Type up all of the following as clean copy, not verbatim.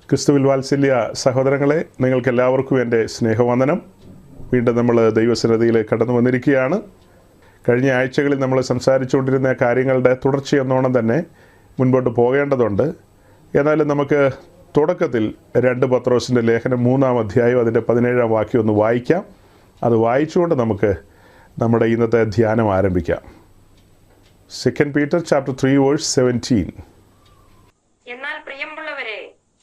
ക്രിസ്തുവിൽ വാത്സല്യ സഹോദരങ്ങളെ, നിങ്ങൾക്കെല്ലാവർക്കും എൻ്റെ സ്നേഹവന്ദനം. വീണ്ടും നമ്മൾ ദൈവസന്നിധിയിലേക്ക് കടന്നു വന്നിരിക്കുകയാണ്. കഴിഞ്ഞ ആഴ്ചകളിൽ നമ്മൾ സംസാരിച്ചുകൊണ്ടിരുന്ന കാര്യങ്ങളുടെ തുടർച്ചയെന്നോണം തന്നെ മുൻപോട്ട് പോകേണ്ടതുണ്ട്. എന്നാലും നമുക്ക് തുടക്കത്തിൽ 2 പത്രോസിൻ്റെ ലേഖനം 3-ാം അധ്യായം അതിൻ്റെ 17-ാം വാക്യം ഒന്ന് വായിക്കാം. അത് വായിച്ചുകൊണ്ട് നമുക്ക് നമ്മുടെ ഇന്നത്തെ ധ്യാനം ആരംഭിക്കാം. 2 Peter chapter 3 verse 17. എന്നാൽ പ്രിയമുള്ളവരെ,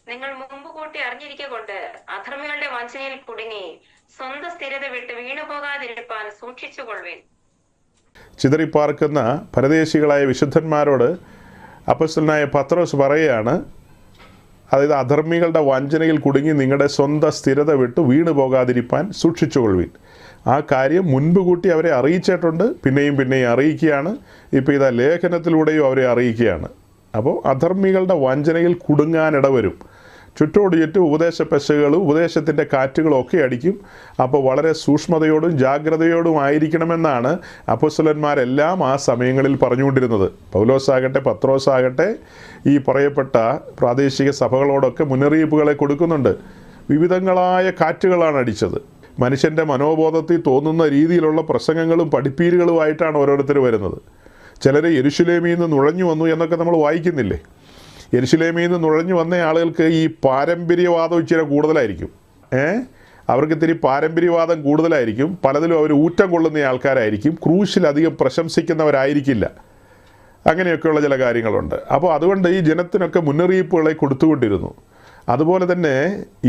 നിങ്ങൾ മുമ്പ് കൂട്ടി അറിഞ്ഞിരിക്കൊണ്ട് അധർമ്മികളുടെ വഞ്ചനയിൽ കുടുങ്ങി സ്വന്തം സ്ഥിരത വിട്ട് വീണുപോകാതിരിപ്പാൻ സൂക്ഷിച്ചുകൊള്ളുവിൻ. ചിതറിപ്പാർക്കുന്ന പരദേശികളായ വിശുദ്ധന്മാരോട് അപ്പോസ്തലനായ പത്രോസ് പറയുകയാണ്, അതായത് അധർമ്മികളുടെ വഞ്ചനയിൽ കുടുങ്ങി നിങ്ങളുടെ സ്വന്തം സ്ഥിരത വിട്ട് വീണു പോകാതിരിപ്പാൻ സൂക്ഷിച്ചുകൊള്ളുവിൻ. ആ കാര്യം മുൻപ് കൂട്ടി അവരെ അറിയിച്ചിട്ടുണ്ട്, പിന്നെയും അറിയിക്കുകയാണ്. ഇപ്പോൾ ഇതാ ലേഖനത്തിലൂടെയും അവരെ അറിയിക്കുകയാണ്. അപ്പോൾ അധർമ്മികളുടെ വഞ്ചനയിൽ കുടുങ്ങാനിടവരും. ചുറ്റോട് ചുറ്റും ഉപദേശ പെശകളും ഉപദേശത്തിൻ്റെ കാറ്റുകളും ഒക്കെ അടിക്കും. അപ്പോൾ വളരെ സൂക്ഷ്മതയോടും ജാഗ്രതയോടും ആയിരിക്കണമെന്നാണ് അപ്പോസ്തലന്മാരെല്ലാം ആ സമയങ്ങളിൽ പറഞ്ഞുകൊണ്ടിരുന്നത്. പൗലോസാകട്ടെ പത്രോസാകട്ടെ ഈ പറയപ്പെട്ട പ്രാദേശിക സഭകളോടൊക്കെ മുന്നറിയിപ്പുകളെ കൊടുക്കുന്നുണ്ട്. വിവിധങ്ങളായ കാറ്റുകളാണ് അടിച്ചത്. മനുഷ്യൻ്റെ മനോബോധത്തിൽ തോന്നുന്ന രീതിയിലുള്ള പ്രസംഗങ്ങളും പഠിപ്പീരുകളുമായിട്ടാണ് ഓരോരുത്തർ വരുന്നത്. ചിലർ യെരുശലേമിൽ നിന്ന് നുഴഞ്ഞു വന്നു എന്നൊക്കെ നമ്മൾ വായിക്കുന്നില്ലേ? യെരുശലേമിൽ നിന്ന് നുഴഞ്ഞു വന്ന ആളുകൾക്ക് ഈ പാരമ്പര്യവാദം ഇച്ചിരി കൂടുതലായിരിക്കും. അവർക്ക് ഇത്തിരി പാരമ്പര്യവാദം കൂടുതലായിരിക്കും. പലതിലും അവർ ഊറ്റം കൊള്ളുന്ന ആൾക്കാരായിരിക്കും. ക്രൂശിലധികം പ്രശംസിക്കുന്നവരായിരിക്കില്ല. അങ്ങനെയൊക്കെയുള്ള ചില കാര്യങ്ങളുണ്ട്. അപ്പോൾ അതുകൊണ്ട് ഈ ജനത്തിനൊക്കെ മുന്നറിയിപ്പുകളെ കൊടുത്തുകൊണ്ടിരുന്നു. അതുപോലെ തന്നെ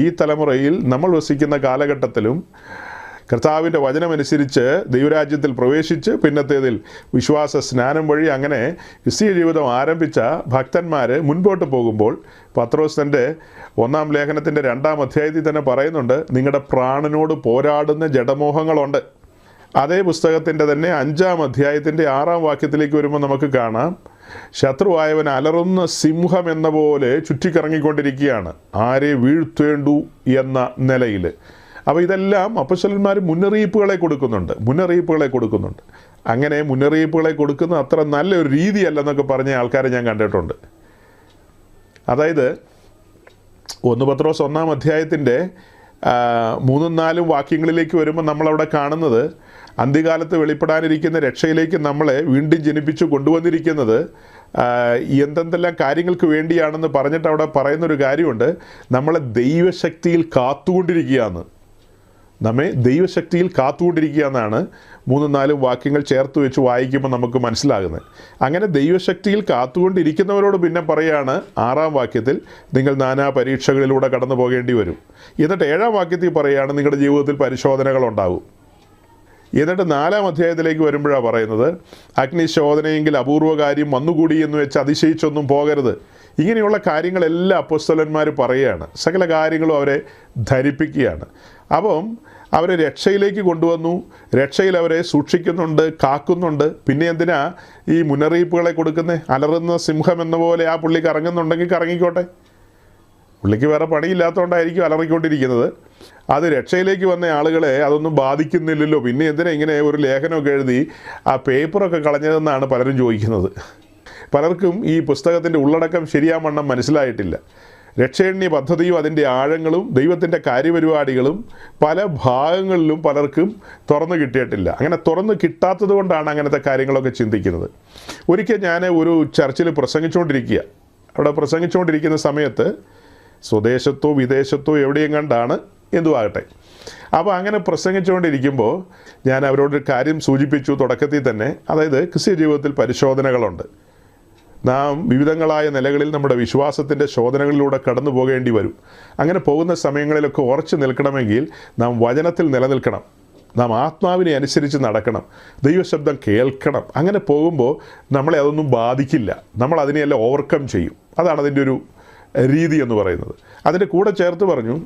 ഈ തലമുറയിൽ നമ്മൾ വസിക്കുന്ന കാലഘട്ടത്തിലും കർത്താവിൻ്റെ വചനമനുസരിച്ച് ദൈവരാജ്യത്തിൽ പ്രവേശിച്ച് പിന്നത്തേതിൽ വിശ്വാസ സ്നാനം വഴി അങ്ങനെ ക്രിസ്തീയ ജീവിതം ആരംഭിച്ച ഭക്തന്മാർ മുൻപോട്ട് പോകുമ്പോൾ പത്രോസ് തൻ്റെ 1-ാം ലേഖനത്തിൻ്റെ 2-ാം അധ്യായത്തിൽ തന്നെ പറയുന്നുണ്ട്, നിങ്ങളുടെ പ്രാണനോട് പോരാടുന്ന ജഡമോഹങ്ങളുണ്ട്. അതേ പുസ്തകത്തിൻ്റെ തന്നെ 5-ാം അധ്യായത്തിൻ്റെ 6-ാം വാക്യത്തിലേക്ക് വരുമ്പോൾ നമുക്ക് കാണാം, ശത്രുവായവൻ അലറുന്ന സിംഹം എന്ന പോലെ ചുറ്റിക്കറങ്ങിക്കൊണ്ടിരിക്കുകയാണ്, ആരെ വീഴ്ത്തേണ്ടു എന്ന നിലയിൽ. അപ്പോൾ ഇതെല്ലാം അപ്പോസ്തലന്മാർ മുന്നറിയിപ്പുകളെ കൊടുക്കുന്നുണ്ട്. അങ്ങനെ മുന്നറിയിപ്പുകളെ കൊടുക്കുന്ന അത്ര നല്ലൊരു രീതിയല്ലെന്നൊക്കെ പറഞ്ഞ ആൾക്കാരെ ഞാൻ കണ്ടിട്ടുണ്ട്. അതായത് 1 പത്രോസ് 1-ാം അധ്യായത്തിൻ്റെ 3-4 വാക്യങ്ങളിലേക്ക് വരുമ്പോൾ നമ്മളവിടെ കാണുന്നത്, അന്ത്യകാലത്ത് വെളിപ്പെടാനിരിക്കുന്ന രക്ഷയിലേക്ക് നമ്മളെ വീണ്ടും ജനിപ്പിച്ചു കൊണ്ടുവന്നിരിക്കുന്നത് എന്തെല്ലാം കാര്യങ്ങൾക്ക് വേണ്ടിയാണെന്ന് പറഞ്ഞിട്ട് അവിടെ പറയുന്നൊരു കാര്യമുണ്ട്, നമ്മളെ ദൈവശക്തിയിൽ കാത്തുകൊണ്ടിരിക്കുകയാണ്. നമ്മെ ദൈവശക്തിയിൽ കാത്തുകൊണ്ടിരിക്കുക എന്നാണ് 3-4 വാക്യങ്ങൾ ചേർത്ത് വെച്ച് വായിക്കുമ്പോൾ നമുക്ക് മനസ്സിലാകുന്നത്. അങ്ങനെ ദൈവശക്തിയിൽ കാത്തുകൊണ്ടിരിക്കുന്നവരോട് പിന്നെ പറയുകയാണ് 6-ാം വാക്യത്തിൽ, നിങ്ങൾ നാനാ പരീക്ഷകളിലൂടെ കടന്നു പോകേണ്ടി വരും. എന്നിട്ട് 7-ാം വാക്യത്തിൽ പറയുകയാണ്, നിങ്ങളുടെ ജീവിതത്തിൽ പരിശോധനകളുണ്ടാവും. എന്നിട്ട് 4-ാം അധ്യായത്തിലേക്ക് വരുമ്പോഴാണ് പറയുന്നത്, അഗ്നിശോധനയെങ്കിൽ അപൂർവകാര്യം വന്നുകൂടി എന്ന് വെച്ച് അതിശയിച്ചൊന്നും പോകരുത്. ഇങ്ങനെയുള്ള കാര്യങ്ങളെല്ലാം അപ്പോസ്തലന്മാർ പറയുകയാണ്. സകല കാര്യങ്ങളും അവരെ ധരിപ്പിക്കുകയാണ്. അപ്പം അവരെ രക്ഷയിലേക്ക് കൊണ്ടുവന്നു. രക്ഷയിൽ അവരെ സൂക്ഷിക്കുന്നുണ്ട്, കാക്കുന്നുണ്ട്. പിന്നെ എന്തിനാ ഈ മുന്നറിയിപ്പുകളെ കൊടുക്കുന്നത്? അലറുന്ന സിംഹം എന്ന പോലെ ആ പുള്ളിക്ക് ഇറങ്ങുന്നുണ്ടെങ്കിൽ കറങ്ങിക്കോട്ടെ. പുള്ളിക്ക് വേറെ പണിയില്ലാത്തതുകൊണ്ടായിരിക്കും അലറിക്കൊണ്ടിരിക്കുന്നത്. അത് രക്ഷയിലേക്ക് വന്ന ആളുകളെ അതൊന്നും ബാധിക്കുന്നില്ലല്ലോ. പിന്നെ എന്തിനാ ഇങ്ങനെ ഒരു ലേഖനമൊക്കെ എഴുതി ആ പേപ്പറൊക്കെ കളഞ്ഞതെന്നാണ് പലരും ചോദിക്കുന്നത്. പലർക്കും ഈ പുസ്തകത്തിൻ്റെ ഉള്ളടക്കം ശരിയാവണ്ണം മനസ്സിലായിട്ടില്ല. രക്ഷയണ്യ പദ്ധതിയും അതിൻ്റെ ആഴങ്ങളും ദൈവത്തിൻ്റെ കാര്യപരിപാടികളും പല ഭാഗങ്ങളിലും പലർക്കും തുറന്നു കിട്ടിയിട്ടില്ല. അങ്ങനെ തുറന്നു കിട്ടാത്തത് കൊണ്ടാണ് അങ്ങനത്തെ കാര്യങ്ങളൊക്കെ ചിന്തിക്കുന്നത്. ഒരിക്കൽ ഞാൻ ഒരു ചർച്ചിൽ അവിടെ പ്രസംഗിച്ചുകൊണ്ടിരിക്കുന്ന സമയത്ത് സ്വദേശത്തോ വിദേശത്തോ എവിടെയും കണ്ടാണ് എന്തുവാകട്ടെ. അപ്പോൾ അങ്ങനെ പ്രസംഗിച്ചുകൊണ്ടിരിക്കുമ്പോൾ ഞാൻ അവരോടൊരു കാര്യം സൂചിപ്പിച്ചു തുടക്കത്തിൽ തന്നെ. അതായത് ക്രിസ്തീയ ജീവിതത്തിൽ പരിശോധനകളുണ്ട്. നാം വിവിധങ്ങളായ നിലകളിൽ നമ്മുടെ വിശ്വാസത്തിൻ്റെ ശോധനകളിലൂടെ കടന്നു പോകേണ്ടി വരും. അങ്ങനെ പോകുന്ന സമയങ്ങളിലൊക്കെ ഉറച്ചു നിൽക്കണമെങ്കിൽ നാം വചനത്തിൽ നിലനിൽക്കണം. നാം ആത്മാവിനെ അനുസരിച്ച് നടക്കണം. ദൈവശബ്ദം കേൾക്കണം. അങ്ങനെ പോകുമ്പോൾ നമ്മളെ അതൊന്നും ബാധിക്കില്ല. നമ്മൾ അതിനെയെല്ലാം ഓവർകം ചെയ്യും. അതാണ് അതിൻ്റെ ഒരു രീതി എന്ന് പറയുന്നത്. അതിൻ്റെ കൂടെ ചേർത്ത് പറഞ്ഞു,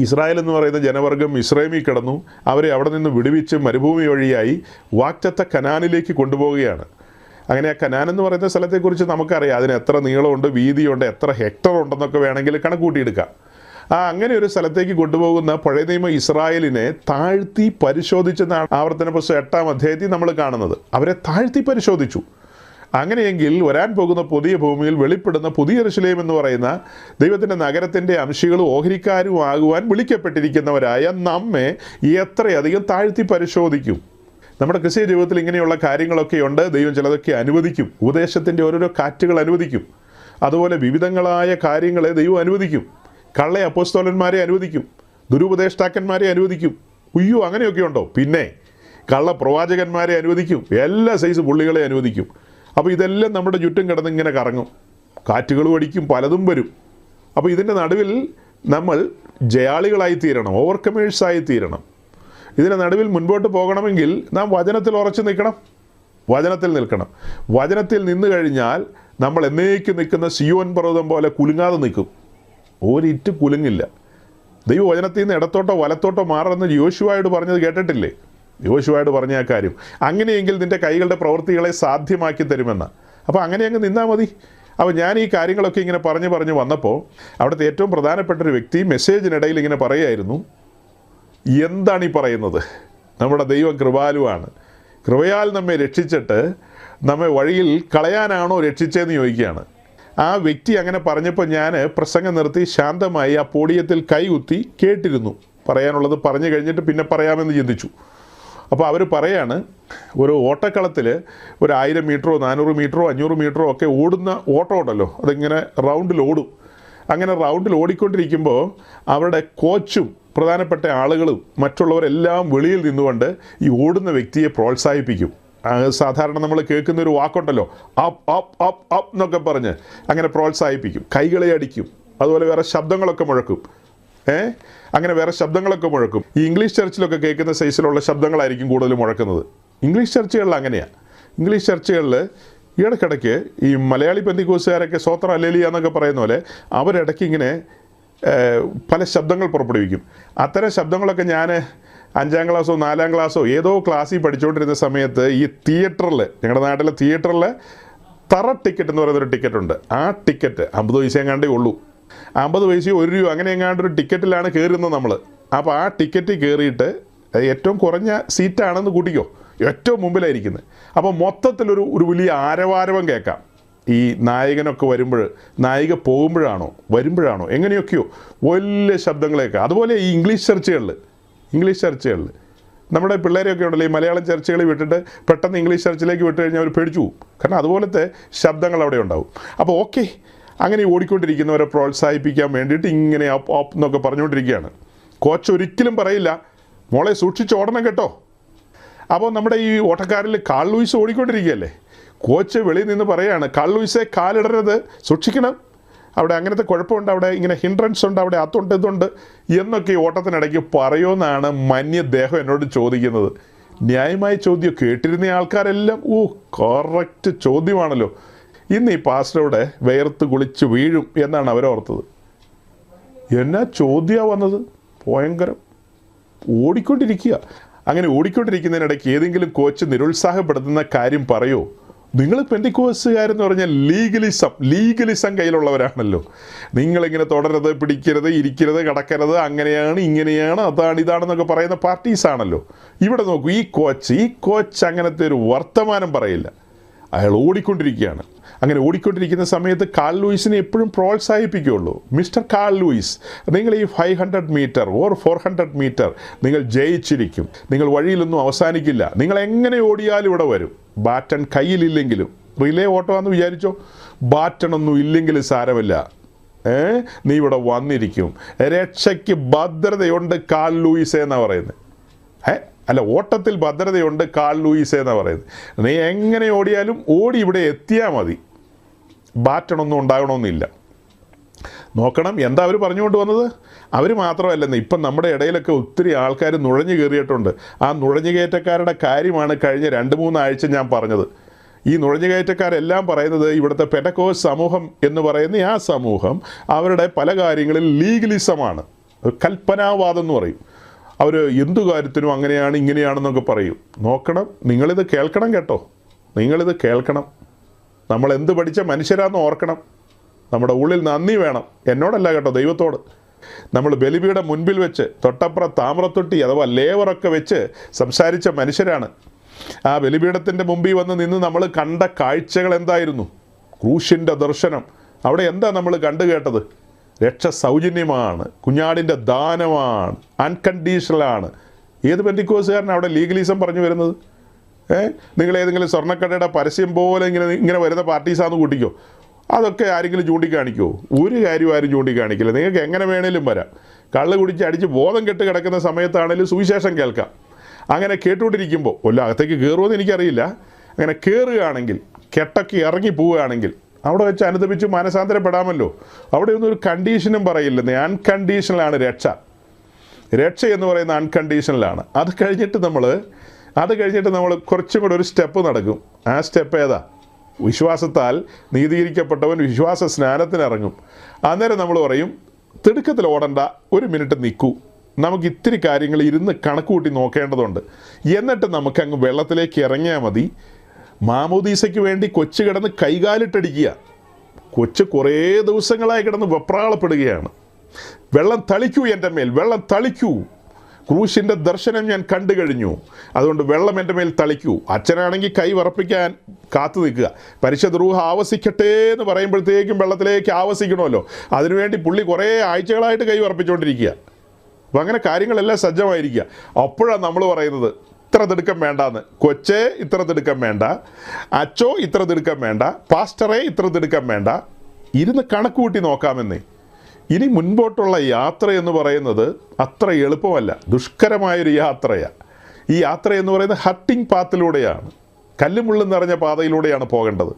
ഇസ്രായേൽ എന്ന് പറയുന്ന ജനവർഗം ഇസ്രയേമിൽ കിടന്നു. അവരെ അവിടെ നിന്ന് വിടുവിച്ച് മരുഭൂമി വഴിയായി വാഗ്ദത്ത കനാനിലേക്ക് കൊണ്ടുപോവുകയാണ്. അങ്ങനെ ആ കനാൻ എന്ന് പറയുന്ന സ്ഥലത്തെക്കുറിച്ച് നമുക്കറിയാം. അതിന് എത്ര നീളമുണ്ട്, വീതിയുണ്ട്, എത്ര ഹെക്ടർ ഉണ്ടെന്നൊക്കെ വേണമെങ്കിൽ കണക്കൂട്ടിയെടുക്കാം. അങ്ങനെ ഒരു സ്ഥലത്തേക്ക് കൊണ്ടുപോകുന്ന പഴയ നിയമ ഇസ്രായേലിനെ താഴ്ത്തി പരിശോധിച്ചെന്നാണ് ആവർത്തന പുസ്തകം 8-ാം അധ്യായത്തിൽ നമ്മൾ കാണുന്നത്. അവരെ താഴ്ത്തി പരിശോധിച്ചു. അങ്ങനെയെങ്കിൽ വരാൻ പോകുന്ന പുതിയ ഭൂമിയിൽ വെളിപ്പെടുന്ന പുതിയ യെരൂശലേം എന്ന് പറയുന്ന ദൈവത്തിൻ്റെ നഗരത്തിൻ്റെ അംശികളും ഓഹരിക്കാരും ആകുവാൻ വിളിക്കപ്പെട്ടിരിക്കുന്നവരായ നമ്മെ എത്രയധികം താഴ്ത്തി പരിശോധിക്കും. നമ്മുടെ ക്രിസ്തീയ ജീവിതത്തിൽ ഇങ്ങനെയുള്ള കാര്യങ്ങളൊക്കെയുണ്ട്. ദൈവം ചിലതൊക്കെ അനുവദിക്കും. ഉപദേശത്തിൻ്റെ ഓരോരോ കാറ്റുകൾ അനുവദിക്കും. അതുപോലെ വിവിധങ്ങളായ കാര്യങ്ങളെ ദൈവം അനുവദിക്കും. കള്ള അപ്പോസ്തലന്മാരെ അനുവദിക്കും, ദുരുപദേഷ്ടാക്കന്മാരെ അനുവദിക്കും. ഉയ്യോ, അങ്ങനെയൊക്കെ ഉണ്ടോ? പിന്നെ കള്ള പ്രവാചകന്മാരെ അനുവദിക്കും, എല്ലാ സൈസ് പുള്ളികളെ അനുവദിക്കും. അപ്പോൾ ഇതെല്ലാം നമ്മുടെ ചുറ്റും കിടന്ന് ഇങ്ങനെ കറങ്ങും, കാറ്റുകളും അടിക്കും, പലതും വരും. അപ്പോൾ ഇതിൻ്റെ നടുവിൽ നമ്മൾ ജയാളികളായി തീരണം, ഓവർകമേഴ്സായി തീരണം. ഇതിൻ്റെ നടുവിൽ മുൻപോട്ട് പോകണമെങ്കിൽ നാം വചനത്തിൽ ഉറച്ചു നിൽക്കണം, വചനത്തിൽ നിൽക്കണം. വചനത്തിൽ നിന്ന് കഴിഞ്ഞാൽ നമ്മൾ എന്നേക്ക് നിൽക്കുന്ന സിയോൻ പർവ്വതം പോലെ കുലുങ്ങാതെ നിൽക്കും, ഒരിറ്റ് കുലുങ്ങില്ല. ദൈവവചനത്തിൽ നിന്ന് ഇടത്തോട്ടോ വലത്തോട്ടോ മാറുമെന്ന് യോശുവയോട് പറഞ്ഞത് കേട്ടിട്ടില്ലേ? യോശുവയോട് പറഞ്ഞ ആ കാര്യം, അങ്ങനെയെങ്കിൽ നിൻ്റെ കൈകളുടെ പ്രവൃത്തികളെ സാധ്യമാക്കി തരുമെന്ന്. അപ്പോൾ അങ്ങനെ അങ്ങ് നിന്നാൽ മതി. അപ്പോൾ ഞാൻ ഈ കാര്യങ്ങളൊക്കെ ഇങ്ങനെ പറഞ്ഞു വന്നപ്പോൾ അവിടുത്തെ ഏറ്റവും പ്രധാനപ്പെട്ടൊരു വ്യക്തി മെസ്സേജിനിടയിൽ ഇങ്ങനെ പറയുമായിരുന്നു, എന്താണ് ഈ പറയുന്നത്? നമ്മുടെ ദൈവം കൃപാലുവാണ്, കൃപയാൽ നമ്മെ രക്ഷിച്ചിട്ട് നമ്മെ വഴിയിൽ കളയാനാണോ രക്ഷിച്ചതെന്ന് ചോദിക്കുകയാണ്. ആ വ്യക്തി അങ്ങനെ പറഞ്ഞപ്പോൾ ഞാൻ പ്രസംഗം നിർത്തി ശാന്തമായി ആ പോഡിയത്തിൽ കൈകുത്തി കേട്ടിരുന്നു. പറയാനുള്ളത് പറഞ്ഞു കഴിഞ്ഞിട്ട് പിന്നെ പറയാമെന്ന് ചിന്തിച്ചു. അപ്പോൾ അവർ പറയാണ്, ഒരു ഓട്ടക്കളത്തിൽ ഒരു 1000 മീറ്ററോ 400 മീറ്ററോ 500 മീറ്ററോ ഒക്കെ ഓടുന്ന ഓട്ടം ഉണ്ടല്ലോ, അതിങ്ങനെ റൗണ്ടിൽ ഓടും. അങ്ങനെ റൗണ്ടിൽ ഓടിക്കൊണ്ടിരിക്കുമ്പോൾ അവരുടെ കോച്ചും പ്രധാനപ്പെട്ട ആളുകളും മറ്റുള്ളവരെല്ലാം വെളിയിൽ നിന്നുകൊണ്ട് ഈ ഓടുന്ന വ്യക്തിയെ പ്രോത്സാഹിപ്പിക്കും. സാധാരണ നമ്മൾ കേൾക്കുന്നൊരു വാക്കുണ്ടല്ലോ, അപ്പ് അപ്പ് അപ്പ് അപ്പ് എന്നൊക്കെ പറഞ്ഞ് അങ്ങനെ പ്രോത്സാഹിപ്പിക്കും. കൈകളെ അടിക്കും, അതുപോലെ വേറെ ശബ്ദങ്ങളൊക്കെ മുഴക്കും. അങ്ങനെ വേറെ ശബ്ദങ്ങളൊക്കെ മുഴക്കും. ഈ ഇംഗ്ലീഷ് ചർച്ചിലൊക്കെ കേൾക്കുന്ന സൈസിലുള്ള ശബ്ദങ്ങളായിരിക്കും കൂടുതൽ മുഴക്കുന്നത്. ഇംഗ്ലീഷ് ചർച്ചുകളിൽ അങ്ങനെയാണ്. ഇംഗ്ലീഷ് ചർച്ചുകളിൽ ഇടയ്ക്കിടയ്ക്ക് ഈ മലയാളി പെന്തിക്കോസുകാരൊക്കെ സ്വോത്ര അല്ലേലിയ എന്നൊക്കെ പറയുന്ന പോലെ അവരിടയ്ക്ക് ഇങ്ങനെ പല ശബ്ദങ്ങൾ പുറപ്പെടുവിക്കും. അത്തരം ശബ്ദങ്ങളൊക്കെ ഞാൻ 5ാം ക്ലാസ്സോ 4ാം ക്ലാസ്സോ ഏതോ ക്ലാസ്സിൽ പഠിച്ചുകൊണ്ടിരുന്ന സമയത്ത് ഈ തിയേറ്ററിൽ, ഞങ്ങളുടെ നാട്ടിലെ തിയേറ്ററിൽ തറ ടിക്കറ്റ് എന്ന് പറയുന്നൊരു ടിക്കറ്റുണ്ട്. ആ ടിക്കറ്റ് 50 പൈസ എങ്ങാണ്ടേ ഉള്ളൂ. 50 പൈസയോ 1 രൂപ അങ്ങനെ എങ്ങാണ്ടൊരു ടിക്കറ്റിലാണ് കയറുന്നത് നമ്മൾ. അപ്പോൾ ആ ടിക്കറ്റിൽ കയറിയിട്ട് ഏറ്റവും കുറഞ്ഞ സീറ്റാണെന്ന് കൂട്ടിക്കോ, ഏറ്റവും മുമ്പിലായിരിക്കുന്നത്. അപ്പോൾ മൊത്തത്തിലൊരു വലിയ ആരവാരവം കേൾക്കാം. ഈ നായകനൊക്കെ വരുമ്പോൾ, നായിക പോകുമ്പോഴാണോ വരുമ്പോഴാണോ എങ്ങനെയൊക്കെയോ വലിയ ശബ്ദങ്ങളൊക്കെ. അതുപോലെ ഈ ഇംഗ്ലീഷ് ചർച്ചുകളിൽ നമ്മുടെ പിള്ളേരെയൊക്കെ ഉണ്ടല്ലോ, ഈ മലയാളം ചർച്ചകളിൽ വിട്ടിട്ട് പെട്ടെന്ന് ഇംഗ്ലീഷ് ചർച്ചിലേക്ക് വിട്ട് കഴിഞ്ഞാൽ അവർ പേടിച്ചു പോകും. കാരണം അതുപോലത്തെ ശബ്ദങ്ങൾ അവിടെ ഉണ്ടാവും. അപ്പോൾ ഓക്കെ, അങ്ങനെ ഓടിക്കൊണ്ടിരിക്കുന്നവരെ പ്രോത്സാഹിപ്പിക്കാൻ വേണ്ടിയിട്ട് ഇങ്ങനെ അപ്പ് അപ്പ് എന്നൊക്കെ പറഞ്ഞുകൊണ്ടിരിക്കുകയാണ്. കോച്ച് ഒരിക്കലും പറയില്ല, മോളെ സൂക്ഷിച്ച് ഓടണം കേട്ടോ. അപ്പോൾ നമ്മുടെ ഈ ഓട്ടക്കാരിൽ കാൾ ലൂയിസ് ഓടിക്കൊണ്ടിരിക്കുകയല്ലേ, കോച്ച് വെളിയിൽ നിന്ന് പറയുകയാണ്, കാൾ ലൂയിസെ കാലിടരുത്, സൂക്ഷിക്കണം, അവിടെ അങ്ങനത്തെ കുഴപ്പമുണ്ട്, അവിടെ ഇങ്ങനെ ഹിൻഡ്രൻസ് ഉണ്ട്, അവിടെ അതുണ്ട് ഇതുണ്ട് എന്നൊക്കെ ഈ ഓട്ടത്തിനിടയ്ക്ക് പറയുമെന്നാണ് മന്യദേഹം എന്നോട് ചോദിക്കുന്നത്. ന്യായമായ ചോദ്യം കേട്ടിരുന്ന ആൾക്കാരെല്ലാം കറക്റ്റ് ചോദ്യമാണല്ലോ, ഇന്ന് ഈ പാസ്റ്ററുടെ വേർത്ത് കുളിച്ച് വീഴും എന്നാണ് അവരോർത്തത്. എന്നാ ചോദ്യമാണ് വന്നത്, ഭയങ്കരം. ഓടിക്കൊണ്ടിരിക്കുക. അങ്ങനെ ഓടിക്കൊണ്ടിരിക്കുന്നതിനിടയ്ക്ക് ഏതെങ്കിലും കോച്ച് നിരുത്സാഹപ്പെടുത്തുന്ന കാര്യം പറയുമോ? നിങ്ങൾ പെന്തിക്കോസുകാരെന്ന് പറഞ്ഞാൽ ലീഗലിസം കയ്യിലുള്ളവരാണല്ലോ. നിങ്ങളിങ്ങനെ തുടരരുത്, പിടിക്കരുത്, ഇരിക്കരുത്, കിടക്കരുത്, അങ്ങനെയാണ് ഇങ്ങനെയാണ് ഇതാണെന്നൊക്കെ പറയുന്ന പാർട്ടീസാണല്ലോ. ഇവിടെ നോക്കൂ, ഈ കോച്ച് അങ്ങനത്തെ ഒരു വർത്തമാനം പറയില്ല. അയാൾ ഓടിക്കൊണ്ടിരിക്കുകയാണ്. അങ്ങനെ ഓടിക്കൊണ്ടിരിക്കുന്ന സമയത്ത് കാൾ ലൂയിസിനെ എപ്പോഴും പ്രോത്സാഹിപ്പിക്കുകയുള്ളൂ. മിസ്റ്റർ കാൾ ലൂയിസ്, നിങ്ങൾ ഈ 500 മീറ്റർ ഓർ 400 മീറ്റർ നിങ്ങൾ ജയിച്ചിരിക്കും, നിങ്ങൾ വഴിയിലൊന്നും അവസാനിക്കില്ല, നിങ്ങൾ എങ്ങനെ ഓടിയാലും ഇവിടെ വരും. ബാറ്റൺ കയ്യിലില്ലെങ്കിലും, റിലേ ഓട്ടമാണെന്ന് വിചാരിച്ചോ, ബാറ്റണൊന്നും ഇല്ലെങ്കിലും സാരമില്ല, നീ ഇവിടെ വന്നിരിക്കും. രക്ഷയ്ക്ക് ഭദ്രതയുണ്ട് കാൾ ലൂയിസ് എന്നാണ് പറയുന്നത്. അല്ല, ഓട്ടത്തിൽ ഭദ്രതയുണ്ട് കാൾ ലൂയിസ് എന്നാണ് പറയുന്നത്. നീ എങ്ങനെ ഓടിയാലും ഓടി ഇവിടെ എത്തിയാൽ മതി, ബാറ്റണൊന്നും ഉണ്ടാകണമെന്നില്ല. നോക്കണം എന്താ അവർ പറഞ്ഞുകൊണ്ട് വന്നത്. അവർ മാത്രമല്ലെന്ന്, ഇപ്പം നമ്മുടെ ഇടയിലൊക്കെ ഒത്തിരി ആൾക്കാർ നുഴഞ്ഞു കയറിയിട്ടുണ്ട്. ആ നുഴഞ്ഞുകയറ്റക്കാരുടെ കാര്യമാണ് കഴിഞ്ഞ 2-3 ആഴ്ച ഞാൻ പറഞ്ഞത്. ഈ നുഴഞ്ഞുകയറ്റക്കാരെല്ലാം പറയുന്നത് ഇവിടുത്തെ പെന്തക്കോസ്ത് സമൂഹം എന്ന് പറയുന്ന ആ സമൂഹം അവരുടെ പല കാര്യങ്ങളിൽ ലീഗലിസമാണ്, കൽപ്പനാവാദം എന്ന് പറയും. അവർ എന്തു കാര്യത്തിനും അങ്ങനെയാണ് ഇങ്ങനെയാണെന്നൊക്കെ പറയും. നോക്കണം, നിങ്ങളിത് കേൾക്കണം കേട്ടോ, നിങ്ങളിത് കേൾക്കണം. നമ്മൾ എന്ത് പഠിച്ച മനുഷ്യരാന്ന് ഓർക്കണം. നമ്മുടെ ഉള്ളിൽ നന്ദി വേണം, എന്നോടല്ല കേട്ടോ, ദൈവത്തോട്. നമ്മൾ ബലിപീഠം മുൻപിൽ വെച്ച് തൊട്ടപ്പുറം താമ്രത്തൊട്ടി അഥവാ ലേവറൊക്കെ വെച്ച് സംസാരിച്ച മനുഷ്യരാണ്. ആ ബലിപീഠത്തിൻ്റെ മുമ്പിൽ വന്ന് നിന്ന് നമ്മൾ കണ്ട കാഴ്ചകൾ എന്തായിരുന്നു? ക്രൂശിൻ്റെ ദർശനം. അവിടെ എന്താ നമ്മൾ കണ്ടു കേട്ടത്? രക്ഷ സൗജന്യമാണ്, കുഞ്ഞാടിൻ്റെ ദാനമാണ്, അൺകണ്ടീഷണലാണ്. ഏത് പെന്തിക്കോസുകാരനാണ് അവിടെ ലീഗലിസം പറഞ്ഞു വരുന്നത്? നിങ്ങൾ ഏതെങ്കിലും സ്വർണ്ണക്കടയുടെ പരസ്യം പോലെ ഇങ്ങനെ വരുന്ന പാർട്ടീസാന്ന് കൂട്ടിക്കോ. അതൊക്കെ ആരെങ്കിലും ചൂണ്ടിക്കാണിക്കുമോ? ഒരു കാര്യവും ആരും ചൂണ്ടിക്കാണിക്കില്ല. നിങ്ങൾക്ക് എങ്ങനെ വേണേലും വരാം. കള്ള് കുടിച്ച് അടിച്ച് ബോധം കെട്ട് കിടക്കുന്ന സമയത്താണെങ്കിലും സുവിശേഷം കേൾക്കാം. അങ്ങനെ കേട്ടുകൊണ്ടിരിക്കുമ്പോൾ അകത്തേക്ക് കയറുമെന്ന് എനിക്കറിയില്ല. അങ്ങനെ കയറുകയാണെങ്കിൽ, കെട്ടൊക്കെ ഇറങ്ങി പോവുകയാണെങ്കിൽ അവിടെ വെച്ച് അനുദപിച്ച് മാനസാന്തരപ്പെടാമല്ലോ. അവിടെ ഒന്നും ഒരു കണ്ടീഷനും പറയില്ലെന്നേ. അൺകണ്ടീഷണലാണ് രക്ഷ. രക്ഷ എന്ന് പറയുന്ന അൺകണ്ടീഷണലാണ്. അത് കഴിഞ്ഞിട്ട് നമ്മൾ കുറച്ചും കൂടെ ഒരു സ്റ്റെപ്പ് നടക്കും. ആ സ്റ്റെപ്പ് ഏതാ? വിശ്വാസത്താൽ നീതീകരിക്കപ്പെട്ടവൻ വിശ്വാസ സ്നാനത്തിനിറങ്ങും. അന്നേരം നമ്മൾ പറയും, തിടുക്കത്തിൽ ഓടണ്ട, ഒരു മിനിറ്റ് നിൽക്കൂ, നമുക്ക് ഇത്തിരി കാര്യങ്ങൾ ഇരുന്ന് കണക്ക് കൂട്ടി നോക്കേണ്ടതുണ്ട്. എന്നിട്ട് നമുക്കങ്ങ് വെള്ളത്തിലേക്ക് ഇറങ്ങിയാൽ മതി. മാമോദീസയ്ക്ക് വേണ്ടി കൊച്ചു കിടന്ന് കൈകാലിട്ടടിക്കുക. കൊച്ചു കുറേ ദിവസങ്ങളായി കിടന്ന് വെപ്രാളപ്പെടുകയാണ്. വെള്ളം തളിക്കൂ എൻ്റെ മേൽ, വെള്ളം തളിക്കൂ, ക്രൂശിൻ്റെ ദർശനം ഞാൻ കണ്ടു കഴിഞ്ഞു, അതുകൊണ്ട് വെള്ളം എൻ്റെ മേൽ തളിക്കൂ. അച്ഛനാണെങ്കിൽ കൈ വിറപ്പിക്കാൻ കാത്തു നിൽക്കുക. പരിശുദ്ധ റൂഹ് ആവസിക്കട്ടെ എന്ന് പറയുമ്പോഴത്തേക്കും വെള്ളത്തിലേക്ക് ആവസിക്കണമല്ലോ. അതിനുവേണ്ടി പുള്ളി കുറേ ആഴ്ചകളായിട്ട് കൈ വിറപ്പിച്ചുകൊണ്ടിരിക്കുക. അപ്പം അങ്ങനെ കാര്യങ്ങളെല്ലാം സജ്ജമായിരിക്കുക. അപ്പോഴാണ് നമ്മൾ പറയുന്നത്, ഇത്ര തിടുക്കം വേണ്ടാന്ന്. കൊച്ചേ ഇത്ര തിടുക്കം വേണ്ട, അച്ചോ ഇത്ര തിടുക്കം വേണ്ട, പാസ്റ്ററെ ഇത്ര തിടുക്കം വേണ്ട, ഇരുന്ന് കണക്ക് കൂട്ടി നോക്കാമെന്നേ. ഇനി മുൻപോട്ടുള്ള യാത്ര എന്ന് പറയുന്നത് അത്ര എളുപ്പമല്ല, ദുഷ്കരമായൊരു യാത്രയാണ്. ഈ യാത്ര എന്ന് പറയുന്നത് ഹട്ടിങ് പാത്തിലൂടെയാണ്, കല്ലും മുള്ളും നിറഞ്ഞ പാതയിലൂടെയാണ് പോകേണ്ടത്.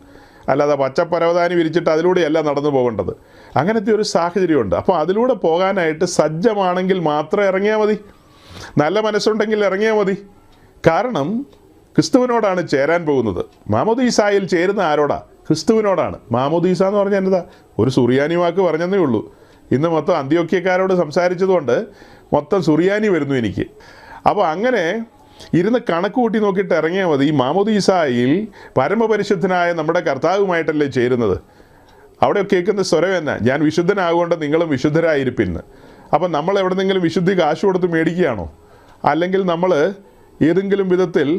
അല്ലാതെ പച്ചപ്പരവതാനി വിരിച്ചിട്ട് അതിലൂടെയല്ല നടന്നു പോകേണ്ടത്. അങ്ങനത്തെ ഒരു സാഹചര്യമുണ്ട്. അപ്പോൾ അതിലൂടെ പോകാനായിട്ട് സജ്ജമാണെങ്കിൽ മാത്രം ഇറങ്ങിയാൽ മതി. നല്ല മനസ്സുണ്ടെങ്കിൽ ഇറങ്ങിയാൽ മതി. കാരണം ക്രിസ്തുവിനോടാണ് ചേരാൻ പോകുന്നത്. മാമോദീസായിൽ ചേരുന്ന ആരോടാ? ക്രിസ്തുവിനോടാണ്. മാമോദീസ എന്ന് പറഞ്ഞാൽ എന്നതാ? ഒരു സുറിയാനി വാക്ക് പറഞ്ഞതേ ഉള്ളൂ. ഇന്ന് മൊത്തം അന്ത്യോക്യക്കാരോട് സംസാരിച്ചതുകൊണ്ട് മൊത്തം സുറിയാനി വരുന്നു എനിക്ക്. അപ്പോൾ അങ്ങനെ ഇരുന്ന് കണക്ക് കൂട്ടി നോക്കിയിട്ട് ഇറങ്ങിയാൽ മതി. ഈ മാമോദീസായിൽ പരമപരിശുദ്ധനായ നമ്മുടെ കർത്താവുമായിട്ടല്ലേ ചേരുന്നത്. അവിടെ കേൾക്കുന്ന സ്വരം എന്നാ? ഞാൻ വിശുദ്ധനാകൊണ്ട് നിങ്ങളും വിശുദ്ധരായിരിപ്പിന്ന്. അപ്പം നമ്മൾ എവിടെന്നെങ്കിലും വിശുദ്ധി കാശ് കൊടുത്ത് മേടിക്കുകയാണോ? അല്ലെങ്കിൽ നമ്മൾ ഏതെങ്കിലും വിധത്തിൽ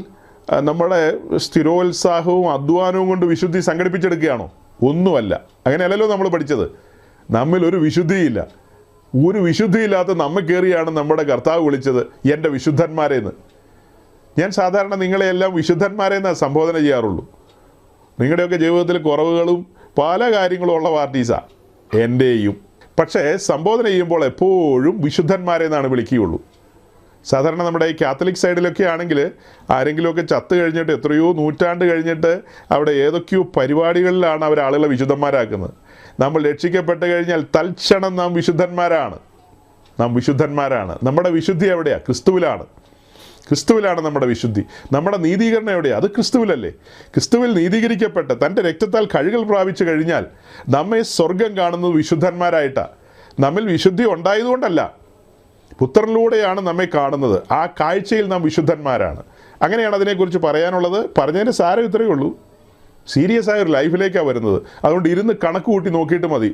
നമ്മുടെ സ്ഥിരോത്സാഹവും അധ്വാനവും കൊണ്ട് വിശുദ്ധി സംഘടിപ്പിച്ചെടുക്കുകയാണോ? ഒന്നുമല്ല. അങ്ങനെയല്ലല്ലോ നമ്മൾ പഠിച്ചത്. നമ്മിൽ ഒരു വിശുദ്ധിയില്ല. ഒരു വിശുദ്ധിയില്ലാത്ത നമ്മെ കയറിയാണ് നമ്മുടെ കർത്താവ് വിളിച്ചത് എൻ്റെ വിശുദ്ധന്മാരെന്ന്. ഞാൻ സാധാരണ നിങ്ങളെയെല്ലാം വിശുദ്ധന്മാരെന്നാണ് സംബോധന ചെയ്യാറുള്ളൂ. നിങ്ങളുടെയൊക്കെ ജീവിതത്തിൽ കുറവുകളും പല കാര്യങ്ങളും ഉള്ള പാർട്ടീസാണ് എൻ്റെയും. പക്ഷേ സംബോധന ചെയ്യുമ്പോൾ എപ്പോഴും വിശുദ്ധന്മാരെന്നാണ് വിളിക്കുകയുള്ളൂ. സാധാരണ നമ്മുടെ ഈ കാത്തലിക് സൈഡിലൊക്കെ ആണെങ്കിൽ ആരെങ്കിലുമൊക്കെ ചത്ത് കഴിഞ്ഞിട്ട് എത്രയോ നൂറ്റാണ്ട് കഴിഞ്ഞിട്ട് അവിടെ ഏതൊക്കെയോ പരിപാടികളിലാണ് അവർ ആളുകളെ വിശുദ്ധന്മാരാക്കുന്നത്. നമ്മൾ രക്ഷിക്കപ്പെട്ട് കഴിഞ്ഞാൽ തൽക്ഷണം നാം വിശുദ്ധന്മാരാണ്. നമ്മുടെ വിശുദ്ധി എവിടെയാണ്? ക്രിസ്തുവിലാണ് നമ്മുടെ വിശുദ്ധി. നമ്മുടെ നീതീകരണം എവിടെയാണ്? അത് ക്രിസ്തുവിലല്ലേ. ക്രിസ്തുവിൽ നീതീകരിക്കപ്പെട്ട് തൻ്റെ രക്തത്താൽ കഴുകൽ പ്രാപിച്ചു കഴിഞ്ഞാൽ നമ്മെ സ്വർഗം കാണുന്നത് വിശുദ്ധന്മാരായിട്ടാണ്. നമ്മിൽ വിശുദ്ധി ഉണ്ടായതുകൊണ്ടല്ല, പുത്രനിലൂടെയാണ് നമ്മെ കാണുന്നത്. ആ കാഴ്ചയിൽ നാം വിശുദ്ധന്മാരാണ്. അങ്ങനെയാണ് അതിനെക്കുറിച്ച് പറയാനുള്ളത്. പറഞ്ഞതിൻ്റെ സാരം ഇത്രയേ ഉള്ളൂ. സീരിയസ് ആയ ഒരു ലൈഫിലേക്കാണ് വരുന്നത്. അതുകൊണ്ട് ഇരുന്ന് കണക്ക് കൂട്ടി നോക്കിയിട്ട് മതി.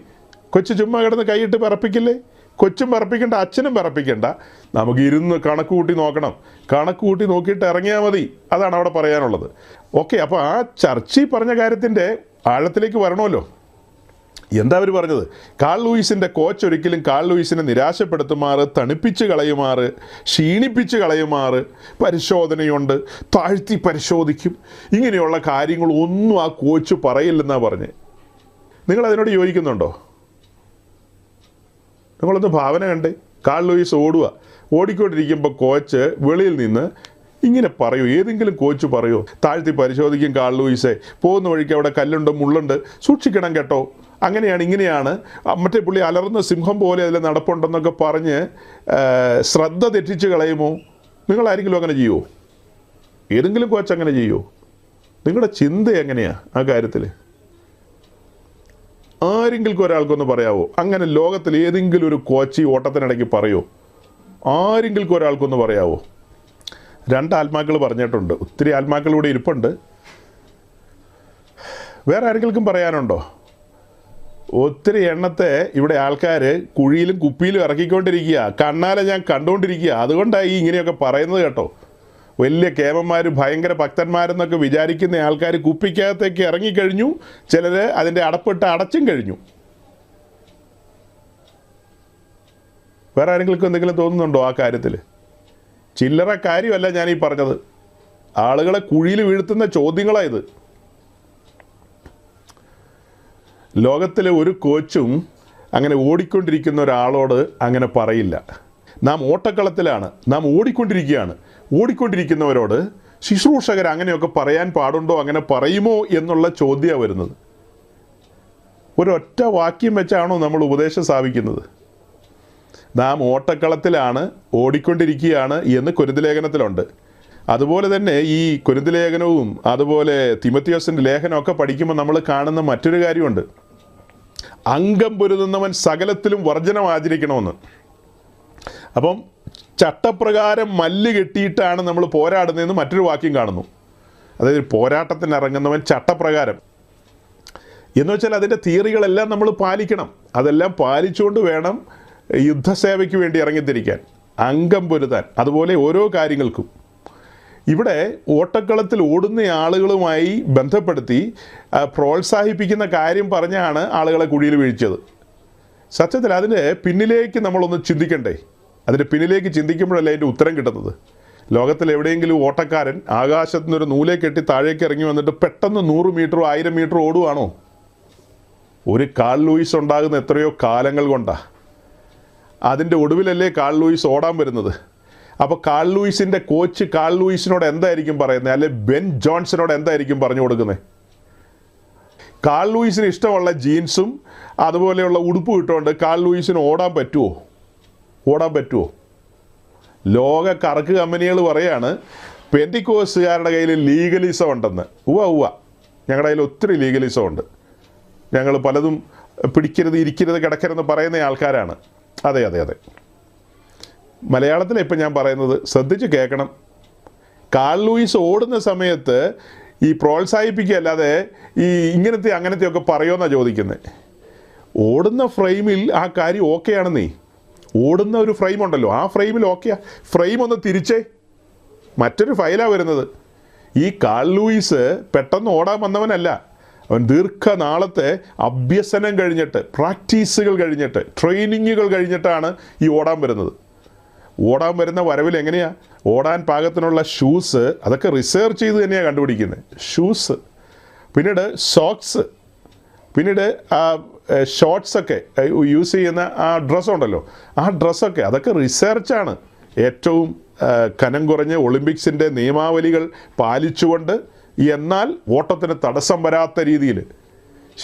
കൊച്ചു ചുമ്മാ കിടന്ന് കൈയിട്ട് പറപ്പിക്കില്ലേ? കൊച്ചും പറപ്പിക്കേണ്ട, അച്ഛനും പറപ്പിക്കേണ്ട. നമുക്ക് ഇരുന്ന് കണക്ക് കൂട്ടി നോക്കണം. കണക്ക് കൂട്ടി നോക്കിയിട്ട് ഇറങ്ങിയാൽ മതി. അതാണ് അവിടെ പറയാനുള്ളത്. ഓക്കെ, അപ്പോൾ ആ ചർച്ചിൽ പറഞ്ഞ കാര്യത്തിൻ്റെ ആഴത്തിലേക്ക് വരണമല്ലോ. എന്താ അവർ പറഞ്ഞത്? കാൾ ലൂയിസിൻ്റെ കോച്ച് ഒരിക്കലും കാൾ ലൂയിസിനെ നിരാശപ്പെടുത്തുമാറ്, തണുപ്പിച്ച് കളയുമാറ്, ക്ഷീണിപ്പിച്ച് കളയുമാറ്, പരിശോധനയുണ്ട്, താഴ്ത്തി പരിശോധിക്കും, ഇങ്ങനെയുള്ള കാര്യങ്ങളൊന്നും ആ കോച്ച് പറയില്ലെന്നാണ് പറഞ്ഞത്. നിങ്ങളതിനോട് യോജിക്കുന്നുണ്ടോ? നിങ്ങളൊന്ന് ഭാവന കണ്ടേ. കാൾ ലൂയിസ് ഓടിക്കൊണ്ടിരിക്കുമ്പോൾ കോച്ച് വെളിയിൽ നിന്ന് ഇങ്ങനെ പറയൂ. ഏതെങ്കിലും കോച്ച് പറയോ? താഴ്ത്തി പരിശോധിക്കും കാൾ ലൂയിസെ, പോകുന്ന വഴിക്ക് അവിടെ കല്ലുണ്ട്, മുള്ളുണ്ട്, സൂക്ഷിക്കണം കേട്ടോ, അങ്ങനെയാണ് ഇങ്ങനെയാണ്, മറ്റേ പുള്ളി അലർന്ന സിംഹം പോലെ അതിൽ നടപ്പുണ്ടെന്നൊക്കെ പറഞ്ഞ് ശ്രദ്ധ തെറ്റിച്ച് കളയുമോ? നിങ്ങളാരെങ്കിലും അങ്ങനെ ചെയ്യുമോ? ഏതെങ്കിലും കോച്ച് അങ്ങനെ ചെയ്യുമോ? നിങ്ങളുടെ ചിന്ത എങ്ങനെയാണ് ആ കാര്യത്തിൽ? ആരെങ്കിലും ഒരാൾക്കൊന്ന് പറയാവോ? അങ്ങനെ ലോകത്തിൽ ഏതെങ്കിലും ഒരു കോച്ച് ഓട്ടത്തിനിടയ്ക്ക് പറയുമോ? ആരെങ്കിലും ഒരാൾക്കൊന്ന് പറയാവോ? 2 ആത്മാക്കൾ പറഞ്ഞിട്ടുണ്ട്. ഒത്തിരി ആത്മാക്കൾ ഇവിടെ ഇരിപ്പുണ്ട്. വേറെ ആരെങ്കിലും പറയാനുണ്ടോ? ഒത്തിരി എണ്ണത്തെ ഇവിടെ ആൾക്കാർ കുഴിയിലും കുപ്പിയിലും ഇറക്കിക്കൊണ്ടിരിക്കുക. കണ്ണാലെ ഞാൻ കണ്ടുകൊണ്ടിരിക്കുക. അതുകൊണ്ടാണ് ഈ ഇങ്ങനെയൊക്കെ പറയുന്നത് കേട്ടോ. വലിയ കേമന്മാർ, ഭയങ്കര ഭക്തന്മാരെന്നൊക്കെ വിചാരിക്കുന്ന ആൾക്കാർ കുപ്പിക്കകത്തേക്ക് ഇറങ്ങിക്കഴിഞ്ഞു. ചിലർ അതിൻ്റെ അടപ്പിട്ട് അടച്ചും കഴിഞ്ഞു. വേറെ ആരെങ്കിലും എന്തെങ്കിലും തോന്നുന്നുണ്ടോ ആ കാര്യത്തിൽ? ചില്ലറ കാര്യമല്ല ഞാനീ പറഞ്ഞത്. ആളുകളെ കുഴിയിൽ വീഴ്ത്തുന്ന ചോദ്യങ്ങളായത്. ലോകത്തിലെ ഒരു കോച്ചും അങ്ങനെ ഓടിക്കൊണ്ടിരിക്കുന്ന ഒരാളോട് അങ്ങനെ പറയില്ല. നാം ഓട്ടക്കളത്തിലാണ്, നാം ഓടിക്കൊണ്ടിരിക്കുന്നവരോട് ശുശ്രൂഷകർ അങ്ങനെയൊക്കെ പറയാൻ പാടുണ്ടോ, അങ്ങനെ പറയുമോ എന്നുള്ള ചോദ്യമാണ് വരുന്നത്. ഒരൊറ്റ വാക്യം വെച്ചാണോ നമ്മൾ ഉപദേശം സ്ഥാപിക്കുന്നത്? നാം ഓട്ടക്കളത്തിലാണ്, ഓടിക്കൊണ്ടിരിക്കുകയാണ് എന്ന് കൊരിന്ത് ലേഖനത്തിലുണ്ട്. അതുപോലെ തന്നെ ഈ കൊരിന്ത് ലേഖനവും അതുപോലെ തിമോത്തിയോസിൻ്റെ ലേഖനമൊക്കെ പഠിക്കുമ്പോൾ നമ്മൾ കാണുന്ന മറ്റൊരു കാര്യമുണ്ട്. അംഗം പൊരുതുന്നവൻ സകലത്തിലും വർജനം ആചരിക്കണമെന്ന്. അപ്പം ചട്ടപ്രകാരം മല്ല് കെട്ടിയിട്ടാണ് നമ്മൾ പോരാടുന്നതെന്ന് മറ്റൊരു വാക്യം കാണുന്നു. അതായത് പോരാട്ടത്തിന് ഇറങ്ങുന്നവൻ ചട്ടപ്രകാരം എന്ന് വെച്ചാൽ അതിൻ്റെ തിയറികളെല്ലാം നമ്മൾ പാലിക്കണം. അതെല്ലാം പാലിച്ചുകൊണ്ട് വേണം യുദ്ധസേവയ്ക്ക് വേണ്ടി ഇറങ്ങിത്തിരിക്കാൻ, അംഗം പൊരുതാൻ. അതുപോലെ ഓരോ കാര്യങ്ങൾക്കും ഇവിടെ ഓട്ടക്കളത്തിൽ ഓടുന്ന ആളുകളുമായി ബന്ധപ്പെടുത്തി പ്രോത്സാഹിപ്പിക്കുന്ന കാര്യം പറഞ്ഞാണ് ആളുകളെ കുഴിയിൽ വീഴ്ചത്. സത്യത്തിൽ അതിൻ്റെ പിന്നിലേക്ക് നമ്മളൊന്ന് ചിന്തിക്കണ്ടേ? അതിൻ്റെ പിന്നിലേക്ക് ചിന്തിക്കുമ്പോഴല്ലേ അതിൻ്റെ ഉത്തരം കിട്ടുന്നത്. ലോകത്തിൽ എവിടെയെങ്കിലും ഓട്ടക്കാരൻ ആകാശത്തു നിന്നൊരു നൂലെ കെട്ടി താഴേക്ക് ഇറങ്ങി വന്നിട്ട് പെട്ടെന്ന് 100 മീറ്ററോ 1000 മീറ്ററോ ഓടുവാണോ? ഒരു കാൾ ലൂയിസ് ഉണ്ടാകുന്ന എത്രയോ കാലങ്ങൾ കൊണ്ടാണ്. അതിൻ്റെ ഒടുവിലല്ലേ കാൾ ലൂയിസ് ഓടാൻ വരുന്നത്. അപ്പോൾ കാൾ ലൂയിസിൻ്റെ കോച്ച് കാൾ ലൂയിസിനോട് എന്തായിരിക്കും പറയുന്നത്? അല്ലെ ബെൻ ജോൺസനോട് എന്തായിരിക്കും പറഞ്ഞു കൊടുക്കുന്നത്? കാൾ ലൂയിസിന് ഇഷ്ടമുള്ള ജീൻസും അതുപോലെയുള്ള ഉടുപ്പ് ഇട്ടുകൊണ്ട് കാൾ ലൂയിസിന് ഓടാൻ പറ്റുമോ? ലോക കറക്ക് കമ്പനികൾ പറയാണ് പെന്തിക്കോസുകാരുടെ കയ്യിൽ ലീഗലിസം ഉണ്ടെന്ന്. ഞങ്ങളുടെ കയ്യിൽ ഒത്തിരി ലീഗലിസം ഉണ്ട്, ഞങ്ങൾ പലതും പിടിക്കരുത്, ഇരിക്കരുത്, കിടക്കരുതെന്ന് പറയുന്ന ആൾക്കാരാണ്. അതെ, മലയാളത്തിലാണ് ഇപ്പം ഞാൻ പറയുന്നത്, ശ്രദ്ധിച്ച് കേൾക്കണം. കാൾ ലൂയിസ് ഓടുന്ന സമയത്ത് ഈ പ്രോത്സാഹിപ്പിക്കുകയല്ലാതെ ഈ അങ്ങനത്തെയൊക്കെ പറയുമെന്നാണ് ചോദിക്കുന്നത്. ഓടുന്ന ഫ്രെയിമിൽ ആ കാര്യം ഓക്കെയാണെന്നേ. ഓടുന്ന ഒരു ഫ്രെയിം ഉണ്ടല്ലോ, ആ ഫ്രെയിമിൽ ഓക്കെയാ. ഫ്രെയിം ഒന്ന് തിരിച്ചേ, മറ്റൊരു ഫയലാണ് വരുന്നത്. ഈ കാൾ ലൂയിസ് പെട്ടെന്ന് ഓടാൻ വന്നവനല്ല. അവൻ ദീർഘനാളത്തെ അഭ്യസനം കഴിഞ്ഞിട്ട്, പ്രാക്ടീസുകൾ കഴിഞ്ഞിട്ട്, ട്രെയിനിങ്ങുകൾ കഴിഞ്ഞിട്ടാണ് ഈ ഓടാൻ വരുന്നത്. ഓടാൻ വരുന്ന വരവിൽ എങ്ങനെയാണ് ഓടാൻ പാകത്തിനുള്ള ഷൂസ്, അതൊക്കെ റിസർച്ച് ചെയ്ത് തന്നെയാണ് കണ്ടുപിടിക്കുന്നത്. ഷൂസ്, പിന്നീട് സോക്സ്, പിന്നീട് ഷോർട്ട്സൊക്കെ യൂസ് ചെയ്യുന്ന ആ ഡ്രസ്സുണ്ടല്ലോ, ആ ഡ്രസ്സൊക്കെ അതൊക്കെ റിസർച്ചാണ്. ഏറ്റവും കനം കുറഞ്ഞ ഒളിമ്പിക്സിൻ്റെ നിയമാവലികൾ പാലിച്ചുകൊണ്ട്, എന്നാൽ ഓട്ടത്തിന് തടസ്സം വരാത്ത രീതിയിൽ.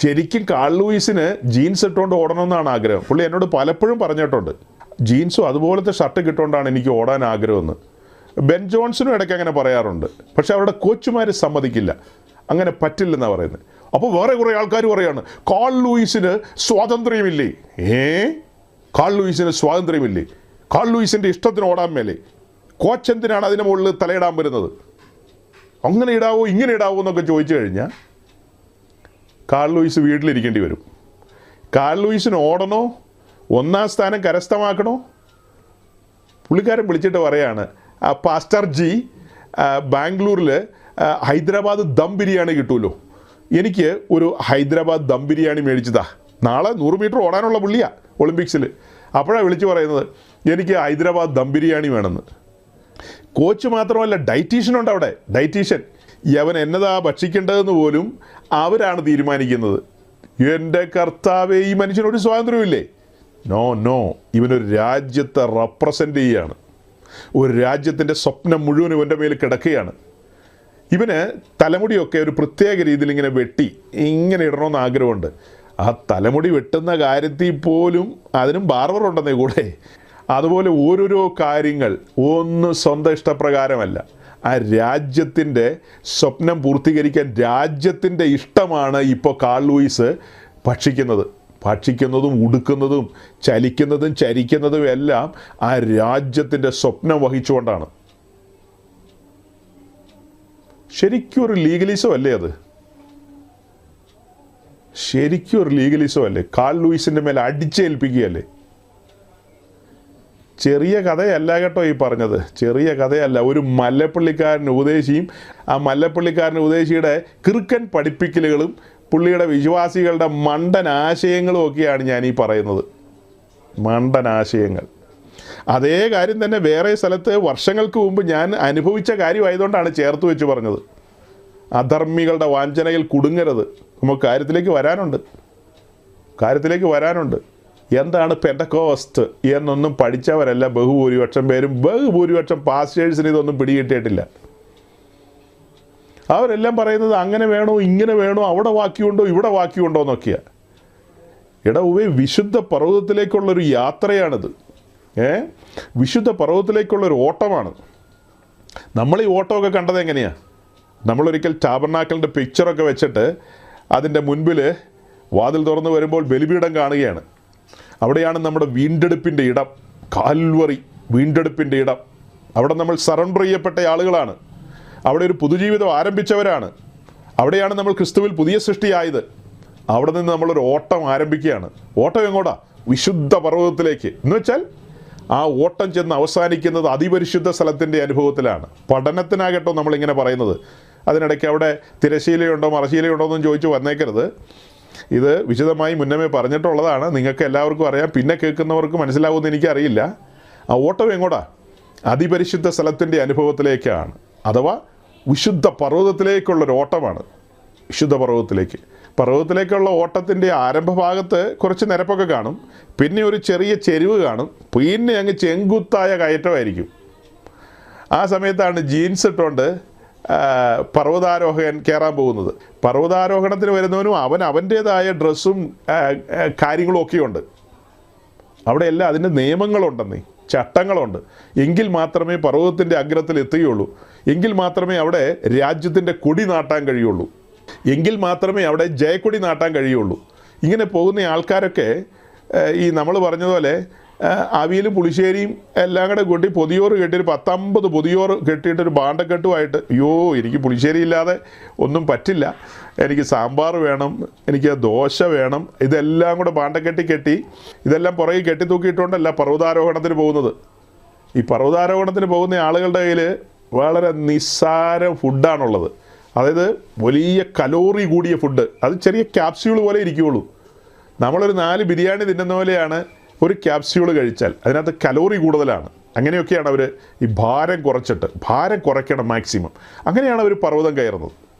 ശരിക്കും കാൾ ലൂയിസിന് ജീൻസ് ഇട്ടുകൊണ്ട് ഓടണമെന്നാണ് ആഗ്രഹം. പുള്ളി എന്നോട് പലപ്പോഴും പറഞ്ഞിട്ടുണ്ട്, ജീൻസും അതുപോലത്തെ ഷർട്ട് കിട്ടുകൊണ്ടാണ് എനിക്ക് ഓടാൻ ആഗ്രഹമെന്ന്. ബെൻ ജോൺസനും ഇടയ്ക്ക് അങ്ങനെ പറയാറുണ്ട്. പക്ഷെ അവരുടെ കോച്ചുമാർ സമ്മതിക്കില്ല, അങ്ങനെ പറ്റില്ലെന്നാണ് പറയുന്നത്. അപ്പോൾ വേറെ കുറേ ആൾക്കാർ പറയാണ് കാൾ ലൂയിസിന് സ്വാതന്ത്ര്യമില്ലേ? കാൾ ലൂയിസിന് സ്വാതന്ത്ര്യമില്ലേ? കാൾ ലൂയിസിൻ്റെ ഇഷ്ടത്തിന് ഓടാൻ മേലെ കോച്ച് എന്തിനാണ് അതിന് മുകളിൽ തലയിടാൻ വരുന്നത്? അങ്ങനെ ഇടാവോ ഇങ്ങനെ ഇടാവോ എന്നൊക്കെ ചോദിച്ചു കഴിഞ്ഞാൽ കാൾ ലൂയിസ് വീട്ടിലിരിക്കേണ്ടി വരും. കാൾ ലൂയിസിന് ഓടണോ, 1ാം സ്ഥാനം കരസ്ഥമാക്കണോ? പുള്ളിക്കാരൻ വിളിച്ചിട്ട് പറയാണ്, പാസ്റ്റർ ജി, ബാംഗ്ലൂരിൽ ഹൈദരാബാദ് ദം ബിരിയാണി കിട്ടുമല്ലോ, എനിക്ക് ഒരു ഹൈദരാബാദ് ദം ബിരിയാണി മേടിച്ചതാ. നാളെ 100 മീറ്റർ ഓടാനുള്ള പുള്ളിയാണ് ഒളിമ്പിക്സിൽ. അപ്പോഴാണ് വിളിച്ച് പറയുന്നത് എനിക്ക് ഹൈദരാബാദ് ദം ബിരിയാണി വേണമെന്ന്. കോച്ച് മാത്രമല്ല, ഡയറ്റീഷ്യനുണ്ട് അവിടെ. ഡയറ്റീഷ്യൻ അവൻ എന്നതാ ഭക്ഷിക്കേണ്ടതെന്ന് പോലും അവരാണ് തീരുമാനിക്കുന്നത്. എൻ്റെ കർത്താവേ, ഈ മനുഷ്യനൊരു സ്വാതന്ത്ര്യമില്ലേ? നോ, ഇവനൊരു രാജ്യത്തെ റെപ്രസെൻ്റ് ചെയ്യുകയാണ്. ഒരു രാജ്യത്തിൻ്റെ സ്വപ്നം മുഴുവൻ ഇവൻ്റെ മേൽ കിടക്കുകയാണ്. ഇവന് തലമുടിയൊക്കെ ഒരു പ്രത്യേക രീതിയിൽ ഇങ്ങനെ വെട്ടി ഇങ്ങനെ ഇടണമെന്ന് ആഗ്രഹമുണ്ട്. ആ തലമുടി വെട്ടുന്ന കാര്യത്തിൽ പോലും അതിനും ബാർബറുണ്ടെന്നേ കൂടെ. അതുപോലെ ഓരോരോ കാര്യങ്ങൾ ഒന്നും സ്വന്തം ഇഷ്ടപ്രകാരമല്ല. ആ രാജ്യത്തിൻ്റെ സ്വപ്നം പൂർത്തീകരിക്കാൻ രാജ്യത്തിൻ്റെ ഇഷ്ടമാണ് ഇപ്പോൾ കാൾ ലൂയിസ് ഭക്ഷിക്കുന്നതും ഉടുക്കുന്നതും ചലിക്കുന്നതും ചരിക്കുന്നതും എല്ലാം ആ രാജ്യത്തിൻ്റെ സ്വപ്നം വഹിച്ചുകൊണ്ടാണ്. ശരിക്കും ഒരു ലീഗലിസം അല്ലേ അത്? ശരിക്കും ഒരു ലീഗലിസം അല്ലേ? കാൾ ലൂയിസിൻ്റെ മേലെ അടിച്ചേൽപ്പിക്കുകയല്ലേ? ചെറിയ കഥയല്ല കേട്ടോ ഈ പറഞ്ഞത്, ചെറിയ കഥയല്ല. ഒരു മല്ലപ്പള്ളിക്കാരൻ ഉപദേശിയും ആ മല്ലപ്പള്ളിക്കാരൻ ഉപദേശിയുടെ കിറുക്കൻ പഠിപ്പിക്കലുകളും പുള്ളിയുടെ വിശ്വാസികളുടെ മണ്ടൻ ആശയങ്ങളും ഒക്കെയാണ് ഞാൻ ഈ പറയുന്നത്. മണ്ടൻ ആശയങ്ങൾ. അതേ കാര്യം തന്നെ വേറെ സ്ഥലത്ത് വർഷങ്ങൾക്ക് മുമ്പ് ഞാൻ അനുഭവിച്ച കാര്യമായതുകൊണ്ടാണ് ചേർത്ത് വെച്ച് പറഞ്ഞത്. അധർമ്മികളുടെ വാഞ്ചനയിൽ കുടുങ്ങരുത്. നമുക്ക് കാര്യത്തിലേക്ക് വരാനുണ്ട്. എന്താണ് പെന്തക്കോസ്റ്റ് എന്നൊന്നും പഠിച്ചവരല്ല ബഹുഭൂരിപക്ഷം പേരും. ബഹുഭൂരിപക്ഷം പാസ്റ്റേഴ്സിന് ഇതൊന്നും പിടികിട്ടിയിട്ടില്ല. അവരെല്ലാം പറയുന്നത് അങ്ങനെ വേണോ, ഇങ്ങനെ വേണോ, അവിടെ വാക്യമുണ്ടോ, ഇവിടെ വാക്യമുണ്ടോ എന്നൊക്കെയാണ്. വിശുദ്ധ പർവ്വതത്തിലേക്കുള്ളൊരു യാത്രയാണിത്. വിശുദ്ധ പർവ്വതത്തിലേക്കുള്ളൊരു ഓട്ടമാണ്. നമ്മൾ ഈ ഓട്ടമൊക്കെ കണ്ടത് എങ്ങനെയാണ്? നമ്മളൊരിക്കൽ ടാബർനാക്കലിൻ്റെ പിക്ചറൊക്കെ വെച്ചിട്ട് അതിൻ്റെ മുൻപിൽ വാതിൽ തുറന്ന് വരുമ്പോൾ ബലിപീഠം കാണുകയാണ്. അവിടെയാണ് നമ്മുടെ വീണ്ടെടുപ്പിൻ്റെ ഇടം, കാൽവറി വീണ്ടെടുപ്പിൻ്റെ ഇടം. അവിടെ നമ്മൾ സറണ്ടർ ചെയ്യപ്പെട്ട ആളുകളാണ്. അവിടെ ഒരു പുതുജീവിതം ആരംഭിച്ചവരാണ്. അവിടെയാണ് നമ്മൾ ക്രിസ്തുവിൽ പുതിയ സൃഷ്ടിയായത്. അവിടെ നിന്ന് നമ്മളൊരു ഓട്ടം ആരംഭിക്കുകയാണ്. ഓട്ടം എങ്ങോട്ടാ? വിശുദ്ധ പർവ്വതത്തിലേക്ക്. എന്ന് വെച്ചാൽ ആ ഓട്ടം ചെന്ന് അവസാനിക്കുന്നത് അതിപരിശുദ്ധ സ്ഥലത്തിൻ്റെ അനുഭവത്തിലാണ്. പഠനത്തിനാകട്ടോ നമ്മളിങ്ങനെ പറയുന്നത്. അതിനിടയ്ക്ക് അവിടെ തിരശീലയുണ്ടോ മറശീലയുണ്ടോ എന്നും ചോദിച്ചു വന്നേക്കരുത്. ഇത് വിശദമായി മുന്നമേ പറഞ്ഞിട്ടുള്ളതാണ്. നിങ്ങൾക്ക് എല്ലാവർക്കും അറിയാം, പിന്നെ കേൾക്കുന്നവർക്ക് മനസ്സിലാവുമെന്ന് എനിക്കറിയില്ല. ആ ഓട്ടം എങ്ങോട്ടാ? അതിപരിശുദ്ധ സ്ഥലത്തിൻ്റെ അനുഭവത്തിലേക്കാണ്. അഥവാ വിശുദ്ധ പർവ്വതത്തിലേക്കുള്ളൊരു ഓട്ടമാണ്. വിശുദ്ധ പർവ്വതത്തിലേക്കുള്ള ഓട്ടത്തിൻ്റെ ആരംഭഭാഗത്ത് കുറച്ച് നിരപ്പൊക്കെ കാണും. പിന്നെ ഒരു ചെറിയ ചെരിവ് കാണും. പിന്നെ അങ്ങ് ചെങ്കുത്തായ കയറ്റമായിരിക്കും. ആ സമയത്താണ് ജീൻസ് ഇട്ടുകൊണ്ട് പർവ്വതാരോഹകൻ കയറാൻ പോകുന്നത്. പർവ്വതാരോഹണത്തിന് വരുന്നവനും അവൻ്റേതായ ഡ്രസ്സും കാര്യങ്ങളും ഒക്കെയുണ്ട്. അവിടെയെല്ലാം അതിൻ്റെ നിയമങ്ങളുണ്ടെന്നേ, ചട്ടങ്ങളുണ്ട്. എങ്കിൽ മാത്രമേ പർവ്വതത്തിൻ്റെ അഗ്രത്തിൽ എത്തുകയുള്ളൂ. എങ്കിൽ മാത്രമേ അവിടെ രാജ്യത്തിൻ്റെ കൊടി നാട്ടാൻ കഴിയുള്ളൂ. എങ്കിൽ മാത്രമേ അവിടെ ജയക്കൊടി നാട്ടാൻ കഴിയുള്ളൂ. ഇങ്ങനെ പോകുന്ന ആൾക്കാരൊക്കെ ഈ നമ്മൾ പറഞ്ഞതുപോലെ അവിയലും പുളിശ്ശേരിയും എല്ലാം കൂടെ കൂട്ടി പൊതിയോറ് കെട്ടി 10-50 പൊതിയോറ് കെട്ടിയിട്ടൊരു ഭാണ്ഡക്കെട്ടുമായിട്ട്, അയ്യോ എനിക്ക് പുളിശ്ശേരി ഇല്ലാതെ ഒന്നും പറ്റില്ല, എനിക്ക് സാമ്പാർ വേണം, എനിക്ക് ദോശ വേണം, ഇതെല്ലാം കൂടെ ഭാണ്ഡക്കെട്ടി ഇതെല്ലാം പുറകെ കെട്ടിത്തൂക്കിയിട്ടുകൊണ്ടല്ല പർവ്വതാരോഹണത്തിന് പോകുന്നത്. ഈ പർവ്വതാരോഹണത്തിന് പോകുന്ന ആളുകളുടെ കയ്യിൽ വളരെ നിസ്സാര ഫുഡാണുള്ളത്. അതായത് വലിയ കലോറി കൂടിയ ഫുഡ്. അത് ചെറിയ ക്യാപ്സ്യൂൾ പോലെ ഇരിക്കുകയുള്ളൂ. നമ്മളൊരു 4 ബിരിയാണി തിന്നുന്ന പോലെയാണ് ഒരു ക്യാപ്സ്യൂൾ കഴിച്ചാൽ. അതിനകത്ത് കലോറി കൂടുതലാണ്. അങ്ങനെയൊക്കെയാണ് അവർ ഈ ഭാരം കുറയ്ക്കണം മാക്സിമം. അങ്ങനെയാണ് അവർ പർവ്വതം കയറുന്നത്.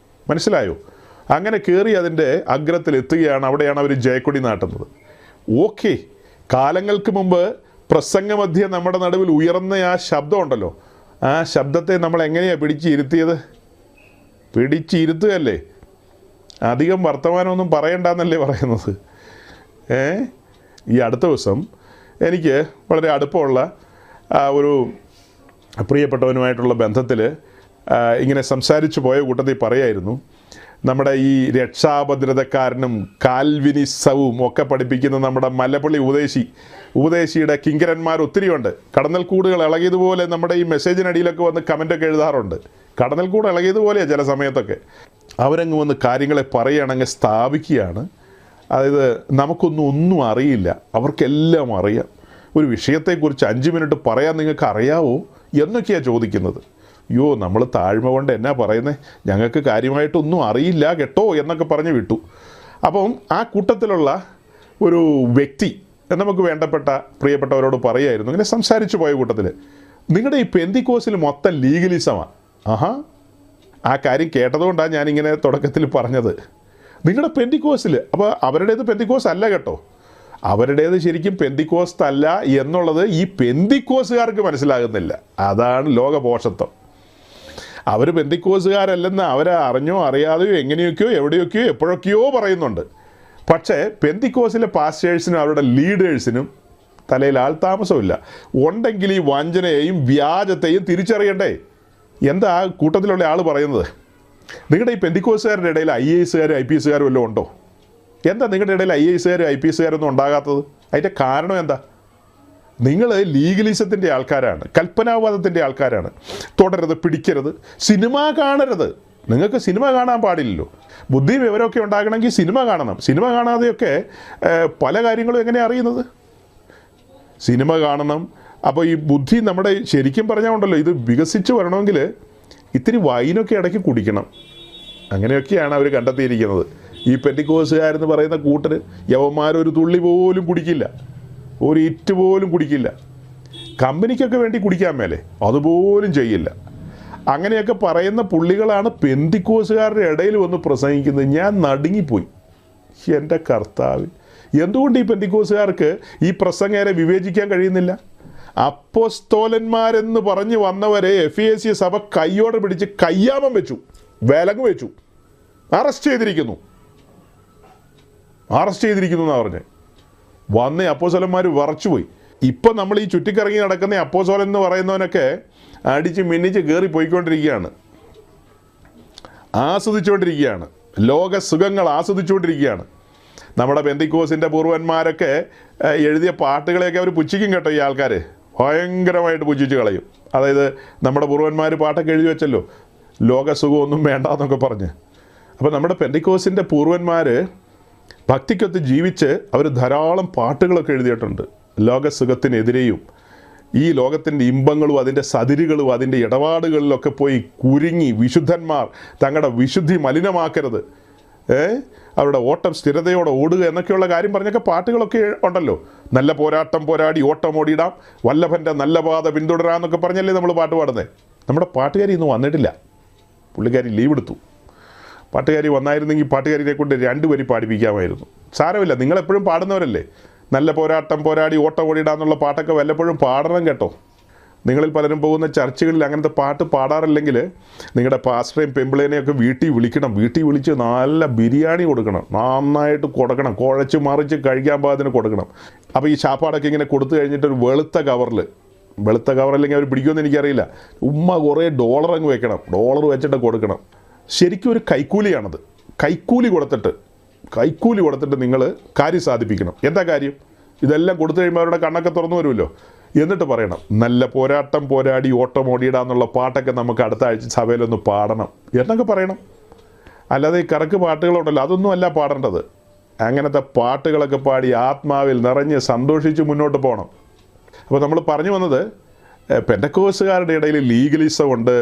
മനസ്സിലായോ? അങ്ങനെ കയറി അതിൻ്റെ അഗ്രത്തിലെത്തുകയാണ്. അവിടെയാണ് അവർ ജയക്കൊടി നാട്ടുന്നത്. ഓക്കെ, കാലങ്ങൾക്ക് മുമ്പ് പ്രസംഗമധ്യേ നമ്മുടെ നടുവിൽ ഉയർന്ന ആ ശബ്ദമുണ്ടല്ലോ, ആ ശബ്ദത്തെ നമ്മൾ എങ്ങനെയാണ് പിടിച്ചിരുത്തുകയല്ലേ? അധികം വർത്തമാനമൊന്നും പറയണ്ടെന്നല്ലേ പറയുന്നത്. ഈ അടുത്ത ദിവസം എനിക്ക് വളരെ അടുപ്പമുള്ള ഒരു പ്രിയപ്പെട്ടവനുമായിട്ടുള്ള ബന്ധത്തിൽ ഇങ്ങനെ സംസാരിച്ചു പോയ കൂട്ടത്തിൽ പറയായിരുന്നു, നമ്മുടെ ഈ രക്ഷാഭദ്രതക്കാരനും കാൽവിനിസവും ഒക്കെ പഠിപ്പിക്കുന്ന നമ്മുടെ മല്ലപ്പള്ളി ഉപദേശിയുടെ കിങ്കരന്മാർ ഒത്തിരിയുണ്ട്. കടന്നൽക്കൂടുകൾ ഇളകിയതുപോലെ നമ്മുടെ ഈ മെസ്സേജിനടിയിലൊക്കെ വന്ന് കമൻ്റൊക്കെ എഴുതാറുണ്ട്. കടന്നൽക്കൂട് ഇളകിയതുപോലെയാണ് ചില സമയത്തൊക്കെ. അവരങ്ങ് വന്ന് കാര്യങ്ങളെ പറയുകയാണെങ്കിൽ സ്ഥാപിക്കുകയാണ്. അതായത് നമുക്കൊന്നും അറിയില്ല, അവർക്കെല്ലാം അറിയാം. ഒരു വിഷയത്തെക്കുറിച്ച് 5 മിനിറ്റ് പറയാൻ നിങ്ങൾക്ക് അറിയാവോ എന്നൊക്കെയാണ് ചോദിക്കുന്നത്. അയ്യോ, നമ്മൾ താഴ്മ കൊണ്ട് എന്നാ പറയുന്നത്, ഞങ്ങൾക്ക് കാര്യമായിട്ടൊന്നും അറിയില്ല കേട്ടോ എന്നൊക്കെ പറഞ്ഞ് വിട്ടു. അപ്പം ആ കൂട്ടത്തിലുള്ള ഒരു വ്യക്തി നമുക്ക് വേണ്ടപ്പെട്ട പ്രിയപ്പെട്ടവരോട് പറയായിരുന്നു, ഇങ്ങനെ സംസാരിച്ചു പോയ കൂട്ടത്തിൽ, നിങ്ങളുടെ ഈ പെന്തിക്കോസിൽ മൊത്തം ലീഗലിസമാണ്. ആ കാര്യം കേട്ടതുകൊണ്ടാണ് ഞാനിങ്ങനെ തുടക്കത്തിൽ പറഞ്ഞത്. നിങ്ങളുടെ പെന്തിക്കോസിൽ, അപ്പോൾ അവരുടേത് പെന്തിക്കോസ് അല്ല കേട്ടോ. അവരുടേത് ശരിക്കും പെന്തിക്കോസ്റ്റ് അല്ല എന്നുള്ളത് ഈ പെന്തിക്കോസുകാർക്ക് മനസ്സിലാകുന്നില്ല. അതാണ് ലോകപോഷത്വം. അവർ പെന്തിക്കോസുകാരല്ലെന്ന് അവരെ അറിഞ്ഞോ അറിയാതെയോ എങ്ങനെയൊക്കെയോ എവിടെയൊക്കെയോ എപ്പോഴൊക്കെയോ പറയുന്നുണ്ട്. പക്ഷേ പെന്തിക്കോസിലെ പാസ്റ്റേഴ്സിനും അവരുടെ ലീഡേഴ്സിനും തലയിൽ ആൾതാമസമില്ല. ഉണ്ടെങ്കിൽ ഈ വഞ്ചനയെയും വ്യാജത്തെയും തിരിച്ചറിയണ്ടേ? എന്താ ആ കൂട്ടത്തിലുള്ള ആൾ പറയുന്നത്? നിങ്ങളുടെ ഈ പെന്തിക്കോസുകാരുടെ ഇടയിൽ IASകാരും IPSകാരും വല്ലതും ഉണ്ടോ? എന്താ നിങ്ങളുടെ ഇടയിൽ IASകാരും IPSകാരൊന്നും ഉണ്ടാകാത്തത്? അതിൻ്റെ കാരണം എന്താ? നിങ്ങൾ ലീഗലിസത്തിൻ്റെ ആൾക്കാരാണ്, കൽപ്പനാവാദത്തിൻ്റെ ആൾക്കാരാണ്. തുടരുത്, പിടിക്കരുത്, സിനിമ കാണരുത്. നിങ്ങൾക്ക് സിനിമ കാണാൻ പാടില്ലല്ലോ. ബുദ്ധി വിവരമൊക്കെ ഉണ്ടാകണമെങ്കിൽ സിനിമ കാണണം. സിനിമ കാണാതെയൊക്കെ പല കാര്യങ്ങളും എങ്ങനെയാണ് അറിയുന്നത്? സിനിമ കാണണം, അപ്പോൾ ഈ ബുദ്ധി നമ്മുടെ ശരിക്കും പറഞ്ഞാൽ ഉണ്ടല്ലോ, ഇത് വികസിച്ച് വരണമെങ്കിൽ ഇത്തിരി വൈനൊക്കെ ഇടയ്ക്ക് കുടിക്കണം. അങ്ങനെയൊക്കെയാണ് അവർ കണ്ടെത്തിയിരിക്കുന്നത്. ഈ പെന്തിക്കോസുകാരെന്ന് പറയുന്ന കൂട്ടർ യവന്മാരൊരു തുള്ളി പോലും കുടിക്കില്ല, ഒരു ഇറ്റ് പോലും കുടിക്കില്ല. കമ്പനിക്കൊക്കെ വേണ്ടി കുടിക്കാൻ മേലെ അതുപോലും ചെയ്യില്ല. അങ്ങനെയൊക്കെ പറയുന്ന പുള്ളികളാണ് പെന്തിക്കോസുകാരുടെ ഇടയിൽ വന്ന് പ്രസംഗിക്കുന്നത്. ഞാൻ നടുങ്ങിപ്പോയി. എൻ്റെ കർത്താവ്, എന്തുകൊണ്ട് ഈ പെന്തിക്കോസുകാർക്ക് ഈ പ്രസംഗരെ വിവേചിക്കാൻ കഴിയുന്നില്ല? അപ്പോസ്തോലന്മാരെന്ന് പറഞ്ഞു വന്നവരെ FEC സഭ കയ്യോടെ പിടിച്ച് കയ്യാമം വെച്ചു, വിലങ്ങ് വെച്ചു, അറസ്റ്റ് ചെയ്തിരിക്കുന്നു എന്നാണ് പറഞ്ഞത്. വന്ന അപ്പോസ്തലന്മാർ വിറച്ചുപോയി. ഇപ്പം നമ്മൾ ഈ ചുറ്റിക്കറങ്ങി നടക്കുന്ന അപ്പോസ്തലൻ എന്ന് പറയുന്നവനൊക്കെ അടിച്ച് മിന്നിച്ച് കയറി പോയിക്കൊണ്ടിരിക്കുകയാണ്, ആസ്വദിച്ചുകൊണ്ടിരിക്കുകയാണ്, ലോക സുഖങ്ങൾ ആസ്വദിച്ചുകൊണ്ടിരിക്കുകയാണ്. നമ്മുടെ പെന്തിക്കോസിൻ്റെ പൂർവന്മാരൊക്കെ എഴുതിയ പാട്ടുകളെയൊക്കെ അവർ പുച്ഛിക്കും കേട്ടോ. ഈ ആൾക്കാർ ഭയങ്കരമായിട്ട് പുച്ഛിച്ച് കളയും. അതായത് നമ്മുടെ പൂർവന്മാർ പാട്ടൊക്കെ എഴുതി വെച്ചല്ലോ, ലോകസുഖമൊന്നും വേണ്ട എന്നൊക്കെ പറഞ്ഞ്. അപ്പോൾ നമ്മുടെ പെന്തിക്കോസിൻ്റെ പൂർവന്മാർ ഭക്തിക്കൊത്ത് ജീവിച്ച് അവർ ധാരാളം പാട്ടുകളൊക്കെ എഴുതിയിട്ടുണ്ട്. ലോകസുഖത്തിനെതിരെയും ഈ ലോകത്തിൻ്റെ ഇമ്പങ്ങളും അതിൻ്റെ സതിരുകളും അതിൻ്റെ ഇടപാടുകളിലൊക്കെ പോയി കുരുങ്ങി വിശുദ്ധന്മാർ തങ്ങളുടെ വിശുദ്ധി മലിനമാക്കരുത്, അവരുടെ ഓട്ടം സ്ഥിരതയോടെ ഓടുക എന്നൊക്കെയുള്ള കാര്യം പറഞ്ഞൊക്കെ പാട്ടുകളൊക്കെ ഉണ്ടല്ലോ. നല്ല പോരാട്ടം പോരാടി ഓട്ടം ഓടിയിടാം, വല്ലഭൻ്റെ നല്ല പാത പിന്തുടരാമെന്നൊക്കെ പറഞ്ഞല്ലേ നമ്മൾ പാട്ട് പാടുന്നത്. നമ്മുടെ പാട്ടുകാരി ഇന്ന് വന്നിട്ടില്ല, പുള്ളിക്കാരി ലീവ് എടുത്തു. പാട്ടുകാരി വന്നായിരുന്നെങ്കിൽ പാട്ടുകാരിനെ കൊണ്ട് 2 വരി പാടിപ്പിക്കാമായിരുന്നു. സാരമില്ല, നിങ്ങളെപ്പോഴും പാടുന്നവരല്ലേ. നല്ല പോരാട്ടം പോരാടി ഓട്ടം ഓടിയിടാന്നുള്ള പാട്ടൊക്കെ വല്ലപ്പോഴും പാടണം കേട്ടോ. നിങ്ങളിൽ പലരും പോകുന്ന ചർച്ചുകളിൽ അങ്ങനത്തെ പാട്ട് പാടാറില്ലെങ്കിൽ നിങ്ങളുടെ പാസ്റ്ററേയും പെമ്പിളേനെയൊക്കെ വീട്ടിൽ വിളിക്കണം. വീട്ടിൽ വിളിച്ച് നല്ല ബിരിയാണി കൊടുക്കണം, നന്നായിട്ട് കൊടുക്കണം, കുഴച്ച് മറിച്ച് കഴിക്കാൻ പാകത്തിന് കൊടുക്കണം. അപ്പോൾ ഈ ചാപ്പാടൊക്കെ ഇങ്ങനെ കൊടുത്തു കഴിഞ്ഞിട്ട് ഒരു വെളുത്ത കവറില്ലെങ്കിൽ അവർ പിടിക്കുമെന്ന് എനിക്കറിയില്ല, കുറേ ഡോളർ അങ്ങ് വെക്കണം, ഡോളർ വെച്ചിട്ട് കൊടുക്കണം. ശരിക്കും ഒരു കൈക്കൂലിയാണത്. കൈക്കൂലി കൊടുത്തിട്ട് നിങ്ങൾ കാര്യം സാധിപ്പിക്കണം. എന്താ കാര്യം? ഇതെല്ലാം കൊടുത്തു കഴിയുമ്പോൾ അവരുടെ കണ്ണൊക്കെ തുറന്നു വരുമല്ലോ. എന്നിട്ട് പറയണം, നല്ല പോരാട്ടം പോരാടി ഓട്ടം ഓടിയിടാന്നുള്ള പാട്ടൊക്കെ നമുക്ക് അടുത്ത ആഴ്ച സഭയിലൊന്ന് പാടണം എന്നൊക്കെ പറയണം. അല്ലാതെ ഈ കറക്ക് പാട്ടുകളുണ്ടല്ലോ, അതൊന്നും അല്ല പാടേണ്ടത്. അങ്ങനത്തെ പാട്ടുകളൊക്കെ പാടി ആത്മാവിൽ നിറഞ്ഞ് സന്തോഷിച്ച് മുന്നോട്ട് പോകണം. അപ്പോൾ നമ്മൾ പറഞ്ഞു വന്നത്, പെന്തക്കോസ്തുകാരുടെ ഇടയിൽ ലീഗലിസം ഉണ്ട്.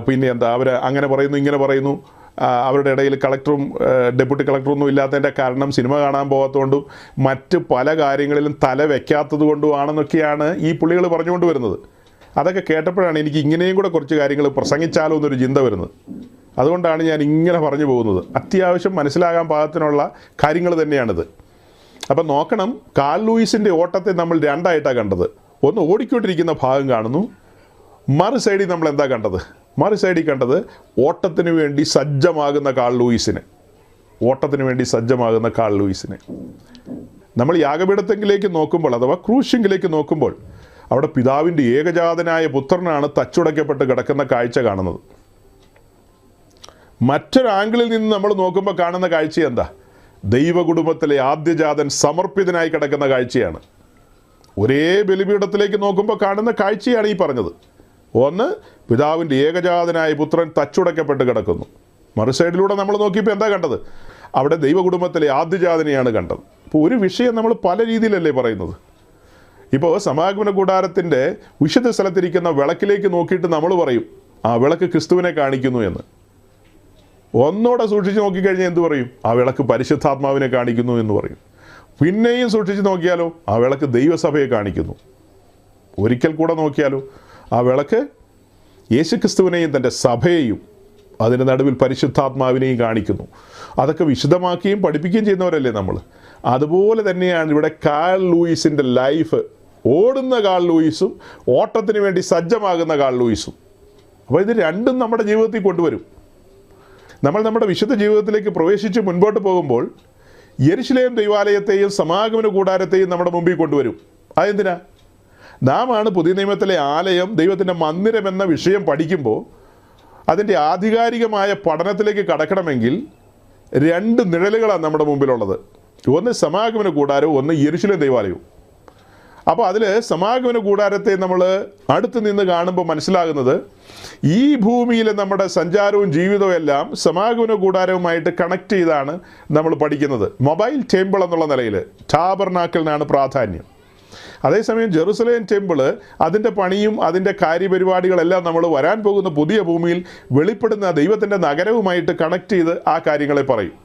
പിന്നെ എന്താ, അവർ അങ്ങനെ പറയുന്നു ഇങ്ങനെ പറയുന്നു. അവരുടെ ഇടയിൽ കളക്ടറും ഡെപ്യൂട്ടി കളക്ടറൊന്നും ഇല്ലാത്തതിൻ്റെ കാരണം സിനിമ കാണാൻ പോകാത്തതുകൊണ്ടും മറ്റ് പല കാര്യങ്ങളിലും തല വയ്ക്കാത്തത് കൊണ്ടുമാണെന്നൊക്കെയാണ് ഈ പുള്ളികൾ പറഞ്ഞുകൊണ്ട് വരുന്നത്. അതൊക്കെ കേട്ടപ്പോഴാണ് എനിക്ക് ഇങ്ങനെയും കൂടെ കുറച്ച് കാര്യങ്ങൾ പ്രസംഗിച്ചാലോ എന്നൊരു ചിന്ത വരുന്നത്. അതുകൊണ്ടാണ് ഞാൻ ഇങ്ങനെ പറഞ്ഞു പോകുന്നത്. അത്യാവശ്യം മനസ്സിലാകാൻ പാകത്തിനുള്ള കാര്യങ്ങൾ തന്നെയാണിത്. അപ്പം നോക്കണം, കാൾ ലൂയിസിൻ്റെ ഓട്ടത്തെ നമ്മൾ 2ആയിട്ടാണ് കണ്ടത്. ഒന്ന് ഓടിക്കൊണ്ടിരിക്കുന്ന ഭാഗം കാണുന്നു, മറു സൈഡിൽ നമ്മൾ എന്താ കണ്ടത്? മറു സൈഡിൽ കണ്ടത് ഓട്ടത്തിന് വേണ്ടി സജ്ജമാകുന്ന കാൾ ലൂയിസിനെ. നമ്മൾ യാഗപീഠത്തെങ്കിലേക്ക് നോക്കുമ്പോൾ, അഥവാ ക്രൂശിങ്കിലേക്ക് നോക്കുമ്പോൾ, അവിടെ പിതാവിൻ്റെ ഏകജാതനായ പുത്രനാണ് തച്ചുടയ്ക്കപ്പെട്ട് കിടക്കുന്ന കാഴ്ച കാണുന്നത്. മറ്റൊരു ആംഗിളിൽ നിന്ന് നമ്മൾ നോക്കുമ്പോൾ കാണുന്ന കാഴ്ച എന്താ? ദൈവകുടുംബത്തിലെ ആദ്യജാതൻ സമർപ്പിതനായി കിടക്കുന്ന കാഴ്ചയാണ്. ഒരേ ബലിപീഠത്തിലേക്ക് നോക്കുമ്പോൾ കാണുന്ന കാഴ്ചയാണ് ഈ പറഞ്ഞത്. ഒന്ന്, പിതാവിൻ്റെ ഏകജാതനായ പുത്രൻ തച്ചുടയ്ക്കപ്പെട്ട് കിടക്കുന്നു. മറു സൈഡിലൂടെ നമ്മൾ നോക്കിയപ്പോൾ എന്താ കണ്ടത്? അവിടെ ദൈവകുടുംബത്തിലെ ആദ്യജാതനെയാണ് കണ്ടത്. അപ്പോൾ ഒരു വിഷയം നമ്മൾ പല രീതിയിലല്ലേ പറയുന്നത്. ഇപ്പോൾ സമാഗമന കൂടാരത്തിൻ്റെ വിശുദ്ധ സ്ഥലത്തിരിക്കുന്ന വിളക്കിലേക്ക് നോക്കിയിട്ട് നമ്മൾ പറയും ആ വിളക്ക് ക്രിസ്തുവിനെ കാണിക്കുന്നു എന്ന്. ഒന്നോടെ സൂക്ഷിച്ച് നോക്കിക്കഴിഞ്ഞാൽ എന്ത് പറയും? ആ വിളക്ക് പരിശുദ്ധാത്മാവിനെ കാണിക്കുന്നു എന്ന് പറയും. പിന്നെയും സൂക്ഷിച്ച് നോക്കിയാലോ ആ വിളക്ക് ദൈവസഭയെ കാണിക്കുന്നു. ഒരിക്കൽ കൂടെ നോക്കിയാലോ ആ വിളക്ക് യേശുക്രിസ്തുവിനെയും തൻ്റെ സഭയെയും അതിൻ്റെ നടുവിൽ പരിശുദ്ധാത്മാവിനെയും കാണിക്കുന്നു. അതൊക്കെ വിശദമാക്കുകയും പഠിപ്പിക്കുകയും ചെയ്യുന്നവരല്ലേ നമ്മൾ. അതുപോലെ തന്നെയാണ് ഇവിടെ കാൾ ലൂയിസിൻ്റെ ലൈഫ്. ഓടുന്ന കാൾ ലൂയിസും ഓട്ടത്തിന് വേണ്ടി സജ്ജമാകുന്ന കാൾ ലൂയിസും. അപ്പോൾ ഇത് രണ്ടും നമ്മുടെ ജീവിതത്തിൽ കൊണ്ടുവരും. നമ്മൾ നമ്മുടെ വിശുദ്ധ ജീവിതത്തിലേക്ക് പ്രവേശിച്ച് മുൻപോട്ട് പോകുമ്പോൾ യെരുശലേം ദൈവാലയത്തെയും സമാഗമന കൂടാരത്തെയും നമ്മുടെ മുമ്പിൽ കൊണ്ടുവരും. അതെന്തിനാ? നാം ആണ് പുതിയ നിയമത്തിലെ ആലയം, ദൈവത്തിൻ്റെ മന്ദിരം എന്ന വിഷയം പഠിക്കുമ്പോൾ അതിൻ്റെ ആധികാരികമായ പഠനത്തിലേക്ക് കടക്കണമെങ്കിൽ 2 നിഴലുകളാണ് നമ്മുടെ മുമ്പിലുള്ളത്. ഒന്ന് സമാഗമന കൂടാരവും, ഒന്ന് യെരുശലേം ദൈവാലയവും. അപ്പോൾ അതിൽ സമാഗമന കൂടാരത്തെ നമ്മൾ അടുത്ത് നിന്ന് കാണുമ്പോൾ മനസ്സിലാകുന്നത് ഈ ഭൂമിയിലെ നമ്മുടെ സഞ്ചാരവും ജീവിതവും എല്ലാം സമാഗമന കൂടാരവുമായിട്ട് കണക്ട് ചെയ്താണ് നമ്മൾ പഠിക്കുന്നത്. മൊബൈൽ ടെമ്പിൾ എന്നുള്ള നിലയിൽ ടാബർനാക്കിളിനാണ് പ്രാധാന്യം. അതേസമയം ജെറുസലേം ടെമ്പിള് അതിൻ്റെ പണിയും അതിൻ്റെ കാര്യപരിപാടികളെല്ലാം നമ്മൾ വരാൻ പോകുന്ന പുതിയ ഭൂമിയിൽ വെളിപ്പെടുന്ന ദൈവത്തിൻ്റെ നഗരവുമായിട്ട് കണക്ട് ചെയ്ത് ആ കാര്യങ്ങളെ പറയും.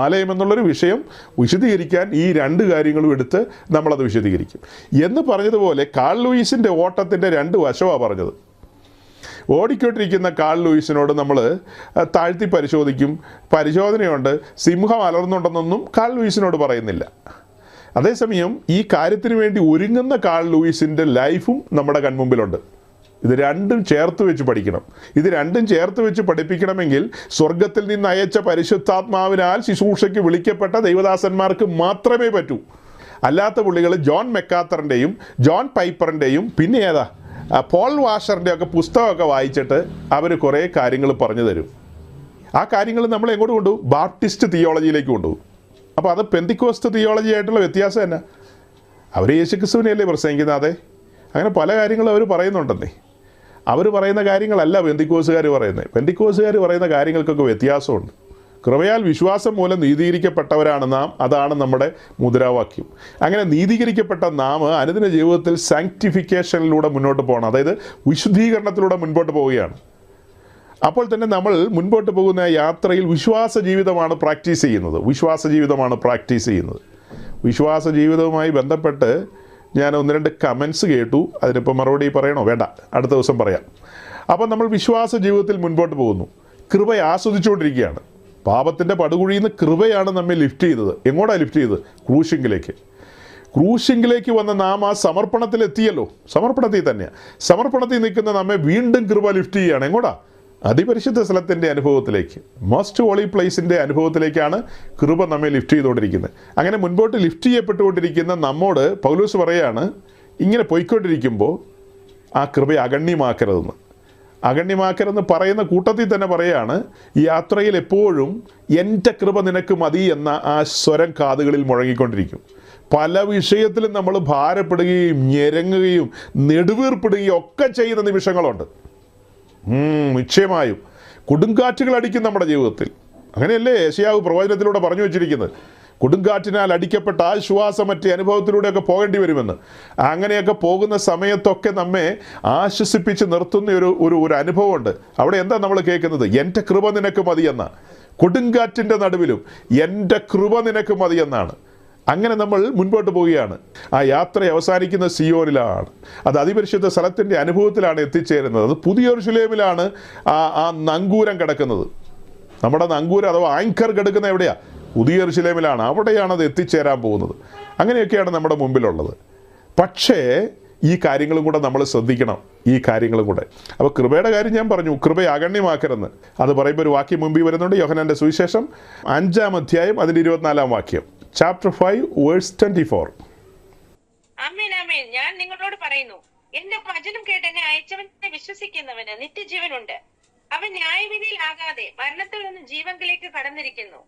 ആലയം എന്നുള്ളൊരു വിഷയം വിശദീകരിക്കാൻ ഈ രണ്ട് കാര്യങ്ങളും എടുത്ത് നമ്മളത് വിശദീകരിക്കും. എന്ന് പറഞ്ഞതുപോലെ കാൾ ലൂയിസിൻ്റെ ഓട്ടത്തിൻ്റെ രണ്ട് വശമാണ് പറഞ്ഞത്. ഓടിക്കൊണ്ടിരിക്കുന്ന കാൾ ലൂയിസിനോട് നമ്മൾ താഴ്ത്തി പരിശോധിക്കും, പരിശോധനയുണ്ട്, സിംഹം അലർന്നുണ്ടെന്നൊന്നും കാൾ ലൂയിസിനോട് പറയുന്നില്ല. അതേസമയം ഈ കാര്യത്തിന് വേണ്ടി ഒരുങ്ങുന്ന കാൾ ലൂയിസിൻ്റെ ലൈഫും നമ്മുടെ കൺമുമ്പിലുണ്ട്. ഇത് രണ്ടും ചേർത്ത് വെച്ച് പഠിക്കണം. ഇത് രണ്ടും ചേർത്ത് വെച്ച് പഠിപ്പിക്കണമെങ്കിൽ സ്വർഗത്തിൽ നിന്ന് അയച്ച പരിശുദ്ധാത്മാവിനാൽ ശുശ്രൂഷയ്ക്ക് വിളിക്കപ്പെട്ട ദൈവദാസന്മാർക്ക് മാത്രമേ പറ്റൂ. അല്ലാത്ത പുള്ളികൾ ജോൺ മെക്കാത്തറിൻ്റെയും ജോൺ പൈപ്പറിൻ്റെയും പിന്നെ ഏതാ പോൾ വാഷറിൻ്റെ ഒക്കെ പുസ്തകമൊക്കെ വായിച്ചിട്ട് അവർ കുറേ കാര്യങ്ങൾ പറഞ്ഞു തരും. ആ കാര്യങ്ങൾ നമ്മൾ എങ്ങോട്ട് കൊണ്ടുപോകും? ബാപ്റ്റിസ്റ്റ് തിയോളജിയിലേക്ക് കൊണ്ടുപോകും. അപ്പോൾ അത് പെന്തിക്കോസ്റ്റ് തിയോളജി ആയിട്ടുള്ള വ്യത്യാസം തന്നെ. അവർ യേശുക്രിസ്തുവിനെയല്ലേ പ്രസംഗിക്കുന്നത്? അതെ, അങ്ങനെ പല കാര്യങ്ങളും അവർ പറയുന്നുണ്ടെന്നേ. അവർ പറയുന്ന കാര്യങ്ങളല്ല പെന്തിക്കോസുകാർ പറയുന്നത്. പെന്തിക്കോസുകാർ പറയുന്ന കാര്യങ്ങൾക്കൊക്കെ വ്യത്യാസമുണ്ട്. കൃപയാൽ വിശ്വാസം മൂലം നീതീകരിക്കപ്പെട്ടവരാണ് നാം, അതാണ് നമ്മുടെ മുദ്രാവാക്യം. അങ്ങനെ നീതീകരിക്കപ്പെട്ട നാം അനുദിന ജീവിതത്തിൽ സാങ്ക്ടിഫിക്കേഷനിലൂടെ മുന്നോട്ട് പോകണം, അതായത് വിശുദ്ധീകരണത്തിലൂടെ മുൻപോട്ട് പോവുകയാണ്. അപ്പോൾ തന്നെ നമ്മൾ മുൻപോട്ട് പോകുന്ന യാത്രയിൽ വിശ്വാസ ജീവിതമാണ് പ്രാക്ടീസ് ചെയ്യുന്നത്. വിശ്വാസ ജീവിതവുമായി ബന്ധപ്പെട്ട് ഞാൻ ഒന്ന് രണ്ട് കമൻസ് കേട്ടു. അതിനിപ്പോൾ മറുപടി പറയണോ? വേണ്ട, അടുത്ത ദിവസം പറയാം. അപ്പോൾ നമ്മൾ വിശ്വാസ ജീവിതത്തിൽ മുൻപോട്ട് പോകുന്നു, കൃപ ആസ്വദിച്ചുകൊണ്ടിരിക്കുകയാണ്. പാപത്തിൻ്റെ പടുകുഴിയിൽ നിന്ന് കൃപയാണ് നമ്മെ ലിഫ്റ്റ് ചെയ്തത്. എങ്ങോട്ടാണ് ലിഫ്റ്റ് ചെയ്തത്? ക്രൂശിങ്കിലേക്ക് വന്ന നാം ആ സമർപ്പണത്തിലെത്തിയല്ലോ. സമർപ്പണത്തിൽ തന്നെയാണ്. സമർപ്പണത്തിൽ നിൽക്കുന്ന നമ്മെ വീണ്ടും കൃപ ലിഫ്റ്റ് ചെയ്യുകയാണ്. എങ്ങോട്ടാ? അതിപരിശുദ്ധ സ്ഥലത്തിൻ്റെ അനുഭവത്തിലേക്ക്, മോസ്റ്റ് ഹോളി പ്ലേസിൻ്റെ അനുഭവത്തിലേക്കാണ് കൃപ നമ്മെ ലിഫ്റ്റ് ചെയ്തുകൊണ്ടിരിക്കുന്നത്. അങ്ങനെ മുൻപോട്ട് ലിഫ്റ്റ് ചെയ്യപ്പെട്ടുകൊണ്ടിരിക്കുന്ന നമ്മോട് പൗലോസ് പറയാണ്, ഇങ്ങനെ പോയിക്കൊണ്ടിരിക്കുമ്പോൾ ആ കൃപയെ അഗണ്യമാക്കരുതെന്ന് പറയുന്ന കൂട്ടത്തിൽ തന്നെ പറയാണ്, ഈ യാത്രയിൽ എപ്പോഴും എൻ്റെ കൃപ നിനക്ക് മതി എന്ന ആ സ്വരം കാതുകളിൽ മുഴങ്ങിക്കൊണ്ടിരിക്കും. പല വിഷയത്തിലും നമ്മൾ ഭാരപ്പെടുകയും ഞെരങ്ങുകയും നെടുവീർപ്പിടുകയും ഒക്കെ ചെയ്യുന്ന നിമിഷങ്ങളുണ്ട്. നിശ്ചയമായും കൊടുങ്കാറ്റുകൾ അടിക്കും നമ്മുടെ ജീവിതത്തിൽ. അങ്ങനെയല്ലേ യെശയ്യാവ് പ്രവചനത്തിലൂടെ പറഞ്ഞു വെച്ചിരിക്കുന്നത്? കൊടുങ്കാറ്റിനാൽ അടിക്കപ്പെട്ട ആശ്വാസമറ്റ അനുഭവത്തിലൂടെയൊക്കെ പോകേണ്ടി വരുമെന്ന്. അങ്ങനെയൊക്കെ പോകുന്ന സമയത്തൊക്കെ നമ്മെ ആശ്വസിപ്പിച്ച് നിർത്തുന്ന ഒരു അനുഭവമുണ്ട്. അവിടെ എന്താ നമ്മൾ കേൾക്കുന്നത്? എൻ്റെ കൃപ നിനക്ക് മതിയെന്ന. കൊടുങ്കാറ്റിൻ്റെ നടുവിലും എൻ്റെ കൃപ നിനക്ക് മതിയെന്നാണ്. അങ്ങനെ നമ്മൾ മുൻപോട്ട് പോവുകയാണ്. ആ യാത്ര അവസാനിക്കുന്ന സിയോനിലാണ്. അത് അതിപരിശുദ്ധ സ്ഥലത്തിൻ്റെ അനുഭവത്തിലാണ് എത്തിച്ചേരുന്നത്. അത് പുതിയ യെരൂശലേമിലാണ് ആ നങ്കൂരം കിടക്കുന്നത്. നമ്മുടെ നങ്കൂരം അഥവാ ആങ്കർ കിടക്കുന്ന എവിടെയാണ്? പുതിയ യെരൂശലേമിലാണ്. അവിടെയാണ് അത് എത്തിച്ചേരാൻ പോകുന്നത്. അങ്ങനെയൊക്കെയാണ് നമ്മുടെ മുമ്പിലുള്ളത്. പക്ഷേ ഈ കാര്യങ്ങളും കൂടെ നമ്മൾ ശ്രദ്ധിക്കണം. അപ്പോൾ കൃപയുടെ കാര്യം ഞാൻ പറഞ്ഞു, കൃപയെ അഗണ്യമാക്കരുതെന്ന്. അത് പറയുമ്പോൾ ഒരു വാക്യം മുമ്പിൽ വരുന്നുണ്ട്. യോഹന്നാന്റെ സുവിശേഷം 5-ാം അധ്യായം അതിൻ്റെ 24-ാം വാക്യം, ചാപ്റ്റർ 5 വേഴ്സ് 24. ആമേൻ ആമേൻ. ഞാൻ നിങ്ങളോട് പറയുന്നു, എന്റെ വചനം കേട്ട് എന്നെ അയച്ചവനെ വിശ്വസിക്കുന്നവന് നിത്യജീവനുണ്ട്. അവൻ ന്യായവിധിയിലാകാതെ മരണത്തിൽ നിന്ന് ജീവങ്കിലേക്ക് കടന്നിരിക്കുന്നു.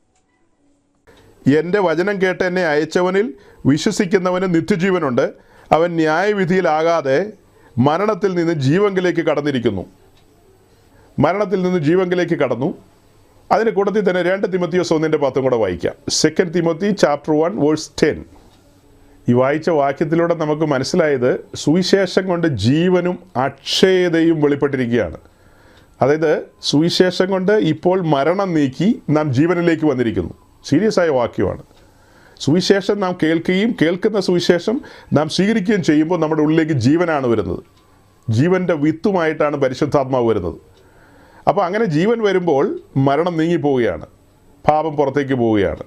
എൻ്റെ വചനം കേട്ട് എന്നെ അയച്ചവനിൽ വിശ്വസിക്കുന്നവന് നിത്യജീവനുണ്ട്. അവൻ ന്യായവിധിയിലാകാതെ മരണത്തിൽ നിന്ന് ജീവങ്കിലേക്ക് കടന്നു. അതിന് കൂട്ടത്തിൽ തന്നെ 2 തിമോത്തിയോസ് 1:10 കൂടെ വായിക്കാം. 2 തിമോത്തി ചാപ്റ്റർ 1 വേഴ്സ് 10. ഈ വായിച്ച വാക്യത്തിലൂടെ നമുക്ക് മനസ്സിലായത് സുവിശേഷം കൊണ്ട് ജീവനും അക്ഷയതയും വെളിപ്പെട്ടിരിക്കുകയാണ്. അതായത് സുവിശേഷം കൊണ്ട് ഇപ്പോൾ മരണം നീക്കി നാം ജീവനിലേക്ക് വന്നിരിക്കുന്നു. സീരിയസ് ആയ വാക്യമാണ്. സുവിശേഷം നാം കേൾക്കുകയും കേൾക്കുന്ന സുവിശേഷം നാം സ്വീകരിക്കുകയും ചെയ്യുമ്പോൾ നമ്മുടെ ഉള്ളിലേക്ക് ജീവനാണ് വരുന്നത്. ജീവൻ്റെ വിത്തുമായിട്ടാണ് പരിശുദ്ധാത്മാവ് വരുന്നത്. അപ്പോൾ അങ്ങനെ ജീവൻ വരുമ്പോൾ മരണം നീങ്ങിപ്പോവുകയാണ്, പാപം പുറത്തേക്ക് പോവുകയാണ്.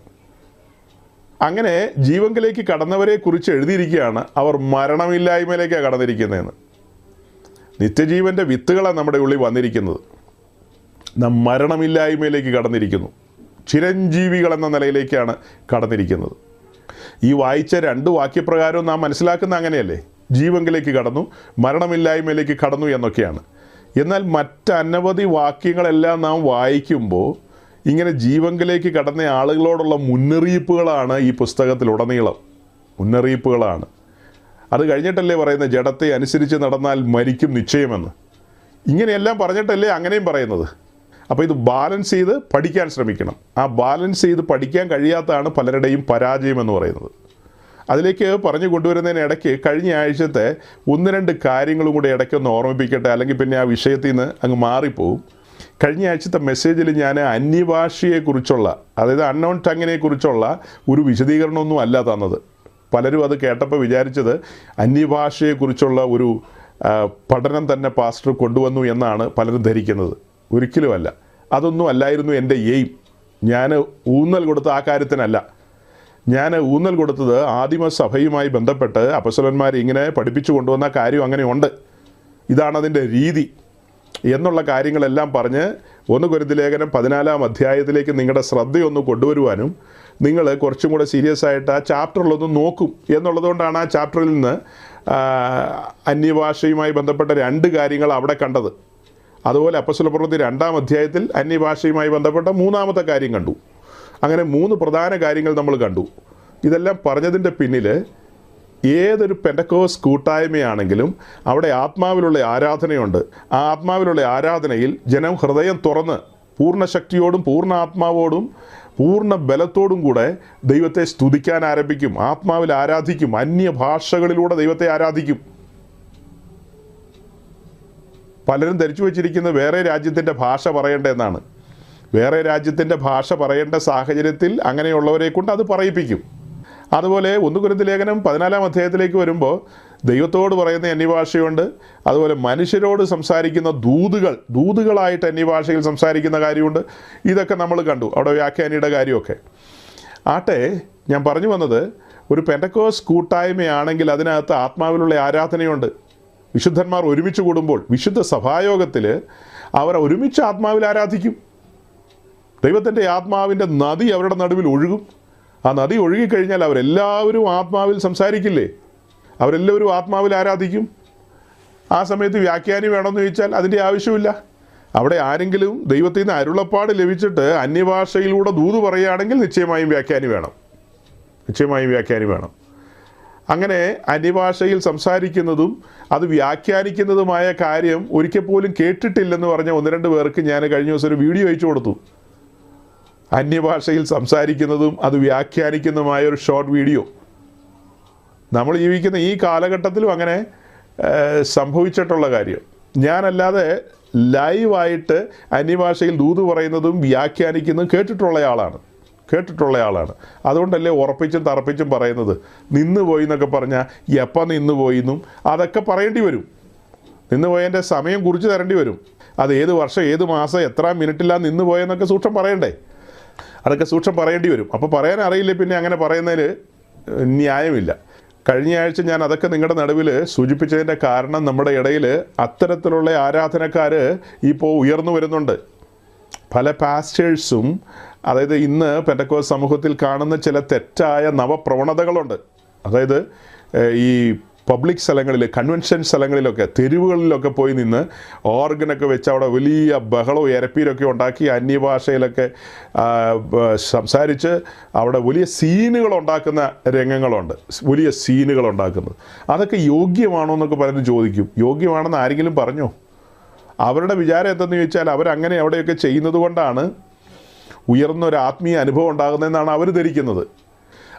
അങ്ങനെ ജീവങ്കിലേക്ക് കടന്നവരെ കുറിച്ച് എഴുതിയിരിക്കുകയാണ്, അവർ മരണമില്ലായ്മയിലേക്കാണ് കടന്നിരിക്കുന്നതെന്ന്. നിത്യജീവൻ്റെ വിത്തുകളാണ് നമ്മുടെ ഉള്ളിൽ വന്നിരിക്കുന്നത്. നാം മരണമില്ലായ്മയിലേക്ക് കടന്നിരിക്കുന്നു. ചിരഞ്ജീവികൾ എന്ന നിലയിലേക്കാണ് കടന്നിരിക്കുന്നത്. ഈ വായിച്ച 2 വാക്യപ്രകാരവും നാം മനസ്സിലാക്കുന്ന അങ്ങനെയല്ലേ? ജീവങ്കിലേക്ക് കടന്നു, മരണമില്ലായ്മയിലേക്ക് കടന്നു എന്നൊക്കെയാണ്. എന്നാൽ മറ്റനവധി വാക്യങ്ങളെല്ലാം നാം വായിക്കുമ്പോൾ ഇങ്ങനെ ജീവങ്കിലേക്ക് കടന്ന ആളുകളോടുള്ള മുന്നറിയിപ്പുകളാണ് ഈ പുസ്തകത്തിലുടനീളം. മുന്നറിയിപ്പുകളാണ്. അത് കഴിഞ്ഞിട്ടല്ലേ പറയുന്നത്, ജഡത്തെ അനുസരിച്ച് നടന്നാൽ മരിക്കും നിശ്ചയമെന്ന്. ഇങ്ങനെയെല്ലാം പറഞ്ഞിട്ടല്ലേ അങ്ങനെയും പറയുന്നത്. അപ്പോൾ ഇത് ബാലൻസ് ചെയ്ത് പഠിക്കാൻ ശ്രമിക്കണം. ആ ബാലൻസ് ചെയ്ത് പഠിക്കാൻ കഴിയാത്തതാണ് പലരുടെയും പരാജയം എന്ന് പറയുന്നത്. അതിലേക്ക് പറഞ്ഞു കൊണ്ടുവരുന്നതിന് ഇടയ്ക്ക് കഴിഞ്ഞ ആഴ്ചത്തെ 1-2 കാര്യങ്ങളും കൂടി ഇടയ്ക്കൊന്ന് ഓർമ്മിപ്പിക്കട്ടെ, അല്ലെങ്കിൽ പിന്നെ ആ വിഷയത്തിൽ നിന്ന് അങ്ങ് മാറിപ്പോവും. കഴിഞ്ഞ ആഴ്ചത്തെ മെസ്സേജിൽ ഞാൻ അന്യഭാഷയെക്കുറിച്ചുള്ള, അതായത് അൺനോൺ ടങ്ങിനെക്കുറിച്ചുള്ള ഒരു വിശദീകരണമൊന്നും അല്ല തന്നത്. പലരും അത് കേട്ടപ്പോൾ വിചാരിച്ചത് അന്യഭാഷയെക്കുറിച്ചുള്ള ഒരു പഠനം തന്നെ പാസ്റ്റർ കൊണ്ടുവന്നു എന്നാണ് പലരും ധരിക്കുന്നത്. ഒരിക്കലുമല്ല, അതൊന്നും അല്ലായിരുന്നു എൻ്റെ എയിം. ഞാൻ ഊന്നൽ കൊടുത്ത ആ കാര്യത്തിനല്ല. ഞാൻ ഊന്നൽ കൊടുത്തത് ആദിമസഭയുമായി ബന്ധപ്പെട്ട് അപ്പോസ്തലന്മാർ ഇങ്ങനെ പഠിപ്പിച്ചു കൊണ്ടുവന്ന കാര്യം അങ്ങനെയുണ്ട്, ഇതാണതിൻ്റെ രീതി എന്നുള്ള കാര്യങ്ങളെല്ലാം പറഞ്ഞ് 1 കൊരിന്ത്യർ ലേഖനം 14-ാം അധ്യായത്തിലേക്ക് നിങ്ങളുടെ ശ്രദ്ധയൊന്ന് കൊണ്ടുവരുവാനും നിങ്ങൾ കുറച്ചും കൂടെ സീരിയസ് ആയിട്ട് ആ ചാപ്റ്ററിലൊന്ന് നോക്കും എന്നുള്ളതുകൊണ്ടാണ് ആ ചാപ്റ്ററിൽ നിന്ന് അന്യഭാഷയുമായി ബന്ധപ്പെട്ട 2 കാര്യങ്ങൾ അവിടെ കണ്ടത്. അതുപോലെ അപ്പോസ്തലപ്രവൃത്തി 2-ാം അധ്യായത്തിൽ അന്യഭാഷയുമായി ബന്ധപ്പെട്ട 3-ാമത്തെ കാര്യം കണ്ടു. അങ്ങനെ 3 പ്രധാന കാര്യങ്ങൾ നമ്മൾ കണ്ടു. ഇതെല്ലാം പറഞ്ഞതിൻ്റെ പിന്നിൽ ഏതൊരു പെന്തക്കോസ് കൂട്ടായ്മയാണെങ്കിലും അവിടെ ആത്മാവിലുള്ള ആരാധനയുണ്ട്. ആ ആത്മാവിലുള്ള ആരാധനയിൽ ജനം ഹൃദയം തുറന്ന് പൂർണ്ണ ശക്തിയോടും പൂർണ്ണ ആത്മാവോടും പൂർണ്ണ ബലത്തോടും കൂടെ ദൈവത്തെ സ്തുതിക്കാൻ ആരംഭിക്കും. ആത്മാവിൽ ആരാധിക്കും, അന്യഭാഷകളിലൂടെ ദൈവത്തെ ആരാധിക്കും. പലരും ധരിച്ചു വച്ചിരിക്കുന്നത് വേറെ രാജ്യത്തിൻ്റെ ഭാഷ പറയേണ്ടതെന്നാണ്. വേറെ രാജ്യത്തിൻ്റെ ഭാഷ പറയേണ്ട സാഹചര്യത്തിൽ അങ്ങനെയുള്ളവരെ കൊണ്ട് അത് പറയിപ്പിക്കും. അതുപോലെ 1 കൊരിന്ത്യർ ലേഖനം 14-ാം അധ്യായത്തിലേക്ക് വരുമ്പോൾ ദൈവത്തോട് പറയുന്ന അന്യഭാഷയുണ്ട്. അതുപോലെ മനുഷ്യരോട് സംസാരിക്കുന്ന ദൂതുകളായിട്ട് അന്യഭാഷയിൽ സംസാരിക്കുന്ന കാര്യമുണ്ട്. ഇതൊക്കെ നമ്മൾ കണ്ടു, അവിടെ വ്യാഖ്യാനിയുടെ കാര്യമൊക്കെ. ആട്ടെ, ഞാൻ പറഞ്ഞു വന്നത് ഒരു പെന്തക്കോസ് കൂട്ടായ്മയാണെങ്കിൽ അതിനകത്ത് ആത്മാവിലുള്ള ആരാധനയുണ്ട്. വിശുദ്ധന്മാർ ഒരുമിച്ച് കൂടുമ്പോൾ വിശുദ്ധ സഭായോഗത്തിൽ അവർ ഒരുമിച്ച് ആത്മാവിൽ ആരാധിക്കും. ദൈവത്തിൻ്റെ ആത്മാവിൻ്റെ നദി അവരുടെ നടുവിൽ ഒഴുകും. ആ നദി ഒഴുകിക്കഴിഞ്ഞാൽ അവരെല്ലാവരും ആത്മാവിൽ സംസാരിക്കില്ലേ? അവരെല്ലാവരും ആത്മാവിൽ ആരാധിക്കും. ആ സമയത്ത് വ്യാഖ്യാനി വേണമെന്ന് ചോദിച്ചാൽ അതിൻ്റെ ആവശ്യമില്ല. അവിടെ ആരെങ്കിലും ദൈവത്തിൽ നിന്ന് അരുളപ്പാട് ലഭിച്ചിട്ട് അന്യഭാഷയിലൂടെ ദൂത് പറയുകയാണെങ്കിൽ നിശ്ചയമായും വ്യാഖ്യാനി വേണം. അങ്ങനെ അന്യഭാഷയിൽ സംസാരിക്കുന്നതും അത് വ്യാഖ്യാനിക്കുന്നതുമായ കാര്യം ഒരിക്കൽ പോലും കേട്ടിട്ടില്ലെന്ന് പറഞ്ഞ 1-2 പേർക്ക് ഞാൻ കഴിഞ്ഞ ദിവസം ഒരു വീഡിയോ അയച്ചു കൊടുത്തു. അന്യഭാഷയിൽ സംസാരിക്കുന്നതും അത് വ്യാഖ്യാനിക്കുന്നതുമായ ഒരു ഷോർട്ട് വീഡിയോ. നമ്മൾ ജീവിക്കുന്ന ഈ കാലഘട്ടത്തിലും അങ്ങനെ സംഭവിച്ചിട്ടുള്ള കാര്യം. ഞാനല്ലാതെ ലൈവായിട്ട് അന്യഭാഷയിൽ ദൂത് പറയുന്നതും വ്യാഖ്യാനിക്കുന്നതും കേട്ടിട്ടുള്ള ആളാണ്. അതുകൊണ്ടല്ലേ ഉറപ്പിച്ചും തറപ്പിച്ചും പറയുന്നത്. നിന്ന് പോയി എന്നൊക്കെ പറഞ്ഞാൽ എപ്പം നിന്ന് പോയിന്നും അതൊക്കെ പറയേണ്ടി വരും. നിന്ന് പോയതിൻ്റെ സമയം കുറിച്ച് തരേണ്ടി വരും. അത് ഏത് വർഷം, ഏത് മാസം, എത്ര മിനിറ്റിലാണ് നിന്ന് പോയെന്നൊക്കെ സൂക്ഷ്മം പറയണ്ടേ? അതൊക്കെ സൂക്ഷ്മം പറയേണ്ടി വരും. അപ്പോൾ പറയാൻ അറിയില്ലേ പിന്നെ അങ്ങനെ പറയുന്നതിൽ ന്യായമില്ല. കഴിഞ്ഞ ആഴ്ച ഞാൻ അതൊക്കെ നിങ്ങളുടെ നടുവിൽ സൂചിപ്പിച്ചതിൻ്റെ കാരണം നമ്മുടെ ഇടയിൽ അത്തരത്തിലുള്ള ആരാധനക്കാർ ഇപ്പോൾ ഉയർന്നു വരുന്നുണ്ട്. പല പാസ്റ്റേഴ്സും, അതായത് ഇന്ന് പെന്തക്കോസ് സമൂഹത്തിൽ കാണുന്ന ചില തെറ്റായ നവപ്രവണതകളുണ്ട്. അതായത് ഈ പബ്ലിക് സ്ഥലങ്ങളിൽ, കൺവെൻഷൻ സ്ഥലങ്ങളിലൊക്കെ, തെരുവുകളിലൊക്കെ പോയി നിന്ന് ഓർഗനൊക്കെ വെച്ച് അവിടെ വലിയ ബഹളവും ഇരപ്പീരൊക്കെ ഉണ്ടാക്കി അന്യഭാഷയിലൊക്കെ സംസാരിച്ച് അവിടെ വലിയ സീനുകളുണ്ടാക്കുന്ന രംഗങ്ങളുണ്ട്. വലിയ സീനുകളുണ്ടാക്കുന്നത് അതൊക്കെ യോഗ്യമാണോ എന്നൊക്കെ പലരും ചോദിക്കും. യോഗ്യമാണെന്ന് ആരെങ്കിലും പറഞ്ഞോ? അവരുടെ വിചാരം എന്തെന്ന് ചോദിച്ചാൽ അവരങ്ങനെ അവിടെയൊക്കെ ചെയ്യുന്നത് കൊണ്ടാണ് ഉയർന്നൊരു ആത്മീയ അനുഭവം ഉണ്ടാകുന്നതെന്നാണ് അവർ ധരിക്കുന്നത്.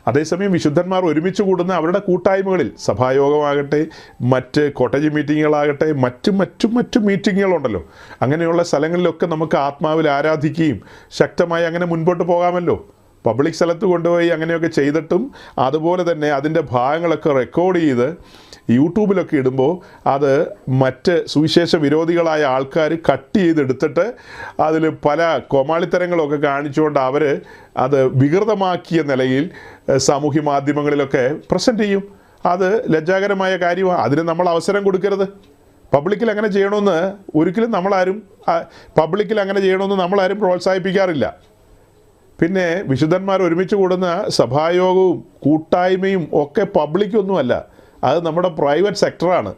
അതേസമയം വിശുദ്ധന്മാർ ഒരുമിച്ച് കൂടുന്ന അവരുടെ കൂട്ടായ്മകളിൽ, സഭായോഗമാകട്ടെ, മറ്റ് കോട്ടേജ് മീറ്റിങ്ങുകളാകട്ടെ, മറ്റു മീറ്റിങ്ങുകളുണ്ടല്ലോ, അങ്ങനെയുള്ള സ്ഥലങ്ങളിലൊക്കെ നമുക്ക് ആത്മാവിൽ ആരാധിക്കുകയും ശക്തമായി അങ്ങനെ മുൻപോട്ട് പോകാമല്ലോ. പബ്ലിക് സ്ഥലത്ത് കൊണ്ടുപോയി അങ്ങനെയൊക്കെ ചെയ്തിട്ടും അതുപോലെ തന്നെ അതിൻ്റെ ഭാഗങ്ങളൊക്കെ റെക്കോർഡ് ചെയ്ത് യൂട്യൂബിലൊക്കെ ഇടുമ്പോൾ അത് മറ്റ് സുവിശേഷ വിരോധികളായ ആൾക്കാർ കട്ട് ചെയ്തെടുത്തിട്ട് അതിൽ പല കോമാളിത്തരങ്ങളൊക്കെ കാണിച്ചുകൊണ്ട് അവർ അത് വികൃതമാക്കിയ നിലയിൽ സാമൂഹ്യ മാധ്യമങ്ങളിലൊക്കെ പ്രസൻറ്റ് ചെയ്യും. അത് ലജ്ജാകരമായ കാര്യമാണ്. അതിന് നമ്മൾ അവസരം കൊടുക്കരുത്. പബ്ലിക്കിൽ അങ്ങനെ ചെയ്യണമെന്ന് ഒരിക്കലും നമ്മളാരും പ്രോത്സാഹിപ്പിക്കാറില്ല. പിന്നെ വിശുദ്ധന്മാർ ഒരുമിച്ച് കൂടുന്ന സഭായോഗവും കൂട്ടായ്മയും ഒക്കെ പബ്ലിക്കൊന്നുമല്ല, അത് നമ്മുടെ പ്രൈവറ്റ് സെക്ടറാണ്.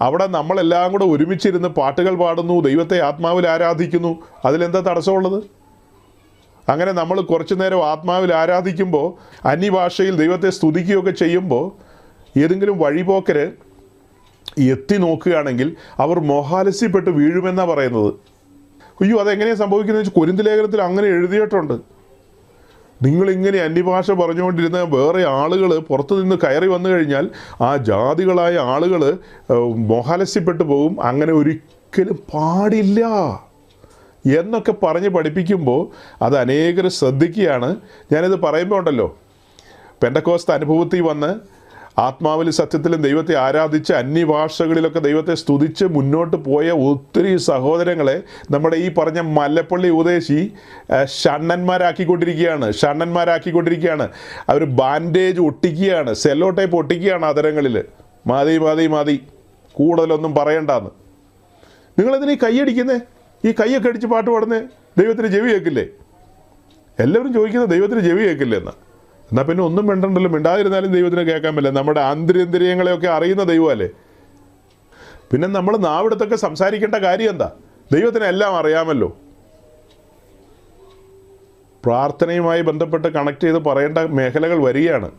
അവിടെ നമ്മളെല്ലാം കൂടെ ഒരുമിച്ചിരുന്ന് പാട്ടുകൾ പാടുന്നു, ദൈവത്തെ ആത്മാവിൽ ആരാധിക്കുന്നു. അതിലെന്താ തടസ്സമുള്ളത്? അങ്ങനെ നമ്മൾ കുറച്ചു നേരം ആത്മാവിൽ ആരാധിക്കുമ്പോൾ, അന്യഭാഷയിൽ ദൈവത്തെ സ്തുതിക്കുകയൊക്കെ ചെയ്യുമ്പോൾ ഏതെങ്കിലും വഴിപോക്കർ എത്തി നോക്കുകയാണെങ്കിൽ അവർ മോഹാലസ്യപ്പെട്ട് വീഴുമെന്നാണ് പറയുന്നത്. അയ്യോ, അതെങ്ങനെയാണ് സംഭവിക്കുന്നത്? കൊരിന്ത്യർ ലേഖനത്തിൽ അങ്ങനെ എഴുതിയിട്ടുണ്ട്. നിങ്ങളിങ്ങനെ അന്യഭാഷ പറഞ്ഞുകൊണ്ടിരുന്ന വേറെ ആളുകൾ പുറത്തു നിന്ന് കയറി വന്നു കഴിഞ്ഞാൽ ആ ജാതികളായ ആളുകൾ മോഹാലസ്യപ്പെട്ടു പോകും, അങ്ങനെ ഒരിക്കലും പാടില്ല എന്നൊക്കെ പറഞ്ഞ് പഠിപ്പിക്കുമ്പോൾ അത് അനേകർ ശ്രദ്ധിക്കുകയാണ്. ഞാനിത് പറയുമ്പോൾ ഉണ്ടല്ലോ, പെന്തക്കോസ്ത് അനുഭവത്തിൽ വന്ന് ആത്മാവിലും സത്യത്തിലും ദൈവത്തെ ആരാധിച്ച് അന്യഭാഷകളിലൊക്കെ ദൈവത്തെ സ്തുതിച്ച് മുന്നോട്ട് പോയ ഒത്തിരി സഹോദരങ്ങളെ നമ്മുടെ ഈ പറഞ്ഞ മല്ലപ്പള്ളി ഉപദേശി ഷണ്ണന്മാരാക്കിക്കൊണ്ടിരിക്കുകയാണ്. അവർ ബാൻഡേജ് ഒട്ടിക്കുകയാണ്, സെല്ലോ ടൈപ്പ് ഒട്ടിക്കുകയാണ് അതരങ്ങളിൽ. മതി കൂടുതലൊന്നും പറയണ്ടെന്ന്. നിങ്ങളെന്തിനാ ഈ കൈയടിക്കുന്നേ? ഈ കൈയൊക്കെ അടിച്ച് പാട്ട് പാടുന്നേ? ദൈവത്തിന് ചെവി കേൾക്കില്ലേ? എല്ലാവരും ചോദിക്കുന്നത് ദൈവത്തിന് ചെവി കേൾക്കില്ലേ എന്ന്. എന്നാൽ പിന്നെ ഒന്നും മിണ്ടണ്ടല്ലോ, മിണ്ടാതിരുന്നാലും ദൈവത്തിന് കേൾക്കാൻ പറ്റില്ല. നമ്മുടെ ആന്തരിന്ദ്രിയങ്ങളെയൊക്കെ അറിയുന്ന ദൈവമല്ലേ. പിന്നെ നമ്മൾ നാവിടത്തൊക്കെ സംസാരിക്കേണ്ട കാര്യം എന്താ? ദൈവത്തിന് എല്ലാം അറിയാമല്ലോ. പ്രാർത്ഥനയുമായി ബന്ധപ്പെട്ട് കണക്ട് ചെയ്ത് പറയേണ്ട മേഖലകൾ വരികയാണ്.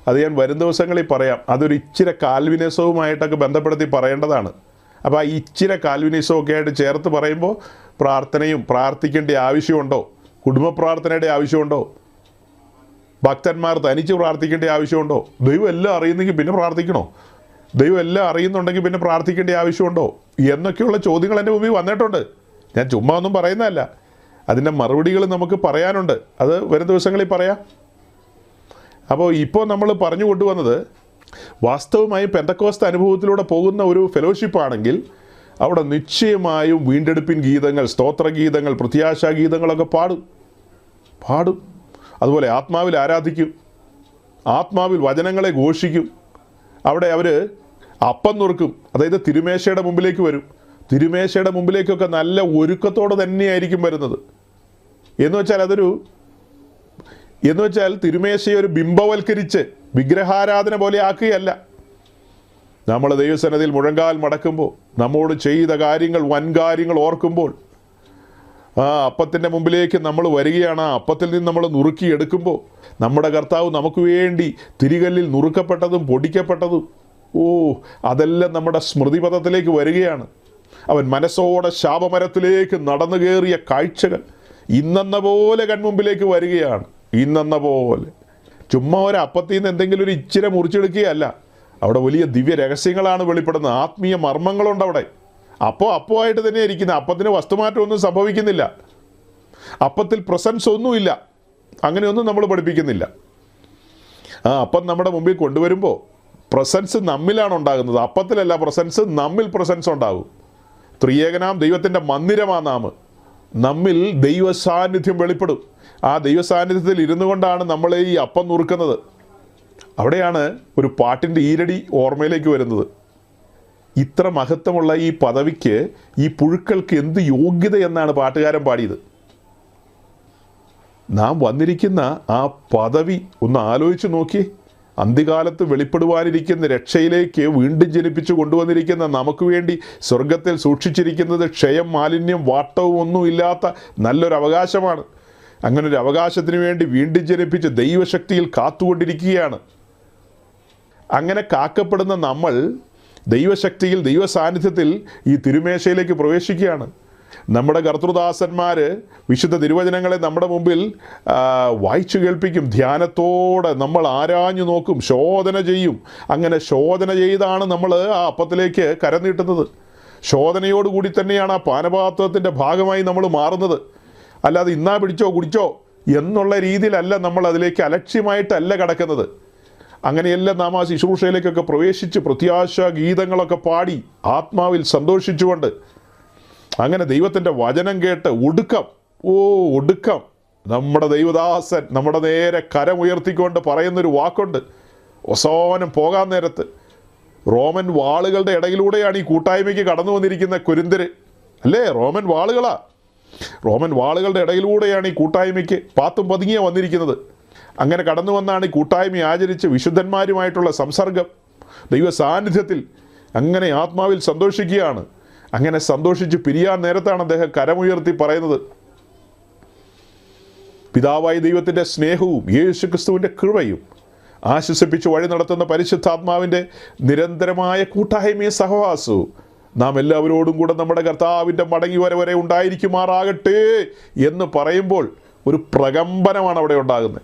അത് ഞാൻ വരും ദിവസങ്ങളിൽ പറയാം. അതൊരു ഇച്ചിരി കാൽവിനിസവുമായിട്ടൊക്കെ ബന്ധപ്പെടുത്തി പറയേണ്ടതാണ്. അപ്പോൾ ആ ഇച്ചിരി കാൽവിനിസമൊക്കെ ആയിട്ട് ചേർത്ത് പറയുമ്പോൾ പ്രാർത്ഥനയും പ്രാർത്ഥിക്കേണ്ട ആവശ്യമുണ്ടോ? കുടുംബ പ്രാർത്ഥനയുടെ ആവശ്യമുണ്ടോ? ഭക്തന്മാർ തനിച്ച് പ്രാർത്ഥിക്കേണ്ട ആവശ്യമുണ്ടോ? ദൈവം എല്ലാം അറിയുന്നെങ്കിൽ പിന്നെ പ്രാർത്ഥിക്കണോ? ദൈവം എല്ലാം അറിയുന്നുണ്ടെങ്കിൽ പിന്നെ പ്രാർത്ഥിക്കേണ്ട ആവശ്യമുണ്ടോ? എന്നൊക്കെയുള്ള ചോദ്യങ്ങൾ എൻ്റെ മുമ്പിൽ വന്നിട്ടുണ്ട്. ഞാൻ ചുമ്മാ ഒന്നും പറയുന്നതല്ല, അതിൻ്റെ മറുപടികൾ നമുക്ക് പറയാനുണ്ട്. അത് വരും ദിവസങ്ങളിൽ പറയാം. അപ്പോൾ ഇപ്പോൾ നമ്മൾ പറഞ്ഞു കൊണ്ടുവന്നത് വാസ്തവമായും പെന്തക്കോസ്ത് അനുഭവത്തിലൂടെ പോകുന്ന ഒരു ഫെലോഷിപ്പാണെങ്കിൽ അവിടെ നിശ്ചയമായും വീണ്ടെടുപ്പിൻ ഗീതങ്ങൾ, സ്തോത്രഗീതങ്ങൾ, പ്രത്യാശാ ഗീതങ്ങളൊക്കെ പാടും. അതുപോലെ ആത്മാവിൽ ആരാധിക്കും, ആത്മാവിൽ വചനങ്ങളെ ഘോഷിക്കും. അവിടെ അവർ അപ്പം നുറുക്കും, അതായത് തിരുമേശയുടെ മുമ്പിലേക്ക് വരും. തിരുമേശയുടെ മുമ്പിലേക്കൊക്കെ നല്ല ഒരുക്കത്തോടെ തന്നെയായിരിക്കും വരുന്നത്. എന്ന് വെച്ചാൽ തിരുമേശയെ ഒരു ബിംബവൽക്കരിച്ച് വിഗ്രഹാരാധന പോലെ ആക്കുകയല്ല. നമ്മൾ ദൈവസന്നിധിയിൽ മുഴങ്കാൽ മടക്കുമ്പോൾ, നമ്മോട് ചെയ്ത കാര്യങ്ങൾ, വൻകാര്യങ്ങൾ ഓർക്കുമ്പോൾ, ആ അപ്പത്തിൻ്റെ മുമ്പിലേക്ക് നമ്മൾ വരികയാണ്. ആ അപ്പത്തിൽ നിന്ന് നമ്മൾ നുറുക്കിയെടുക്കുമ്പോൾ നമ്മുടെ കർത്താവ് നമുക്ക് വേണ്ടി തിരികല്ലിൽ നുറുക്കപ്പെട്ടതും പൊടിക്കപ്പെട്ടതും അതെല്ലാം നമ്മുടെ സ്മൃതിപഥത്തിലേക്ക് വരികയാണ്. അവൻ മനസ്സോടെ ശാപമരത്തിലേക്ക് നടന്നു കയറിയ കാഴ്ചകൾ ഇന്നെന്ന പോലെ കൺമുമ്പിലേക്ക് വരികയാണ്. ഇന്നെന്ന പോലെ ചുമ്മാ ഒരു അപ്പത്തിൽ നിന്ന് എന്തെങ്കിലും ഒരു ഇച്ചിരി മുറിച്ചെടുക്കുകയല്ല. അവിടെ വലിയ ദിവ്യ രഹസ്യങ്ങളാണ് വെളിപ്പെടുന്നത്. ആത്മീയ മർമ്മങ്ങളുണ്ട് അവിടെ. അപ്പമായിട്ട് തന്നെ ഇരിക്കുന്നത്. അപ്പത്തിന് വസ്തുമാറ്റമൊന്നും സംഭവിക്കുന്നില്ല. അപ്പത്തിൽ പ്രസൻസ് ഒന്നുമില്ല. അങ്ങനെയൊന്നും നമ്മൾ പഠിപ്പിക്കുന്നില്ല. ആ അപ്പം നമ്മുടെ മുമ്പിൽ കൊണ്ടുവരുമ്പോൾ പ്രസൻസ് നമ്മിലാണ് ഉണ്ടാകുന്നത്, അപ്പത്തിലല്ല പ്രസൻസ്. നമ്മിൽ പ്രസൻസ് ഉണ്ടാകും. ത്രിയേകനാം ദൈവത്തിൻ്റെ മന്ദിരമാണ് നാം. നമ്മിൽ ദൈവസാന്നിധ്യം വെളിപ്പെടും. ആ ദൈവസാന്നിധ്യത്തിൽ ഇരുന്നു കൊണ്ടാണ് നമ്മൾ ഈ അപ്പം നുറുക്കുന്നത്. അവിടെയാണ് ഒരു പാട്ടിൻ്റെ ഈരടി ഓർമ്മയിലേക്ക് വരുന്നത്. ഇത്ര മഹത്വമുള്ള ഈ പദവിക്ക്, ഈ പുഴുക്കൾക്ക് എന്ത് യോഗ്യത എന്നാണ് പാട്ടുകാരൻ പാടിയത്. നാം വന്നിരിക്കുന്ന ആ പദവി ഒന്ന് ആലോചിച്ച് നോക്കി. അന്ത്യകാലത്ത് വെളിപ്പെടുവാനിരിക്കുന്ന രക്ഷയിലേക്ക് വീണ്ടും ജനിപ്പിച്ചു കൊണ്ടുവന്നിരിക്കുന്ന നമുക്ക് വേണ്ടി സ്വർഗത്തിൽ സൂക്ഷിച്ചിരിക്കുന്നത് ക്ഷയം, മാലിന്യം, വാട്ടവും ഒന്നുമില്ലാത്ത നല്ലൊരു അവകാശമാണ്. അങ്ങനൊരു അവകാശത്തിന് വേണ്ടി വീണ്ടും ജനിപ്പിച്ച് ദൈവശക്തിയിൽ കാത്തുകൊണ്ടിരിക്കുകയാണ്. അങ്ങനെ കാക്കപ്പെടുന്ന നമ്മൾ ദൈവശക്തിയിൽ, ദൈവസാന്നിധ്യത്തിൽ ഈ തിരുമേശയിലേക്ക് പ്രവേശിക്കുകയാണ്. നമ്മുടെ കർത്തൃദാസന്മാർ വിശുദ്ധ തിരുവചനങ്ങളെ നമ്മുടെ മുമ്പിൽ വായിച്ചു കേൾപ്പിക്കും. ധ്യാനത്തോടെ നമ്മൾ ആരാഞ്ഞു നോക്കും, ശോധന ചെയ്യും. അങ്ങനെ ശോധന ചെയ്താണ് നമ്മൾ ആ അപ്പത്തിലേക്ക് കരനീട്ടുന്നത്. ശോധനയോടുകൂടി തന്നെയാണ് ആ പാനപാത്രത്തിൻ്റെ ഭാഗമായി നമ്മൾ മാറുന്നത്. അല്ലാതെ ഇന്നാ പിടിച്ചോ കുടിച്ചോ എന്നുള്ള രീതിയിലല്ല നമ്മൾ അതിലേക്ക് അലക്ഷ്യമായിട്ടല്ല കടക്കുന്നത്. അങ്ങനെയെല്ലാം നാം ആ ശുശ്രൂഷയിലേക്കൊക്കെ പ്രവേശിച്ച് പ്രത്യാശ ഗീതങ്ങളൊക്കെ പാടി ആത്മാവിൽ സന്തോഷിച്ചുകൊണ്ട് അങ്ങനെ ദൈവത്തിൻ്റെ വചനം കേട്ട് ഒടുക്കം നമ്മുടെ ദൈവദാസൻ നമ്മുടെ നേരെ കരമുയർത്തിക്കൊണ്ട് പറയുന്നൊരു വാക്കുണ്ട്. അവസാനം പോകാൻ നേരത്ത് റോമൻ വാളുകളുടെ ഇടയിലൂടെയാണ് ഈ കൂട്ടായ്മയ്ക്ക് കടന്നു വന്നിരിക്കുന്ന കൊരിന്ത്യർ അല്ലേ? റോമൻ വാളുകളുടെ ഇടയിലൂടെയാണ് ഈ കൂട്ടായ്മയ്ക്ക് പാത്തും പതുങ്ങിയ വന്നിരിക്കുന്നത്. അങ്ങനെ കടന്നു വന്നാണ് ഈ കൂട്ടായ്മ ആചരിച്ച് വിശുദ്ധന്മാരുമായിട്ടുള്ള സംസർഗം. ദൈവ സാന്നിധ്യത്തിൽ അങ്ങനെ ആത്മാവിൽ സന്തോഷിക്കുകയാണ്. അങ്ങനെ സന്തോഷിച്ച് പിരിയാൻ നേരത്താണ് അദ്ദേഹം കരമുയർത്തി പറയുന്നത്, പിതാവായ ദൈവത്തിൻ്റെ സ്നേഹവും യേശുക്രിസ്തുവിൻ്റെ കൃപയും ആശ്വസിപ്പിച്ച് വഴി നടത്തുന്ന പരിശുദ്ധാത്മാവിൻ്റെ നിരന്തരമായ കൂട്ടായ്മയും സഹവാസവും നാം എല്ലാവരോടും കൂടെ നമ്മുടെ കർത്താവിൻ്റെ മടങ്ങി വരെ ഉണ്ടായിരിക്കുമാറാകട്ടെ എന്ന് പറയുമ്പോൾ ഒരു പ്രകമ്പനമാണ് അവിടെ ഉണ്ടാകുന്നത്.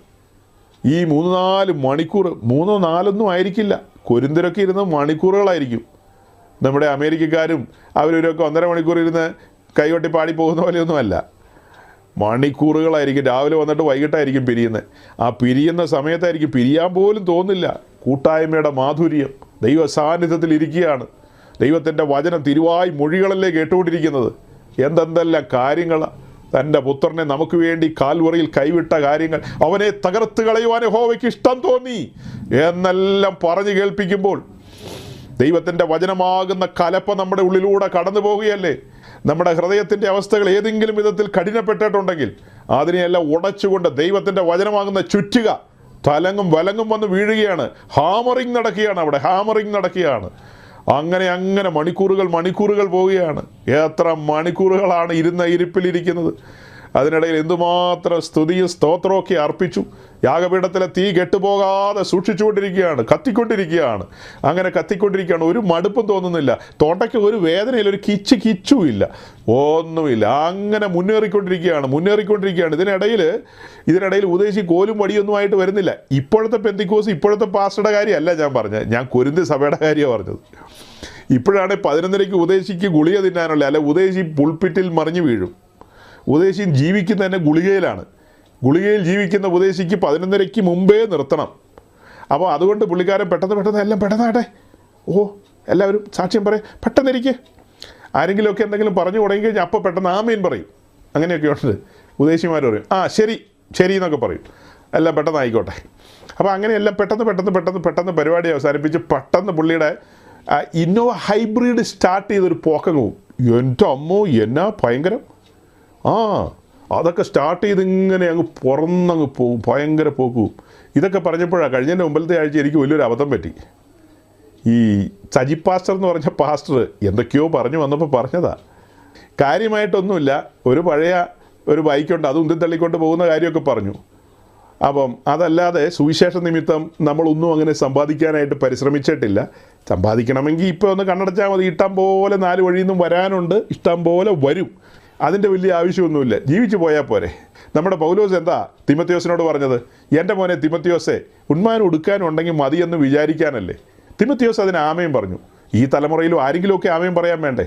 ഈ 3-4 മണിക്കൂർ, 3-4 ആയിരിക്കില്ല, കൊരിന്തിരൊക്കെ ഇരുന്ന് മണിക്കൂറുകളായിരിക്കും. നമ്മുടെ അമേരിക്കക്കാരും അവരൊക്കെ 1.5 മണിക്കൂർ ഇരുന്ന് കൈകൊട്ടി പാടി പോകുന്ന പോലെയൊന്നുമല്ല, മണിക്കൂറുകളായിരിക്കും. രാവിലെ വന്നിട്ട് വൈകിട്ടായിരിക്കും പിരിയുന്നത്. ആ പിരിയുന്ന സമയത്തായിരിക്കും പിരിയാൻ പോലും തോന്നില്ല. കൂട്ടായ്മയുടെ മാധുര്യം, ദൈവ സാന്നിധ്യത്തിൽ ഇരിക്കുകയാണ്. ദൈവത്തിൻ്റെ വചനം തിരുവായി മൊഴികളല്ലേ കേട്ടുകൊണ്ടിരിക്കുന്നത്. എന്തെന്തെല്ലാം കാര്യങ്ങളാണ്. തൻ്റെ പുത്രനെ നമുക്ക് വേണ്ടി കാൽവറിയിൽ കൈവിട്ട കാര്യങ്ങൾ, അവനെ തകർത്ത് കളയുവാൻ യഹോവയ്ക്ക് ഇഷ്ടം തോന്നി എന്നെല്ലാം പറഞ്ഞു കേൾപ്പിക്കുമ്പോൾ ദൈവത്തിൻ്റെ വചനമാകുന്ന കലപ്പ നമ്മുടെ ഉള്ളിലൂടെ കടന്നു പോവുകയല്ലേ. നമ്മുടെ ഹൃദയത്തിൻ്റെ അവസ്ഥകൾ ഏതെങ്കിലും വിധത്തിൽ കഠിനപ്പെട്ടിട്ടുണ്ടെങ്കിൽ അതിനെയെല്ലാം ഉടച്ചുകൊണ്ട് ദൈവത്തിൻ്റെ വചനമാകുന്ന ചുറ്റുക, തലങ്ങും വലങ്ങും വന്ന് വീഴുകയാണ്. ഹാമറിങ് നടക്കുകയാണ്, അവിടെ ഹാമറിങ് നടക്കുകയാണ്. അങ്ങനെ മണിക്കൂറുകൾ പോവുകയാണ്. എത്ര മണിക്കൂറുകളാണ് ഇരുന്ന ഇരിപ്പിലിരിക്കുന്നത്. അതിനിടയിൽ എന്തുമാത്രം സ്തുതിയും സ്തോത്രമൊക്കെ അർപ്പിച്ചു. യാഗപീഠത്തിലെ തീ കെട്ടുപോകാതെ സൂക്ഷിച്ചുകൊണ്ടിരിക്കുകയാണ്, കത്തിക്കൊണ്ടിരിക്കുകയാണ്. അങ്ങനെ കത്തിക്കൊണ്ടിരിക്കുകയാണ്. ഒരു മടുപ്പും തോന്നുന്നില്ല. തൊണ്ടയ്ക്ക് ഒരു വേദനയില്ല, ഒരു കിച്ചുമില്ല, ഒന്നുമില്ല. അങ്ങനെ മുന്നേറിക്കൊണ്ടിരിക്കുകയാണ്. ഇതിനിടയിൽ ഉദ്ദേശി കോലും വടിയൊന്നുമായിട്ട് വരുന്നില്ല. ഇപ്പോഴത്തെ പെന്തിക്കോസ്, ഇപ്പോഴത്തെ പാസ്റ്ററുടെ കാര്യമല്ല ഞാൻ പറഞ്ഞത്, ഞാൻ കൊരിന്ത് സഭയുടെ കാര്യമാണ് പറഞ്ഞത്. ഇപ്പോഴാണ് 11:30 ഉദ്ദേശിക്ക് ഗുളിക തിന്നാനുള്ള, അല്ല ഉദ്ദേശി പുൾപിറ്റിൽ മറിഞ്ഞു വീഴും. ഉദ്ദേശി ജീവിക്കുന്ന തന്നെ ഗുളികയിലാണ്. ഗുളികയിൽ ജീവിക്കുന്ന ഉപദേശിക്ക് 11:30 മുമ്പേ നിർത്തണം. അപ്പോൾ അതുകൊണ്ട് പുള്ളിക്കാരൻ എല്ലാം പെട്ടെന്നാട്ടെ, എല്ലാവരും സാക്ഷ്യം പറയും, പെട്ടെന്നിരിക്കുക. ആരെങ്കിലുമൊക്കെ എന്തെങ്കിലും പറഞ്ഞു തുടങ്ങി കഴിഞ്ഞാൽ അപ്പോൾ പെട്ടെന്ന് ആമീൻ പറയും. അങ്ങനെയൊക്കെ ഉണ്ട്. ഉപദേശിമാർ പറയും ശരി എന്നൊക്കെ പറയും, എല്ലാം പെട്ടെന്നായിക്കോട്ടെ. അപ്പോൾ അങ്ങനെയെല്ലാം പെട്ടെന്ന് പരിപാടി അവസാനിപ്പിച്ച് പെട്ടെന്ന് പുള്ളിയുടെ ഇന്നോവ ഹൈബ്രിഡ് സ്റ്റാർട്ട് ചെയ്തൊരു പോക്കങ്ങ് പോവും. എൻ്റെ അമ്മോ എന്നാ ഭയങ്കരം. അതൊക്കെ സ്റ്റാർട്ട് ചെയ്ത് ഇങ്ങനെ അങ്ങ് പുറന്നങ്ങ് പോവും, ഭയങ്കര പോക്കും. ഇതൊക്കെ പറഞ്ഞപ്പോഴാണ് കഴിഞ്ഞതിൻ്റെ മുമ്പത്തെ ആഴ്ച എനിക്ക് വലിയൊരു അബദ്ധം പറ്റി. ഈ സജി പാസ്റ്റർ എന്ന് പറഞ്ഞ പാസ്റ്റർ എന്തൊക്കെയോ പറഞ്ഞു വന്നപ്പോൾ പറഞ്ഞതാ, കാര്യമായിട്ടൊന്നുമില്ല. ഒരു പഴയ ഒരു ബൈക്കുണ്ട്, അത് ഉന്തി തള്ളിക്കൊണ്ട് പോകുന്ന കാര്യമൊക്കെ പറഞ്ഞു. അപ്പം അതല്ലാതെ സുവിശേഷ നിമിത്തം നമ്മളൊന്നും അങ്ങനെ സമ്പാദിക്കാനായിട്ട് പരിശ്രമിച്ചിട്ടില്ല. സമ്പാദിക്കണമെങ്കിൽ ഇപ്പോൾ ഒന്ന് കണ്ണടച്ചാൽ മതി, ഇഷ്ടം പോലെ 4 വഴിയിൽ നിന്നും വരാനുണ്ട്, ഇഷ്ടം പോലെ വരും. അതിൻ്റെ വലിയ ആവശ്യമൊന്നുമില്ല, ജീവിച്ചു പോയാൽ പോരെ. നമ്മുടെ പൗലോസ് എന്താ തിമത്തിയോസിനോട് പറഞ്ഞത്? എൻ്റെ മോനെ തിമത്തിയോസെ, ഉന്മാനം ഉടുക്കാനുണ്ടെങ്കിൽ മതിയെന്ന് വിചാരിക്കാനല്ലേ. തിമത്തിയോസ് അതിന് ആമയും പറഞ്ഞു. ഈ തലമുറയിലും ആരെങ്കിലുമൊക്കെ ആമയും പറയാൻ വേണ്ടേ?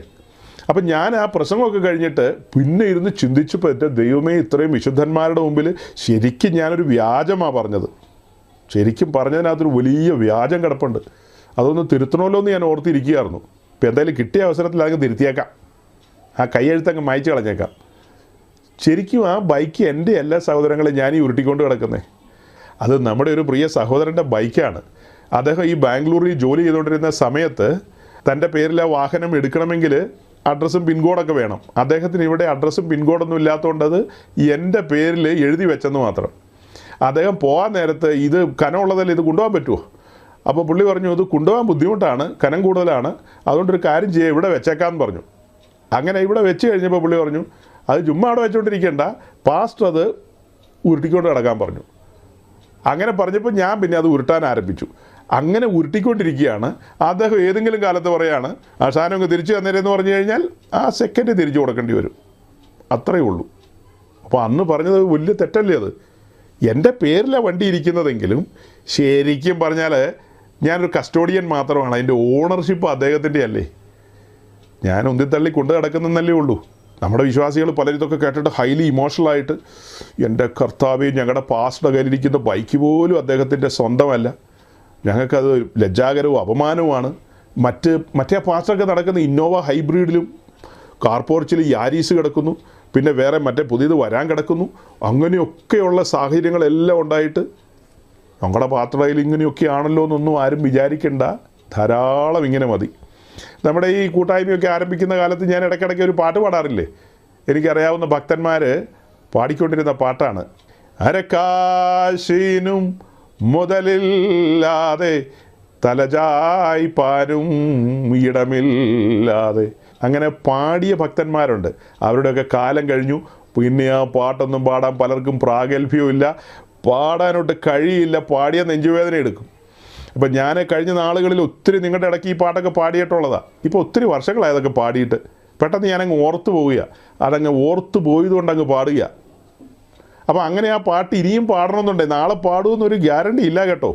അപ്പം ഞാൻ ആ പ്രസംഗമൊക്കെ കഴിഞ്ഞിട്ട് പിന്നെ ഇരുന്ന് ചിന്തിച്ചപ്പോൾ എൻ്റെ ദൈവമേ, ഇത്രയും വിശുദ്ധന്മാരുടെ മുമ്പിൽ ശരിക്കും ഞാനൊരു വ്യാജമാണ് പറഞ്ഞത്. ശരിക്കും പറഞ്ഞതിനകത്തൊരു വലിയ വ്യാജം കിടപ്പുണ്ട്. അതൊന്ന് തിരുത്തണമല്ലോ എന്ന് ഞാൻ ഓർത്തിരിക്കുകയായിരുന്നു. ഇപ്പം എന്തായാലും കിട്ടിയ അവസരത്തിൽ അതങ്ങ് തിരുത്തിയേക്കാം, ആ കൈയെഴുത്തങ്ങ് മായ്ച്ച് കളഞ്ഞേക്കാം. ശരിക്കും ആ ബൈക്ക് എൻ്റെ എല്ലാ സഹോദരങ്ങളെ ഞാൻ ഈ ഉരുട്ടിക്കൊണ്ട് കിടക്കുന്നത്. അത് നമ്മുടെ ഒരു പ്രിയ സഹോദരൻ്റെ ബൈക്കാണ്. അദ്ദേഹം ഈ ബാംഗ്ലൂരിൽ ജോലി ചെയ്തുകൊണ്ടിരുന്ന സമയത്ത് തൻ്റെ പേരിൽ ആ വാഹനം എടുക്കണമെങ്കിൽ അഡ്രസ്സും പിൻകോഡൊക്കെ വേണം. അദ്ദേഹത്തിന് ഇവിടെ അഡ്രസ്സും പിൻകോഡൊന്നും ഇല്ലാത്തതുകൊണ്ട് അത് എൻ്റെ പേരിൽ എഴുതി വെച്ചെന്ന് മാത്രം. അദ്ദേഹം പോകാൻ നേരത്ത് ഇത് കനമുള്ളതല്ല, ഇത് കൊണ്ടുപോകാൻ പറ്റുമോ? അപ്പോൾ പുള്ളി പറഞ്ഞു, ഇത് കൊണ്ടുപോകാൻ ബുദ്ധിമുട്ടാണ്, കനം കൂടുതലാണ്, അതുകൊണ്ടൊരു കാര്യം ചെയ്യുക, ഇവിടെ വെച്ചേക്കാമെന്ന് പറഞ്ഞു. അങ്ങനെ ഇവിടെ വെച്ച് കഴിഞ്ഞപ്പോൾ പുള്ളി പറഞ്ഞു, അത് ചുമ്മാ അവിടെ വെച്ചുകൊണ്ടിരിക്കേണ്ട, പാസ്റ്റർ അത് ഉരുട്ടിക്കൊണ്ട് കിടക്കാൻ പറഞ്ഞു. അങ്ങനെ പറഞ്ഞപ്പോൾ ഞാൻ പിന്നെ അത് ഉരുട്ടാൻ ആരംഭിച്ചു. അങ്ങനെ ഉരുട്ടിക്കൊണ്ടിരിക്കുകയാണ്. അദ്ദേഹം ഏതെങ്കിലും കാലത്ത് പറയാണ്, ആ സാധനം അങ്ങ് തിരിച്ചു തന്നേരെന്ന് പറഞ്ഞു കഴിഞ്ഞാൽ ആ സെക്കൻഡ് തിരിച്ചു കൊടുക്കേണ്ടി വരും, അത്രയേ ഉള്ളൂ. അപ്പോൾ അന്ന് പറഞ്ഞത് വലിയ തെറ്റല്ലേ അത്? എൻ്റെ പേരിലാണ് വണ്ടി ഇരിക്കുന്നതെങ്കിലും ശരിക്കും പറഞ്ഞാൽ ഞാനൊരു കസ്റ്റോഡിയൻ മാത്രമാണ്, അതിൻ്റെ ഓണർഷിപ്പ് അദ്ദേഹത്തിൻ്റെ അല്ലേ. ഞാൻ ഉന്തിത്തള്ളി കൊണ്ടു കിടക്കുന്നതല്ലേ ഉള്ളൂ. നമ്മുടെ വിശ്വാസികൾ പലരും ഇതൊക്കെ കേട്ടിട്ട് ഹൈലി ഇമോഷണലായിട്ട്, എൻ്റെ കർത്താവേ, ഞങ്ങളുടെ പാസ്റ്ററുടെ കയ്യിലിരിക്കുന്ന ബൈക്ക് പോലും അദ്ദേഹത്തിൻ്റെ സ്വന്തമല്ല, ഞങ്ങൾക്കത് ലജ്ജാകരവും അപമാനവുമാണ്. മറ്റേ പാസ്റ്ററൊക്കെ നടക്കുന്ന ഇന്നോവ ഹൈബ്രിഡിലും കാർപോർച്ചിൽ യാരീസ് കിടക്കുന്നു, പിന്നെ വേറെ മറ്റേ പുതിയത് വരാൻ കിടക്കുന്നു. അങ്ങനെയൊക്കെയുള്ള സാഹചര്യങ്ങളെല്ലാം ഉണ്ടായിട്ട് ഞങ്ങളുടെ പാത്രയിൽ ഇങ്ങനെയൊക്കെ ആണല്ലോ എന്നൊന്നും ആരും വിചാരിക്കേണ്ട, ധാരാളം ഇങ്ങനെ മതി. നമ്മുടെ ഈ കൂട്ടായ്മയൊക്കെ ആരംഭിക്കുന്ന കാലത്ത് ഞാൻ ഇടയ്ക്കിടയ്ക്ക് ഒരു പാട്ട് പാടാറില്ലേ? എനിക്കറിയാവുന്ന ഭക്തന്മാർ പാടിക്കൊണ്ടിരുന്ന പാട്ടാണ്, അരക്കാശിനും മുതലില്ലാതെ തലചായ്പാനും ഇടമില്ലാതെ. അങ്ങനെ പാടിയ ഭക്തന്മാരുണ്ട്. അവരുടെയൊക്കെ കാലം കഴിഞ്ഞു. പിന്നെ ആ പാട്ടൊന്നും പാടാൻ പലർക്കും പ്രാഗൽഭ്യവും ഇല്ല, പാടാനോട്ട് കഴിയില്ല, പാടിയ നെഞ്ചുവേദന എടുക്കും. ഇപ്പം ഞാൻ കഴിഞ്ഞ നാളുകളിൽ ഒത്തിരി നിങ്ങളുടെ ഇടയ്ക്ക് ഈ പാട്ടൊക്കെ പാടിയിട്ടുള്ളതാണ്. ഇപ്പോൾ ഒത്തിരി വർഷങ്ങളായതൊക്കെ പാടിയിട്ട് പെട്ടെന്ന് ഞാനങ്ങ് ഓർത്തു പോവുക. അതങ്ങ് ഓർത്തു പോയതുകൊണ്ട് അങ്ങ് പാടുക. അപ്പോൾ അങ്ങനെ ആ പാട്ട് ഇനിയും പാടണമെന്നുണ്ടെങ്കിൽ നാളെ പാടുമെന്നൊരു ഗ്യാരണ്ടി ഇല്ല കേട്ടോ.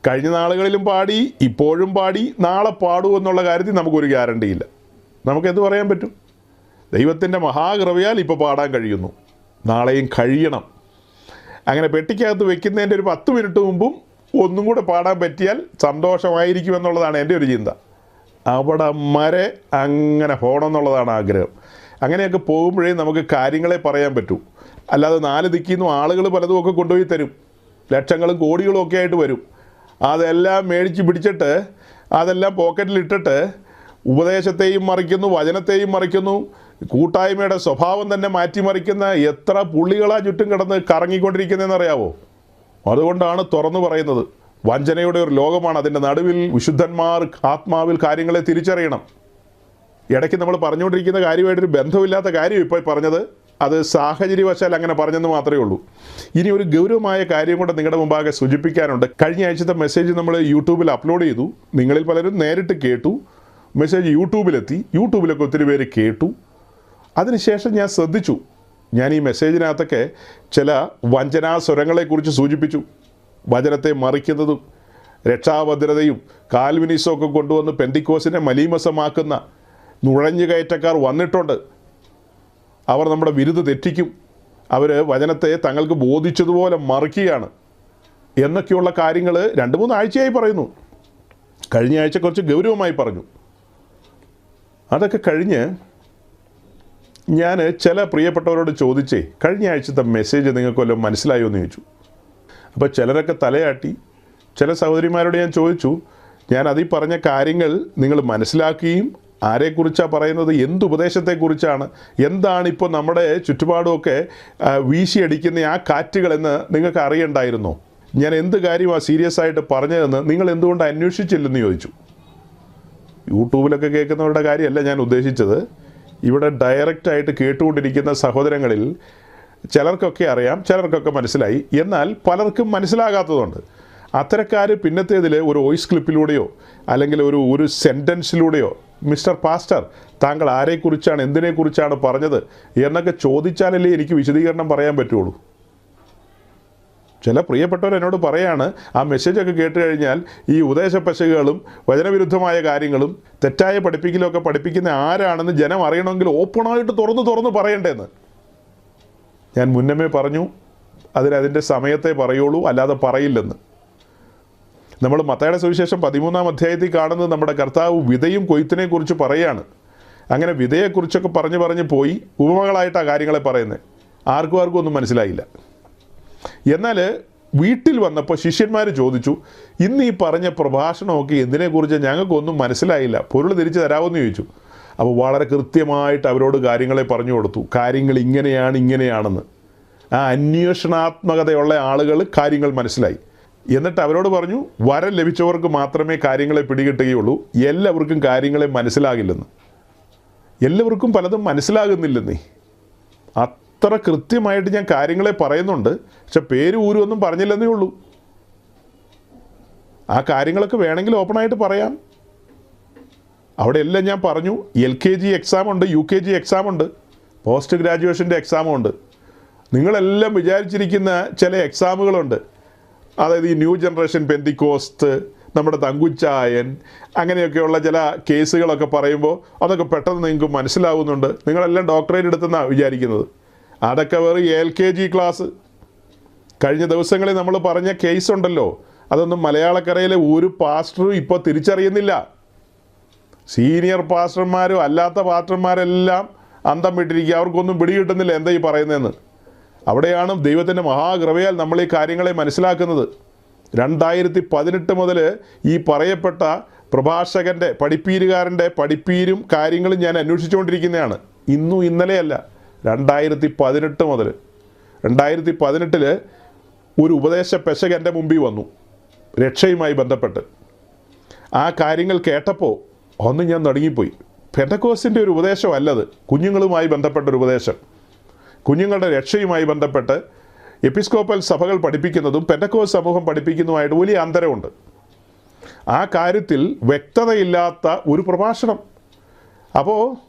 കഴിഞ്ഞ നാളുകളിലും പാടി, ഇപ്പോഴും പാടി, നാളെ പാടുമെന്നുള്ള കാര്യത്തിൽ നമുക്കൊരു ഗ്യാരണ്ടി ഇല്ല. നമുക്കെന്ത് പറയാൻ പറ്റും? ദൈവത്തിൻ്റെ മഹാകൃപയാൽ ഇപ്പോൾ പാടാൻ കഴിയുന്നു, നാളെയും കഴിയണം. അങ്ങനെ പെട്ടിക്കകത്ത് വെക്കുന്നതിൻ്റെ ഒരു 10 മിനിറ്റ് മുമ്പും ഒന്നും കൂടെ പാടാൻ പറ്റിയാൽ സന്തോഷമായിരിക്കുമെന്നുള്ളതാണ് എൻ്റെ ഒരു ചിന്ത. അവിടെ വരെ അങ്ങനെ പോകണം എന്നുള്ളതാണ് ആഗ്രഹം. അങ്ങനെയൊക്കെ പോകുമ്പോഴേ നമുക്ക് കാര്യങ്ങളെ പറയാൻ പറ്റൂ. അല്ലാതെ 4 ദിക്കിൽ നിന്നും ആളുകൾ പലതും ഒക്കെ കൊണ്ടുപോയി തരും, ലക്ഷങ്ങളും കോടികളും ഒക്കെ ആയിട്ട് വരും. അതെല്ലാം മേടിച്ച് പിടിച്ചിട്ട് അതെല്ലാം പോക്കറ്റിലിട്ടിട്ട് ഉപദേശത്തെയും മറിക്കുന്നു, വചനത്തെയും മറിക്കുന്നു, കൂട്ടായ്മയുടെ സ്വഭാവം തന്നെ മാറ്റിമറിക്കുന്ന എത്ര പുള്ളികളാ ചുറ്റും കിടന്ന് കറങ്ങിക്കൊണ്ടിരിക്കുന്നതെന്ന് അറിയാവോ? അതുകൊണ്ടാണ് തുറന്നു പറയുന്നത്, വഞ്ചനയുടെ ഒരു ലോകമാണ്. അതിൻ്റെ നടുവിൽ വിശുദ്ധന്മാർ ആത്മാവിൽ കാര്യങ്ങളെ തിരിച്ചറിയണം. ഇടയ്ക്ക് നമ്മൾ പറഞ്ഞുകൊണ്ടിരിക്കുന്ന കാര്യമായിട്ടൊരു ബന്ധമില്ലാത്ത കാര്യം ഇപ്പോൾ പറഞ്ഞത്, അത് സാഹചര്യവശാൽ അങ്ങനെ പറഞ്ഞെന്ന് മാത്രമേ ഉള്ളൂ. ഇനി ഒരു ഗൗരവമായ കാര്യം കൊണ്ട് നിങ്ങളുടെ മുമ്പാകെ സൂചിപ്പിക്കാനുണ്ട്. കഴിഞ്ഞ ആഴ്ചത്തെ മെസ്സേജ് നമ്മൾ യൂട്യൂബിൽ അപ്ലോഡ് ചെയ്തു. നിങ്ങളിൽ പലരും നേരിട്ട് കേട്ടു. മെസ്സേജ് യൂട്യൂബിലെത്തി, യൂട്യൂബിലൊക്കെ ഒത്തിരി പേര് കേട്ടു. അതിനുശേഷം ഞാൻ ശ്രദ്ധിച്ചു, ഞാൻ ഈ മെസ്സേജിനകത്തൊക്കെ ചില വഞ്ചനാ സ്വരങ്ങളെക്കുറിച്ച് സൂചിപ്പിച്ചു. വചനത്തെ മറിക്കുന്നതും രക്ഷാഭദ്രതയും കാൽവിനിസമൊക്കെ കൊണ്ടുവന്ന് പെന്തിക്കോസിനെ മലീമസമാക്കുന്ന നുഴഞ്ഞുകയറ്റക്കാർ വന്നിട്ടുണ്ട്. അവർ നമ്മുടെ വിരുദ്ധ തെറ്റിക്കും, അവർ വചനത്തെ തങ്ങൾക്ക് ബോധിച്ചതുപോലെ മറിക്കുകയാണ് എന്നൊക്കെയുള്ള കാര്യങ്ങൾ 2-3 ആഴ്ചയായി പറയുന്നു. കഴിഞ്ഞ ആഴ്ച കുറച്ച് ഗൗരവമായി പറഞ്ഞു. അതൊക്കെ കഴിഞ്ഞ് ഞാൻ ചില പ്രിയപ്പെട്ടവരോട് ചോദിച്ചേ, കഴിഞ്ഞ ആഴ്ചത്തെ മെസ്സേജ് നിങ്ങൾക്ക് വല്ലതും മനസ്സിലായോ എന്ന് ചോദിച്ചു. അപ്പോൾ ചിലരൊക്കെ തലയാട്ടി. ചില സഹോദരിമാരോട് ഞാൻ ചോദിച്ചു, ഞാൻ അതിൽ പറഞ്ഞ കാര്യങ്ങൾ നിങ്ങൾ മനസ്സിലാക്കുകയും ആരെക്കുറിച്ചാണ് പറയുന്നത്, എന്തുപദേശത്തെക്കുറിച്ചാണ്, എന്താണിപ്പോൾ നമ്മുടെ ചുറ്റുപാടുമൊക്കെ വീശിയടിക്കുന്ന ആ കാറ്റുകളെന്ന് നിങ്ങൾക്ക് അറിയണ്ടായിരുന്നോ? ഞാൻ എന്ത് കാര്യമാണ് സീരിയസ് ആയിട്ട് പറഞ്ഞതെന്ന് നിങ്ങൾ എന്തുകൊണ്ട് അന്വേഷിച്ചില്ലെന്ന് ചോദിച്ചു. യൂട്യൂബിലൊക്കെ കേൾക്കുന്നവരുടെ കാര്യമല്ല ഞാൻ ഉദ്ദേശിച്ചത്. ഇവിടെ ഡയറക്റ്റായിട്ട് കേട്ടുകൊണ്ടിരിക്കുന്ന സഹോദരങ്ങളിൽ ചിലർക്കൊക്കെ അറിയാം, ചിലർക്കൊക്കെ മനസ്സിലായി, എന്നാൽ പലർക്കും മനസ്സിലാകാത്തതുണ്ട്. അത്തരക്കാർ പിന്നത്തേതിൽ ഒരു വോയിസ് ക്ലിപ്പിലൂടെയോ അല്ലെങ്കിൽ ഒരു സെൻറ്റൻസിലൂടെയോ, മിസ്റ്റർ പാസ്റ്റർ താങ്കൾ ആരെക്കുറിച്ചാണ്, എന്തിനെക്കുറിച്ചാണ് പറഞ്ഞത് എന്നൊക്കെ ചോദിച്ചാലല്ലേ എനിക്ക് വിശദീകരണം പറയാൻ പറ്റുള്ളൂ. ചില പ്രിയപ്പെട്ടവർ എന്നോട് പറയാണ്, ആ മെസ്സേജൊക്കെ കേട്ട് കഴിഞ്ഞാൽ ഈ ഉപദേശപ്പശകളും വചനവിരുദ്ധമായ കാര്യങ്ങളും തെറ്റായ പഠിപ്പിക്കലൊക്കെ പഠിപ്പിക്കുന്ന ആരാണെന്ന് ജനം അറിയണമെങ്കിൽ ഓപ്പണായിട്ട് തുറന്ന് പറയണ്ടേന്ന്. ഞാൻ മുന്നമേ പറഞ്ഞു, അതിൻ്റെ സമയത്തെ പറയുള്ളൂ, അല്ലാതെ പറയില്ലെന്ന്. നമ്മൾ മത്തായിയുടെ സുവിശേഷം 13-ാം അധ്യായത്തിൽ കാണുന്നത് നമ്മുടെ കർത്താവ് വിതയും കൊയ്ത്തിനെക്കുറിച്ച് പറയുകയാണ്. അങ്ങനെ വിതയെക്കുറിച്ചൊക്കെ പറഞ്ഞ് പോയി ഉപമകളായിട്ടാണ് കാര്യങ്ങളെ പറയുന്നത്. ആർക്കും ഒന്നും മനസ്സിലായില്ല. എന്നാൽ വീട്ടിൽ വന്നപ്പോൾ ശിഷ്യന്മാർ ചോദിച്ചു, ഇന്ന് ഈ പറഞ്ഞ പ്രഭാഷണമൊക്കെ എന്തിനെക്കുറിച്ച് ഞങ്ങൾക്കൊന്നും മനസ്സിലായില്ല, പൊരുൾ തിരിച്ചു തരാമെന്ന് ചോദിച്ചു. അപ്പോൾ വളരെ കൃത്യമായിട്ട് അവരോട് കാര്യങ്ങളെ പറഞ്ഞു കൊടുത്തു. കാര്യങ്ങൾ ഇങ്ങനെയാണെന്ന്. ആ അന്വേഷണാത്മകതയുള്ള ആളുകൾ കാര്യങ്ങൾ മനസ്സിലായി. എന്നിട്ട് അവരോട് പറഞ്ഞു, വരം ലഭിച്ചവർക്ക് മാത്രമേ കാര്യങ്ങളെ പിടികിട്ടുകയുള്ളൂ, എല്ലാവർക്കും കാര്യങ്ങളെ മനസ്സിലാകില്ലെന്ന്. എല്ലാവർക്കും പലതും മനസ്സിലാകുന്നില്ലെന്നേ. അത്ര കൃത്യമായിട്ട് ഞാൻ കാര്യങ്ങളെ പറയുന്നുണ്ട്, പക്ഷെ പേര് ഊരുമൊന്നും പറഞ്ഞില്ലെന്നേ ഉള്ളൂ. ആ കാര്യങ്ങളൊക്കെ വേണമെങ്കിൽ ഓപ്പണായിട്ട് പറയാം. അവിടെ എല്ലാം ഞാൻ പറഞ്ഞു. LKG എക്സാമുണ്ട്, UKG എക്സാമുണ്ട്, പോസ്റ്റ് ഗ്രാജുവേഷൻ്റെ എക്സാമുണ്ട്. നിങ്ങളെല്ലാം വിചാരിച്ചിരിക്കുന്ന ചില എക്സാമുകളുണ്ട്. അതായത് ഈ ന്യൂ ജനറേഷൻ പെന്തിക്കോസ്ത്, നമ്മുടെ തങ്കുച്ചായൻ, അങ്ങനെയൊക്കെയുള്ള ചില കേസുകളൊക്കെ പറയുമ്പോൾ അതൊക്കെ പെട്ടെന്ന് നിങ്ങൾക്ക് മനസ്സിലാവുന്നുണ്ട്. നിങ്ങളെല്ലാം ഡോക്ടറേറ്റ് എടുത്തെന്നാണ് വിചാരിക്കുന്നത്. അതൊക്കെ വെറും LKG ക്ലാസ്. കഴിഞ്ഞ ദിവസങ്ങളിൽ നമ്മൾ പറഞ്ഞ കേസ് ഉണ്ടല്ലോ, അതൊന്നും മലയാളക്കരയിലെ ഒരു പാസ്റ്ററും ഇപ്പോൾ തിരിച്ചറിയുന്നില്ല. സീനിയർ പാസ്റ്റർമാരും അല്ലാത്ത പാസ്റ്റർമാരെല്ലാം അന്തം വിട്ടിരിക്കുക. അവർക്കൊന്നും പിടികിട്ടുന്നില്ല എന്താ ഈ പറയുന്നതെന്ന്. അവിടെയാണ് ദൈവത്തിൻ്റെ മഹാകൃപയാൽ നമ്മൾ ഈ കാര്യങ്ങളെ മനസ്സിലാക്കുന്നത്. 2018 മുതൽ ഈ പറയപ്പെട്ട പ്രഭാഷകൻ്റെ, പഠിപ്പീരുകാരൻ്റെ പഠിപ്പീരും കാര്യങ്ങളും ഞാൻ അന്വേഷിച്ചുകൊണ്ടിരിക്കുന്നതാണ്. ഇന്നും ഇന്നലെയല്ല, 2018 മുതൽ. 2018 ഒരു ഉപദേശ പെശക് എൻ്റെ മുമ്പിൽ വന്നു രക്ഷയുമായി ബന്ധപ്പെട്ട്. ആ കാര്യങ്ങൾ കേട്ടപ്പോൾ ഒന്ന് ഞാൻ നടുങ്ങിപ്പോയി. പെന്തക്കോസ്തിൻ്റെ ഒരു ഉപദേശമല്ലത്, കുഞ്ഞുങ്ങളുമായി ബന്ധപ്പെട്ടൊരു ഉപദേശം. കുഞ്ഞുങ്ങളുടെ രക്ഷയുമായി ബന്ധപ്പെട്ട് എപ്പിസ്കോപ്പൽ സഭകൾ പഠിപ്പിക്കുന്നതും പെന്തക്കോസ്ത് സമൂഹം പഠിപ്പിക്കുന്നതുമായിട്ട് വലിയ അന്തരമുണ്ട്. ആ കാര്യത്തിൽ വ്യക്തതയില്ലാത്ത ഒരു പ്രഭാഷണം. അപ്പോൾ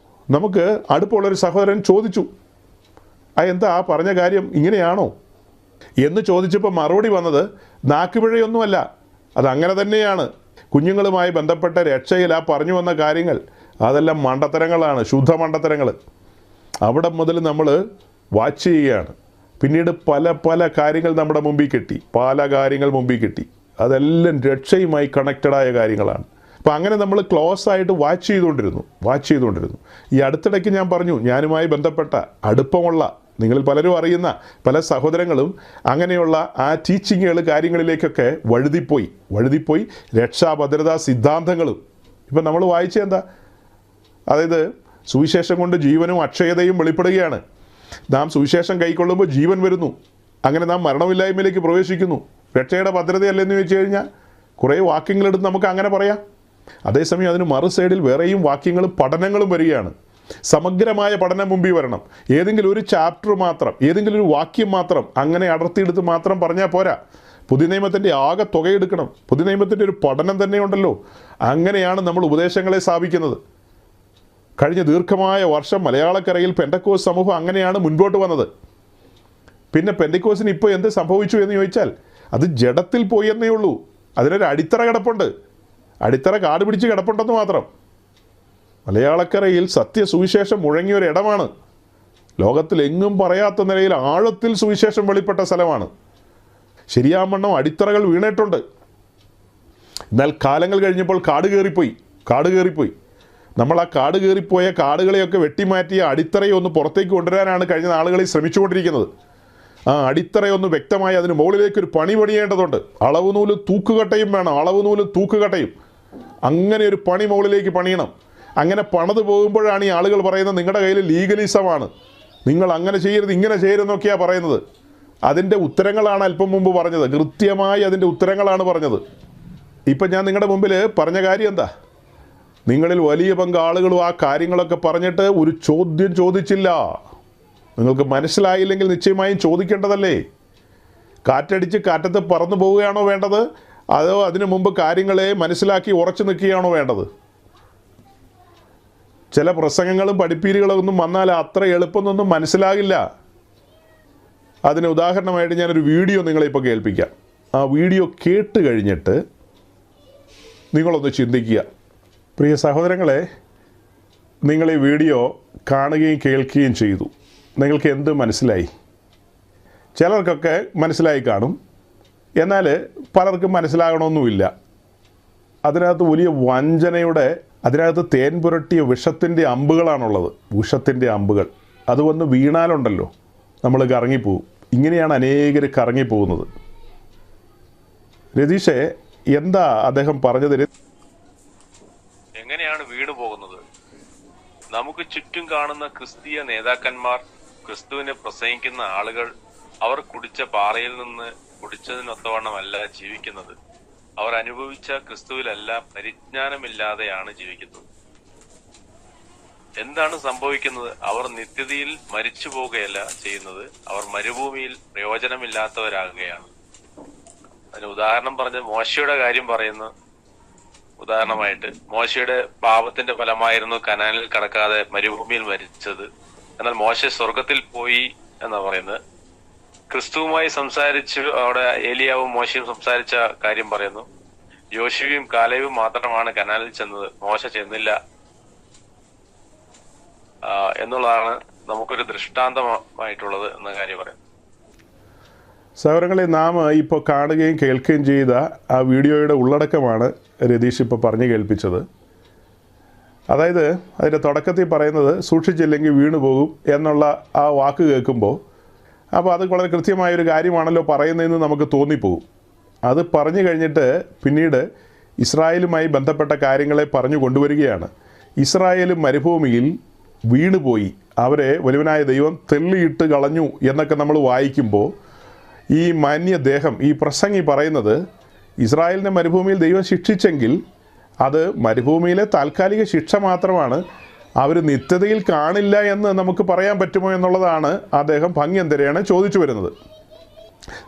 നമുക്ക് അടുപ്പമുള്ളൊരു സഹോദരൻ ചോദിച്ചു, എന്താ ആ പറഞ്ഞ കാര്യം ഇങ്ങനെയാണോ? എന്ന് ചോദിച്ചപ്പോൾ മറുപടി വന്നത് നാക്കുപിഴയൊന്നുമല്ല, അതങ്ങനെ തന്നെയാണ്. കുഞ്ഞുങ്ങളുമായി ബന്ധപ്പെട്ട രക്ഷയിൽ ആ പറഞ്ഞു വന്ന കാര്യങ്ങൾ അതെല്ലാം മണ്ടത്തരങ്ങളാണ്, ശുദ്ധ മണ്ടത്തരങ്ങൾ. അവിടെ മുതൽ നമ്മൾ വാച്ച് ചെയ്യുകയാണ്. പിന്നീട് പല പല കാര്യങ്ങൾ നമ്മുടെ മുമ്പിൽ കിട്ടി, പല കാര്യങ്ങൾ മുമ്പിൽ കിട്ടി. അതെല്ലാം രക്ഷയുമായി കണക്റ്റഡായ കാര്യങ്ങളാണ്. അപ്പോൾ അങ്ങനെ നമ്മൾ ക്ലോസ് ആയിട്ട് വാച്ച് ചെയ്തുകൊണ്ടിരുന്നു. ഈ അടുത്തിടയ്ക്ക് ഞാൻ പറഞ്ഞു, ഞാനുമായി ബന്ധപ്പെട്ട അടുപ്പമുള്ള നിങ്ങളിൽ പലരും അറിയുന്ന പല സഹോദരങ്ങളും അങ്ങനെയുള്ള ആ ടീച്ചിങ്ങുകൾ കാര്യങ്ങളിലേക്കൊക്കെ വഴുതിപ്പോയി രക്ഷാഭദ്രതാ സിദ്ധാന്തങ്ങളും ഇപ്പം നമ്മൾ വായിച്ചെന്താ, അതായത് സുവിശേഷം കൊണ്ട് ജീവനും അക്ഷയതയും വെളിപ്പെടുകയാണ്. നാം സുവിശേഷം കൈക്കൊള്ളുമ്പോൾ ജീവൻ വരുന്നു, അങ്ങനെ നാം മരണമില്ലായ്മയിലേക്ക് പ്രവേശിക്കുന്നു. രക്ഷയുടെ ഭദ്രതയല്ലെന്ന് ചോദിച്ചു കഴിഞ്ഞാൽ കുറേ വാക്യങ്ങളെടുത്ത് നമുക്ക് അങ്ങനെ പറയാം. അതേസമയം അതിന് മറു സൈഡിൽ വേറെയും വാക്യങ്ങളും പഠനങ്ങളും വരികയാണ്. സമഗ്രമായ പഠനം മുമ്പിൽ വരണം. ഏതെങ്കിലും ഒരു ചാപ്റ്റർ മാത്രം, ഏതെങ്കിലും ഒരു വാക്യം മാത്രം അങ്ങനെ അടർത്തിയെടുത്ത് മാത്രം പറഞ്ഞാൽ പോരാ. പുതിയ നിയമത്തിൻ്റെ ആകെ തുകയെടുക്കണം. പുതിയ നിയമത്തിൻ്റെ ഒരു പഠനം തന്നെ ഉണ്ടല്ലോ. അങ്ങനെയാണ് നമ്മൾ ഉപദേശങ്ങളെ സ്ഥാപിക്കുന്നത്. കഴിഞ്ഞ ദീർഘമായ വർഷം മലയാളക്കരയിൽ പെന്തക്കോസ് സമൂഹം അങ്ങനെയാണ് മുൻപോട്ട് വന്നത്. പിന്നെ പെന്തക്കോസിന് ഇപ്പോൾ എന്ത് സംഭവിച്ചു എന്ന് ചോദിച്ചാൽ അത് ജഡത്തിൽ പോയി എന്നേ ഉള്ളൂ. അതിനൊരു അടിത്തറ കിടപ്പുണ്ട്, അടിത്തറ കാട് പിടിച്ച് കിടപ്പുണ്ടെന്ന് മാത്രം. മലയാളക്കരയിൽ സത്യസുവിശേഷം മുഴങ്ങിയൊരു ഇടമാണ്. ലോകത്തിലെങ്ങും പറയാത്ത നിലയിൽ ആഴത്തിൽ സുവിശേഷം വെളിപ്പെട്ട സ്ഥലമാണ്. ശരിയാവണ്ണം അടിത്തറകൾ വീണിട്ടുണ്ട്. എന്നാൽ കാലങ്ങൾ കഴിഞ്ഞപ്പോൾ കാട് കയറിപ്പോയി. നമ്മൾ ആ കാട് കയറിപ്പോയ കാടുകളെയൊക്കെ വെട്ടിമാറ്റിയ അടിത്തറയൊന്ന് പുറത്തേക്ക് കൊണ്ടുവരാനാണ് കഴിഞ്ഞ നാളുകളിൽ ശ്രമിച്ചുകൊണ്ടിരിക്കുന്നത്. ആ അടിത്തറയൊന്ന് വ്യക്തമായി അതിന് മുകളിലേക്കൊരു പണി പണിയേണ്ടതുണ്ട്. അളവുനൂലും തൂക്കുകട്ടയും അങ്ങനെ ഒരു പണി മുകളിലേക്ക് പണിയണം. അങ്ങനെ പണിത് പോകുമ്പോഴാണ് ഈ ആളുകൾ പറയുന്നത് നിങ്ങളുടെ കയ്യിൽ ലീഗലിസമാണ്, നിങ്ങൾ അങ്ങനെ ചെയ്യരുത് ഇങ്ങനെ ചെയ്യരുതെന്നൊക്കെയാണ് പറയുന്നത്. അതിൻ്റെ ഉത്തരങ്ങളാണ് അല്പം മുമ്പ് പറഞ്ഞത്, കൃത്യമായി അതിൻ്റെ ഉത്തരങ്ങളാണ് പറഞ്ഞത്. ഇപ്പം ഞാൻ നിങ്ങളുടെ മുമ്പിൽ പറഞ്ഞ കാര്യം എന്താ, നിങ്ങളിൽ വലിയ പങ്ക് ആളുകളും ആ കാര്യങ്ങളൊക്കെ പറഞ്ഞിട്ട് ഒരു ചോദ്യം ചോദിച്ചില്ല. നിങ്ങൾക്ക് മനസ്സിലായില്ലെങ്കിൽ നിശ്ചയമായും ചോദിക്കേണ്ടതല്ലേ. കാറ്റടിച്ച് കാറ്റത്ത് പറന്നു പോവുകയാണോ വേണ്ടത്, അതോ അതിനു മുമ്പ് കാര്യങ്ങളെ മനസ്സിലാക്കി ഉറച്ചു നിൽക്കുകയാണോ വേണ്ടത്? ചില പ്രസംഗങ്ങളും പഠിപ്പീരുകളും ഒന്നും വന്നാൽ അത്ര എളുപ്പമൊന്നും മനസ്സിലാകില്ല. അതിന് ഉദാഹരണമായിട്ട് ഞാനൊരു വീഡിയോ നിങ്ങളെ ഇപ്പോൾ കേൾപ്പിക്കാം. ആ വീഡിയോ കേട്ട് കഴിഞ്ഞിട്ട് നിങ്ങളൊന്ന് ചിന്തിക്കുക. പ്രിയ സഹോദരങ്ങളെ, നിങ്ങൾ ഈ വീഡിയോ കാണുകയും കേൾക്കുകയും ചെയ്തു. നിങ്ങൾക്ക് എന്ത് മനസ്സിലായി? ചിലർക്കൊക്കെ മനസ്സിലായി കാണും, എന്നാൽ പലർക്കും മനസ്സിലാകണമെന്നുമില്ല. അതിനകത്ത് വലിയ വഞ്ചനയുടെ, അതിനകത്ത് തേൻ പുരട്ടിയ വിഷത്തിൻ്റെ അമ്പുകളാണുള്ളത്. വിഷത്തിൻ്റെ അമ്പുകൾ അത് വന്ന് വീണാലുണ്ടല്ലോ നമ്മൾ കറങ്ങിപ്പോവും. ഇങ്ങനെയാണ് അനേകർ കറങ്ങിപ്പോകുന്നത്. രതീഷേ, എന്താ അദ്ദേഹം പറഞ്ഞത്? എങ്ങനെയാണ് വീണു പോകുന്നത്? നമുക്ക് ചുറ്റും കാണുന്ന ക്രിസ്തീയ നേതാക്കന്മാർ, ക്രിസ്തുവിനെ പ്രസംഗിക്കുന്ന ആളുകൾ, അവർ കുടിച്ച പാറയിൽ നിന്ന് കുടിച്ചതിനൊത്തവണ്ണമല്ല ജീവിക്കുന്നത്. അവർ അനുഭവിച്ച ക്രിസ്തുവിലല്ല, പരിജ്ഞാനമില്ലാതെയാണ് ജീവിക്കുന്നത്. എന്താണ് സംഭവിക്കുന്നത്? അവർ നിത്യതയിൽ മരിച്ചു പോവുകയല്ല ചെയ്യുന്നത്, അവർ മരുഭൂമിയിൽ പ്രയോജനമില്ലാത്തവരാകുകയാണ്. അതിന് ഉദാഹരണം പറഞ്ഞ് മോശയുടെ കാര്യം പറയുന്നു. ഉദാഹരണമായിട്ട് മോശയുടെ പാപത്തിന്റെ ഫലമായിരുന്നു കനാനിൽ കടക്കാതെ മരുഭൂമിയിൽ മരിച്ചത്. എന്നാൽ മോശ സ്വർഗത്തിൽ പോയി എന്നാ പറയുന്നത്. ക്രിസ്തുവുമായി സംസാരിച്ച് അവിടെ ഏലിയാവും മോശയും സംസാരിച്ച കാര്യം പറയുന്നു. യോശുവയും കാലേബും മാത്രമാണ് കനാലിൽ ചെന്നത്, മോശ ചെന്നില്ല എന്നുള്ളതാണ് നമുക്കൊരു ദൃഷ്ടാന്തമായിട്ടുള്ളത് എന്ന കാര്യം പറയുന്നത്. സഹോദരങ്ങളെ, നാം ഇപ്പോൾ കാണുകയും കേൾക്കുകയും ചെയ്ത ആ വീഡിയോയുടെ ഉള്ളടക്കമാണ് രതീഷ് ഇപ്പോൾ പറഞ്ഞു കേൾപ്പിച്ചത്. അതായത് അതിൻ്റെ തുടക്കത്തിൽ പറയുന്നത് സൂക്ഷിച്ചില്ലെങ്കിൽ വീണു പോകും എന്നുള്ള ആ വാക്ക് കേൾക്കുമ്പോൾ, അപ്പോൾ അത് വളരെ കൃത്യമായൊരു കാര്യമാണല്ലോ പറയുന്നതെന്ന് നമുക്ക് തോന്നിപ്പോകും. അത് പറഞ്ഞു കഴിഞ്ഞിട്ട് പിന്നീട് ഇസ്രായേലുമായി ബന്ധപ്പെട്ട കാര്യങ്ങളെ പറഞ്ഞു കൊണ്ടുവരികയാണ്. ഇസ്രായേലും മരുഭൂമിയിൽ വീണുപോയി, അവരെ വലുവനായ ദൈവം തെള്ളിയിട്ട് കളഞ്ഞു എന്നൊക്കെ നമ്മൾ വായിക്കുമ്പോൾ ഈ മാന്യദേഹം, ഈ പ്രസംഗി പറയുന്നത് ഇസ്രായേലിനെ മരുഭൂമിയിൽ ദൈവം ശിക്ഷിച്ചെങ്കിൽ അത് മരുഭൂമിയിലെ താൽക്കാലിക ശിക്ഷ മാത്രമാണ്, അവർ നിത്യതയിൽ കാണില്ല എന്ന് നമുക്ക് പറയാൻ പറ്റുമോ എന്നുള്ളതാണ് അദ്ദേഹം ഭംഗ്യന്തരേണ ചോദിച്ചു വരുന്നത്.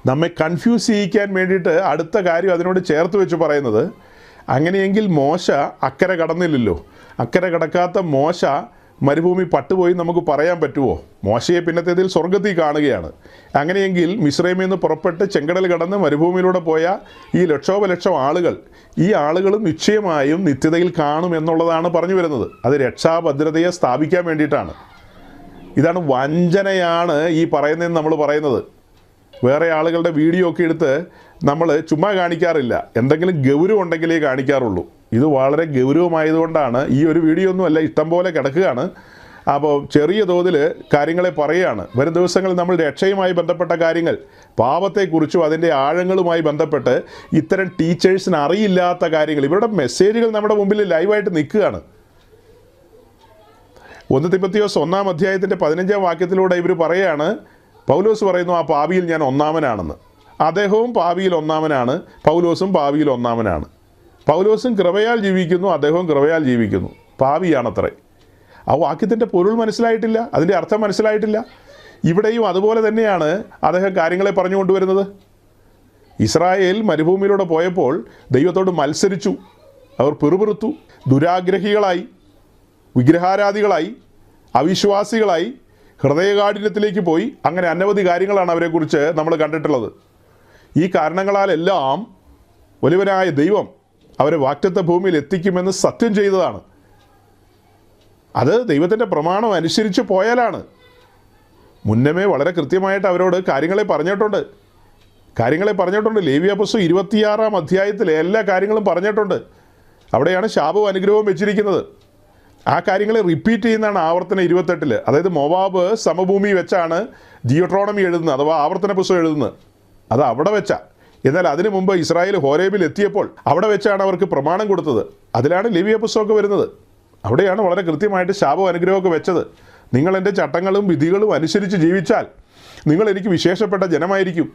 നമ്മെ കൺഫ്യൂസ് ചെയ്യിക്കാൻ വേണ്ടിയിട്ട് അടുത്ത കാര്യം അതിനോട് ചേർത്ത് വെച്ച് പറയുന്നത്, അങ്ങനെയെങ്കിൽ മോശ അക്കരെ കടന്നില്ലല്ലോ, അക്കരെ കടക്കാത്ത മോശ മരുഭൂമി പട്ടുപോയി നമുക്ക് പറയാൻ പറ്റുമോ? മോശയെ പിന്നത്തേതിൽ സ്വർഗത്തിൽ കാണുകയാണ്. അങ്ങനെയെങ്കിൽ മിസ്രൈമിൽ നിന്ന് പുറപ്പെട്ട് ചെങ്കടൽ കടന്ന് മരുഭൂമിയിലൂടെ പോയ ഈ ലക്ഷോപലക്ഷം ആളുകൾ, ഈ ആളുകളും നിശ്ചയമായും നിത്യതയിൽ കാണും എന്നുള്ളതാണ് പറഞ്ഞു വരുന്നത്. അത് രക്ഷാഭദ്രതയെ സ്ഥാപിക്കാൻ വേണ്ടിയിട്ടാണ്. ഇതാണ് വഞ്ചനയാണ് ഈ പറയുന്നതെന്ന് നമ്മൾ പറയുന്നത്. വേറെ ആളുകളുടെ വീഡിയോ ഒക്കെ എടുത്ത് നമ്മൾ ചുമ്മാ കാണിക്കാറില്ല, എന്തെങ്കിലും ഗൗരവം ഉണ്ടെങ്കിലേ കാണിക്കാറുള്ളൂ. ഇത് വളരെ ഗൗരവമായതുകൊണ്ടാണ് ഈ ഒരു വീഡിയോ ഒന്നുമല്ല, ഇഷ്ടം പോലെ കിടക്കുകയാണ്. അപ്പോൾ ചെറിയ തോതിൽ കാര്യങ്ങളെ പറയുകയാണ്. വരും ദിവസങ്ങളിൽ നമ്മൾ രക്ഷയുമായി ബന്ധപ്പെട്ട കാര്യങ്ങൾ, പാപത്തെക്കുറിച്ചും അതിൻ്റെ ആഴങ്ങളുമായി ബന്ധപ്പെട്ട് ഇത്തരം ടീച്ചേഴ്സിന് അറിയില്ലാത്ത കാര്യങ്ങൾ, ഇവരുടെ മെസ്സേജുകൾ നമ്മുടെ മുമ്പിൽ ലൈവായിട്ട് നിൽക്കുകയാണ്. 1 തിമോഥെയോസ് 1-ാം അധ്യായത്തിൻ്റെ 15-ാം വാക്യത്തിലൂടെ ഇവർ പറയുകയാണ്, പൗലോസ് പറയുന്നു ആ പാപിയിൽ ഞാൻ ഒന്നാമനാണെന്ന്. അദ്ദേഹവും പാപിയിൽ ഒന്നാമനാണ്, പൗലോസും പാപിയിൽ ഒന്നാമനാണ്. പൗലോസും കൃപയാൽ ജീവിക്കുന്നു, അദ്ദേഹവും കൃപയാൽ ജീവിക്കുന്നു. പാപിയാണത്രേ. ആ വാക്യത്തിൻ്റെ പൊരുൾ മനസ്സിലായിട്ടില്ല, അതിൻ്റെ അർത്ഥം മനസ്സിലായിട്ടില്ല. ഇവിടെയും അതുപോലെ തന്നെയാണ് അദ്ദേഹം കാര്യങ്ങളെ പറഞ്ഞു കൊണ്ടുവരുന്നത്. ഇസ്രായേൽ മരുഭൂമിയിലൂടെ പോയപ്പോൾ ദൈവത്തോട് മത്സരിച്ചു, അവർ പിറുപിറുത്തു, ദുരാഗ്രഹികളായി, വിഗ്രഹാരാധികളായി, അവിശ്വാസികളായി, ഹൃദയകാഠിന്യത്തിലേക്ക് പോയി. അങ്ങനെ അനവധി കാര്യങ്ങളാണ് അവരെക്കുറിച്ച് നമ്മൾ കണ്ടിട്ടുള്ളത്. ഈ കാരണങ്ങളാലെല്ലാം വലിയവനായ ദൈവം അവരെ വാഗ്ദത്ത ഭൂമിയിൽ എത്തിക്കുമെന്ന് സത്യം ചെയ്തതാണ്. അത് ദൈവത്തിൻ്റെ പ്രമാണം അനുസരിച്ച് പോയാലാണ്. മുന്നമേ വളരെ കൃത്യമായിട്ട് അവരോട് കാര്യങ്ങളെ പറഞ്ഞിട്ടുണ്ട്. ലേവ്യ പുസ്തകം 26-ാം അധ്യായത്തിൽ എല്ലാ കാര്യങ്ങളും പറഞ്ഞിട്ടുണ്ട്. അവിടെയാണ് ശാപവും അനുഗ്രഹവും വെച്ചിരിക്കുന്നത്. ആ കാര്യങ്ങളെ റിപ്പീറ്റ് ചെയ്യുന്നതാണ് ആവർത്തനം 28-ൽ. അതായത് മോവാബ് സമഭൂമി വെച്ചാണ് ഡിയോട്രോണമി എഴുതുന്നത്, അഥവാ ആവർത്തന പുസ്തകം എഴുതുന്നത്. അത് അവിടെ വെച്ചാണ്. എന്നാൽ അതിനു മുമ്പ് ഇസ്രായേൽ ഹോരേബിൽ എത്തിയപ്പോൾ അവിടെ വെച്ചാണ് അവർക്ക് പ്രമാണം കൊടുത്തത്. അതിലാണ് ലേവ്യ പുസ്തകമൊക്കെ വരുന്നത്. അവിടെയാണ് വളരെ കൃത്യമായിട്ട് ശാപവും അനുഗ്രഹമൊക്കെ വെച്ചത്. നിങ്ങൾ എൻ്റെ ചട്ടങ്ങളും വിധികളും അനുസരിച്ച് ജീവിച്ചാൽ നിങ്ങൾ എനിക്ക് വിശേഷപ്പെട്ട ജനമായിരിക്കും,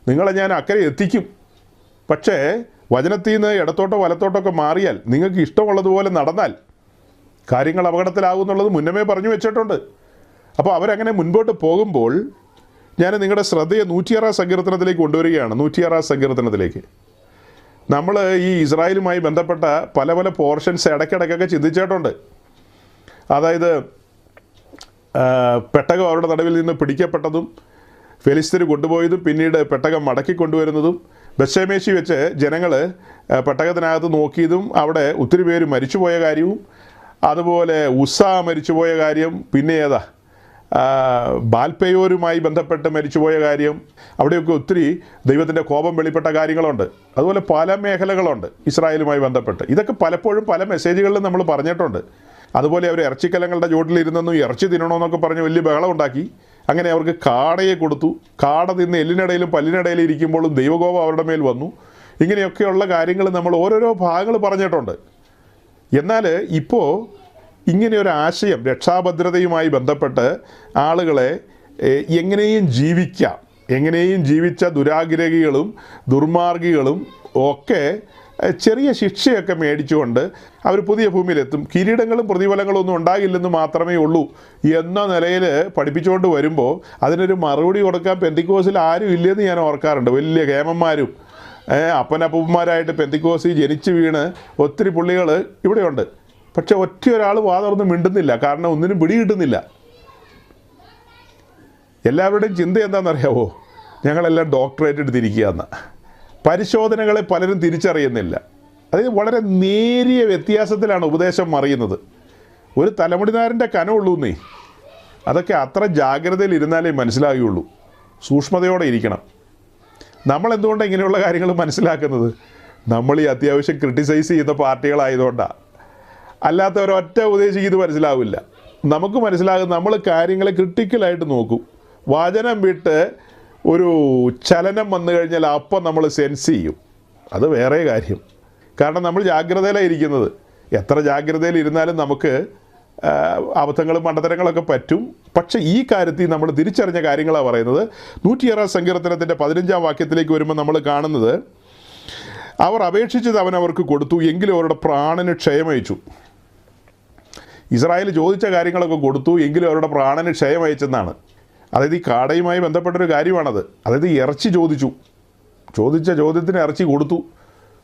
നിങ്ങളെ ഞാൻ അക്കരെ എത്തിക്കും. പക്ഷേ വചനത്തിൽ നിന്ന് ഇടത്തോട്ടോ വലത്തോട്ടൊക്കെ മാറിയാൽ, നിങ്ങൾക്ക് ഇഷ്ടമുള്ളതുപോലെ നടന്നാൽ കാര്യങ്ങൾ അപകടത്തിലാകുമെന്നുള്ളത് മുന്നമേ പറഞ്ഞു വെച്ചിട്ടുണ്ട്. അപ്പോൾ അവരങ്ങനെ മുൻപോട്ട് പോകുമ്പോൾ ഞാൻ നിങ്ങളുടെ ശ്രദ്ധയെ 106-ാം സങ്കീർത്തനത്തിലേക്ക് കൊണ്ടുവരികയാണ്. 106-ാം സങ്കീർത്തനത്തിലേക്ക് നമ്മൾ ഈ ഇസ്രായേലുമായി ബന്ധപ്പെട്ട പല പല പോർഷൻസ് ഇടയ്ക്കിടയ്ക്കൊക്കെ ചിന്തിച്ചിട്ടുണ്ട്. അതായത് പെട്ടകം അവരുടെ നടുവിൽ നിന്ന് പിടിക്കപ്പെട്ടതും, ഫെലിസ്തീന് കൊണ്ടുപോയതും, പിന്നീട് പെട്ടകം മടക്കി കൊണ്ടുവരുന്നതും, ബത്ശേമേശി വെച്ച് ജനങ്ങൾ പെട്ടകത്തിനകത്ത് നോക്കിയതും, അവിടെ ഒത്തിരി പേര് മരിച്ചുപോയ കാര്യവും, അതുപോലെ ഉസ്സ മരിച്ചുപോയ കാര്യം, പിന്നെ ഏതാ ബാൽപെയോരുമായി ബന്ധപ്പെട്ട് മരിച്ചുപോയ കാര്യം, അവിടെയൊക്കെ ഒത്തിരി ദൈവത്തിൻ്റെ കോപം വെളിപ്പെട്ട കാര്യങ്ങളുണ്ട്. അതുപോലെ പല മേഖലകളുണ്ട് ഇസ്രായേലുമായി ബന്ധപ്പെട്ട്. ഇതൊക്കെ പലപ്പോഴും പല മെസ്സേജുകളിലും നമ്മൾ പറഞ്ഞിട്ടുണ്ട്. അതുപോലെ അവർ ഇറച്ചിക്കലങ്ങളുടെ ചുവട്ടിലിരുന്നെന്നും ഇറച്ചി തിന്നണമെന്നൊക്കെ പറഞ്ഞ് വലിയ ബഹളം ഉണ്ടാക്കി. അങ്ങനെ അവർക്ക് കാടയെ കൊടുത്തു. കാട തിന്ന് എല്ലിനിടയിലും പല്ലിനിടയിലും ഇരിക്കുമ്പോഴും ദൈവകോപം അവരുടെ മേൽ വന്നു. ഇങ്ങനെയൊക്കെയുള്ള കാര്യങ്ങൾ നമ്മൾ ഓരോരോ ഭാഗങ്ങൾ പറഞ്ഞിട്ടുണ്ട്. എന്നാൽ ഇപ്പോൾ ഇങ്ങനെയൊരു ആശയം, രക്ഷാഭദ്രതയുമായി ബന്ധപ്പെട്ട് ആളുകളെ എങ്ങനെയും ജീവിക്കാം, എങ്ങനെയും ജീവിച്ച ദുരാഗ്രഹികളും ദുർമാർഗികളും ഒക്കെ ചെറിയ ശിക്ഷയൊക്കെ മേടിച്ചുകൊണ്ട് അവർ പുതിയ ഭൂമിയിലെത്തും. കിരീടങ്ങളും പ്രതിഫലങ്ങളും ഒന്നും ഉണ്ടാകില്ലെന്ന് മാത്രമേ ഉള്ളൂ എന്ന നിലയിൽ പഠിപ്പിച്ചുകൊണ്ട് വരുമ്പോൾ അതിനൊരു മറുപടി കൊടുക്കാൻ പെന്തിക്കോസിൽ ആരും ഇല്ലെന്ന് ഞാൻ ഓർക്കാറുണ്ട്. വലിയ കേമന്മാരും അപ്പനപ്പന്മാരായിട്ട് പെന്തിക്കോസിൽ ജനിച്ച് വീണ് ഒത്തിരി പുള്ളികൾ ഇവിടെയുണ്ട്. പക്ഷെ ഒറ്റ ഒരാൾ വാതുറന്ന് മിണ്ടുന്നില്ല. കാരണം ഒന്നിനും പിടി കിട്ടുന്നില്ല. എല്ലാവരുടെയും ചിന്ത എന്താണെന്നറിയാവോ? ഞങ്ങളെല്ലാം ഡോക്ടറേറ്റ് എടുത്തിരിക്കുക എന്ന്. പരിശോധനകളെ പലരും തിരിച്ചറിയുന്നില്ല. അതായത് വളരെ നേരിയ വ്യത്യാസത്തിലാണ് ഉപദേശം മറിയുന്നത്. ഒരു തലമുടിനാരൻ്റെ കനമുള്ളൂന്നേ. അതൊക്കെ അത്ര ജാഗ്രതയിൽ ഇരുന്നാലേ മനസ്സിലാകുകയുള്ളൂ. സൂക്ഷ്മതയോടെ ഇരിക്കണം. നമ്മളെന്തുകൊണ്ടാണ് ഇങ്ങനെയുള്ള കാര്യങ്ങൾ മനസ്സിലാക്കുന്നത്? നമ്മൾ ഈ അത്യാവശ്യം ക്രിട്ടിസൈസ് ചെയ്യുന്ന പാർട്ടികളായതുകൊണ്ടാണ്. അല്ലാത്തവരൊറ്റ ഉപദേശിക്ക് ഇത് മനസ്സിലാവില്ല. നമുക്ക് മനസ്സിലാകും. നമ്മൾ കാര്യങ്ങളെ ക്രിട്ടിക്കലായിട്ട് നോക്കും. വചനം വിട്ട് ഒരു ചലനം വന്നു കഴിഞ്ഞാൽ അപ്പം നമ്മൾ സെൻസ് ചെയ്യും. അത് വേറെ കാര്യം. കാരണം നമ്മൾ ജാഗ്രതയിലാണ് ഇരിക്കുന്നത്. എത്ര ജാഗ്രതയിൽ ഇരുന്നാലും നമുക്ക് അബദ്ധങ്ങളും മണ്ടത്തരങ്ങളൊക്കെ പറ്റും. പക്ഷേ ഈ കാര്യത്തിൽ നമ്മൾ തിരിച്ചറിഞ്ഞ കാര്യങ്ങളാണ് പറയുന്നത്. 106-ാം സങ്കീർത്തനത്തിൻ്റെ 15-ാം വാക്യത്തിലേക്ക് വരുമ്പോൾ നമ്മൾ കാണുന്നത്, അവർ അപേക്ഷിച്ചത് അവൻ അവർക്ക് കൊടുത്തു, എങ്കിലും അവരുടെ പ്രാണന് ക്ഷയമയച്ചു. ഇസ്രായേൽ ചോദിച്ച കാര്യങ്ങളൊക്കെ കൊടുത്തു, എങ്കിലും അവരുടെ പ്രാണന് ക്ഷയമയച്ചെന്നാണ്. അതായത് ഈ കാടയുമായി ബന്ധപ്പെട്ടൊരു കാര്യമാണത്. അതായത് ഇറച്ചി ചോദിച്ച ചോദ്യത്തിന് ഇറച്ചി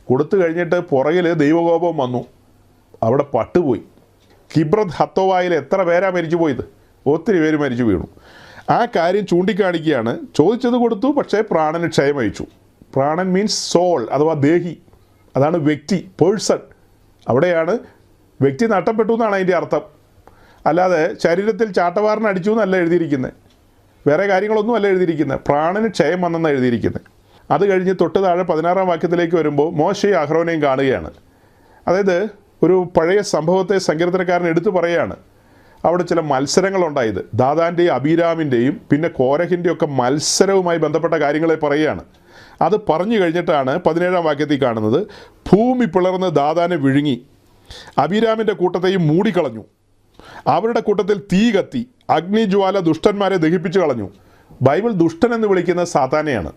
കൊടുത്തു കഴിഞ്ഞിട്ട് പുറകിൽ ദൈവകോപം വന്നു. അവിടെ പട്ടുപോയി. കിബ്രത് ഹത്തോവായിൽ എത്ര പേരാ മരിച്ചു പോയത്? ഒത്തിരി പേര് മരിച്ചു വീണു. ആ കാര്യം ചൂണ്ടിക്കാണിക്കുകയാണ്. ചോദിച്ചത് കൊടുത്തു, പക്ഷേ പ്രാണന് ക്ഷയമയച്ചു. പ്രാണൻ മീൻസ് സോൾ അഥവാ ദേഹി, അതാണ് വ്യക്തി, പേഴ്സൺ. അവിടെയാണ് വ്യക്തി നഷ്ടപ്പെട്ടു എന്നാണ് അതിൻ്റെ അർത്ഥം. അല്ലാതെ ശരീരത്തിൽ ചാട്ടവാറിന് അടിച്ചു എന്നല്ല എഴുതിയിരിക്കുന്നത്, വേറെ കാര്യങ്ങളൊന്നും അല്ല എഴുതിയിരിക്കുന്നത്. പ്രാണന് ക്ഷയം വന്നെന്നാണ് എഴുതിയിരിക്കുന്നത്. അത് കഴിഞ്ഞ് തൊട്ട് താഴെ 16-ാം വാക്യത്തിലേക്ക് വരുമ്പോൾ മോശയും അഹ്റോനെയും കാണുകയാണ്. അതായത് ഒരു പഴയ സംഭവത്തെ സങ്കീർത്തനക്കാരൻ എടുത്തു പറയുകയാണ്. അവിടെ ചില മത്സരങ്ങളുണ്ടായത്, ദാദാൻ്റെയും അബീരാമിൻ്റെയും പിന്നെ കോരഹിൻ്റെയും ഒക്കെ മത്സരവുമായി ബന്ധപ്പെട്ട കാര്യങ്ങളെ പറയുകയാണ്. അത് പറഞ്ഞു കഴിഞ്ഞിട്ടാണ് 17-ാം വാക്യത്തിൽ കാണുന്നത്, ഭൂമി പിളർന്ന് ദാദാനെ വിഴുങ്ങി, അബീരാമിൻ്റെ കൂട്ടത്തെയും മൂടിക്കളഞ്ഞു, അവരുടെ കൂട്ടത്തിൽ തീ കത്തി, അഗ്നിജ്വാല ദുഷ്ടന്മാരെ ദഹിപ്പിച്ചു കളഞ്ഞു. ബൈബിൾ ദുഷ്ടൻ എന്ന് വിളിക്കുന്ന സാത്താനെയാണ്,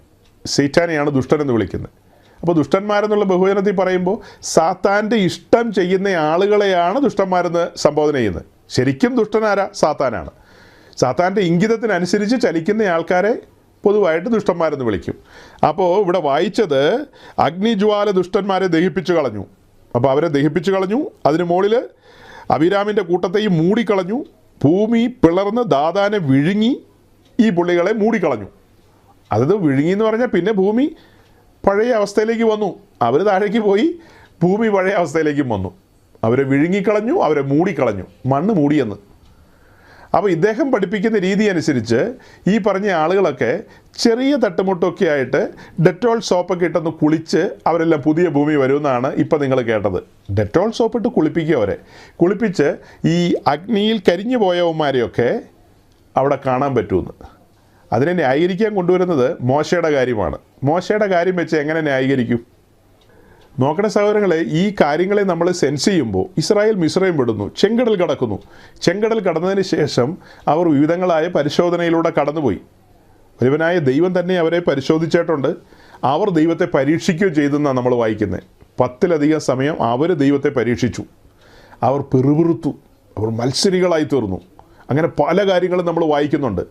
സൈറ്റാനെയാണ് ദുഷ്ടൻ എന്ന് വിളിക്കുന്നത്. അപ്പോൾ ദുഷ്ടന്മാരെന്നുള്ള ബഹുവചനത്തിൽ പറയുമ്പോൾ സാത്താൻ്റെ ഇഷ്ടം ചെയ്യുന്ന ആളുകളെയാണ് ദുഷ്ടന്മാരെന്ന് സംബോധന ചെയ്യുന്നത്. ശരിക്കും ദുഷ്ടനാരാ? സാത്താനാണ്. സാത്താൻ്റെ ഇംഗിതത്തിനനുസരിച്ച് ചലിക്കുന്ന ആൾക്കാരെ പൊതുവായിട്ട് ദുഷ്ടന്മാരെന്ന് വിളിക്കും. അപ്പോൾ ഇവിടെ വായിച്ചത് അഗ്നിജ്വാല ദുഷ്ടന്മാരെ ദഹിപ്പിച്ചു കളഞ്ഞു. അപ്പോൾ അവരെ ദഹിപ്പിച്ചു കളഞ്ഞു. അതിന് മുകളിൽ അബീരാമിൻ്റെ കൂട്ടത്തെയും മൂടിക്കളഞ്ഞു. ഭൂമി പിളർന്ന് ദാദാനെ വിഴുങ്ങി ഈ പുള്ളികളെ മൂടിക്കളഞ്ഞു. അതത് വിഴുങ്ങി എന്ന് പറഞ്ഞാൽ പിന്നെ ഭൂമി പഴയ അവസ്ഥയിലേക്ക് വന്നു. അവർ താഴേക്ക് പോയി, ഭൂമി പഴയ അവസ്ഥയിലേക്കും വന്നു. അവരെ വിഴുങ്ങിക്കളഞ്ഞു, അവരെ മൂടിക്കളഞ്ഞു, മണ്ണ് മൂടിയെന്ന്. അപ്പോൾ ഇദ്ദേഹം പഠിപ്പിക്കുന്ന രീതി അനുസരിച്ച് ഈ പറഞ്ഞ ആളുകളൊക്കെ ചെറിയ തട്ടുമുട്ടൊക്കെ ആയിട്ട് ഡെറ്റോൾ സോപ്പൊക്കെ ഇട്ടൊന്ന് കുളിച്ച് അവരെല്ലാം പുതിയ ഭൂമി വരുമെന്നാണ് ഇപ്പം നിങ്ങൾ കേട്ടത്. ഡെറ്റോൾ സോപ്പിട്ട് കുളിപ്പിക്കുക, അവരെ കുളിപ്പിച്ച് ഈ അഗ്നിയിൽ കരിഞ്ഞു പോയവന്മാരെയൊക്കെ അവിടെ കാണാൻ പറ്റുമെന്ന്. അതിനെ ന്യായീകരിക്കാൻ കൊണ്ടുവരുന്നത് മോശയുടെ കാര്യമാണ്. മോശയുടെ കാര്യം വെച്ച് എങ്ങനെ ന്യായീകരിക്കും? നോക്കണ സഹോദരങ്ങളെ, ഈ കാര്യങ്ങളെ നമ്മൾ സെൻസ് ചെയ്യുമ്പോൾ ഇസ്രായേൽ മിസ്രൈം വിടുന്നു, ചെങ്കടൽ കടക്കുന്നു. ചെങ്കടൽ കടന്നതിന് ശേഷം അവർ വിവിധങ്ങളായ പരിശോധനയിലൂടെ കടന്നുപോയി. ഒരുവനായ ദൈവം തന്നെ അവരെ പരിശോധിച്ചിട്ടുണ്ട്. അവർ ദൈവത്തെ പരീക്ഷിക്കുകയും ചെയ്തെന്നാണ് നമ്മൾ വായിക്കുന്നത്. 10-ലധികം സമയം അവർ ദൈവത്തെ പരീക്ഷിച്ചു. അവർ പിറുപിറുത്തു, അവർ മത്സരികളായി തീർന്നു. അങ്ങനെ പല കാര്യങ്ങളും നമ്മൾ വായിക്കുന്നുണ്ട്.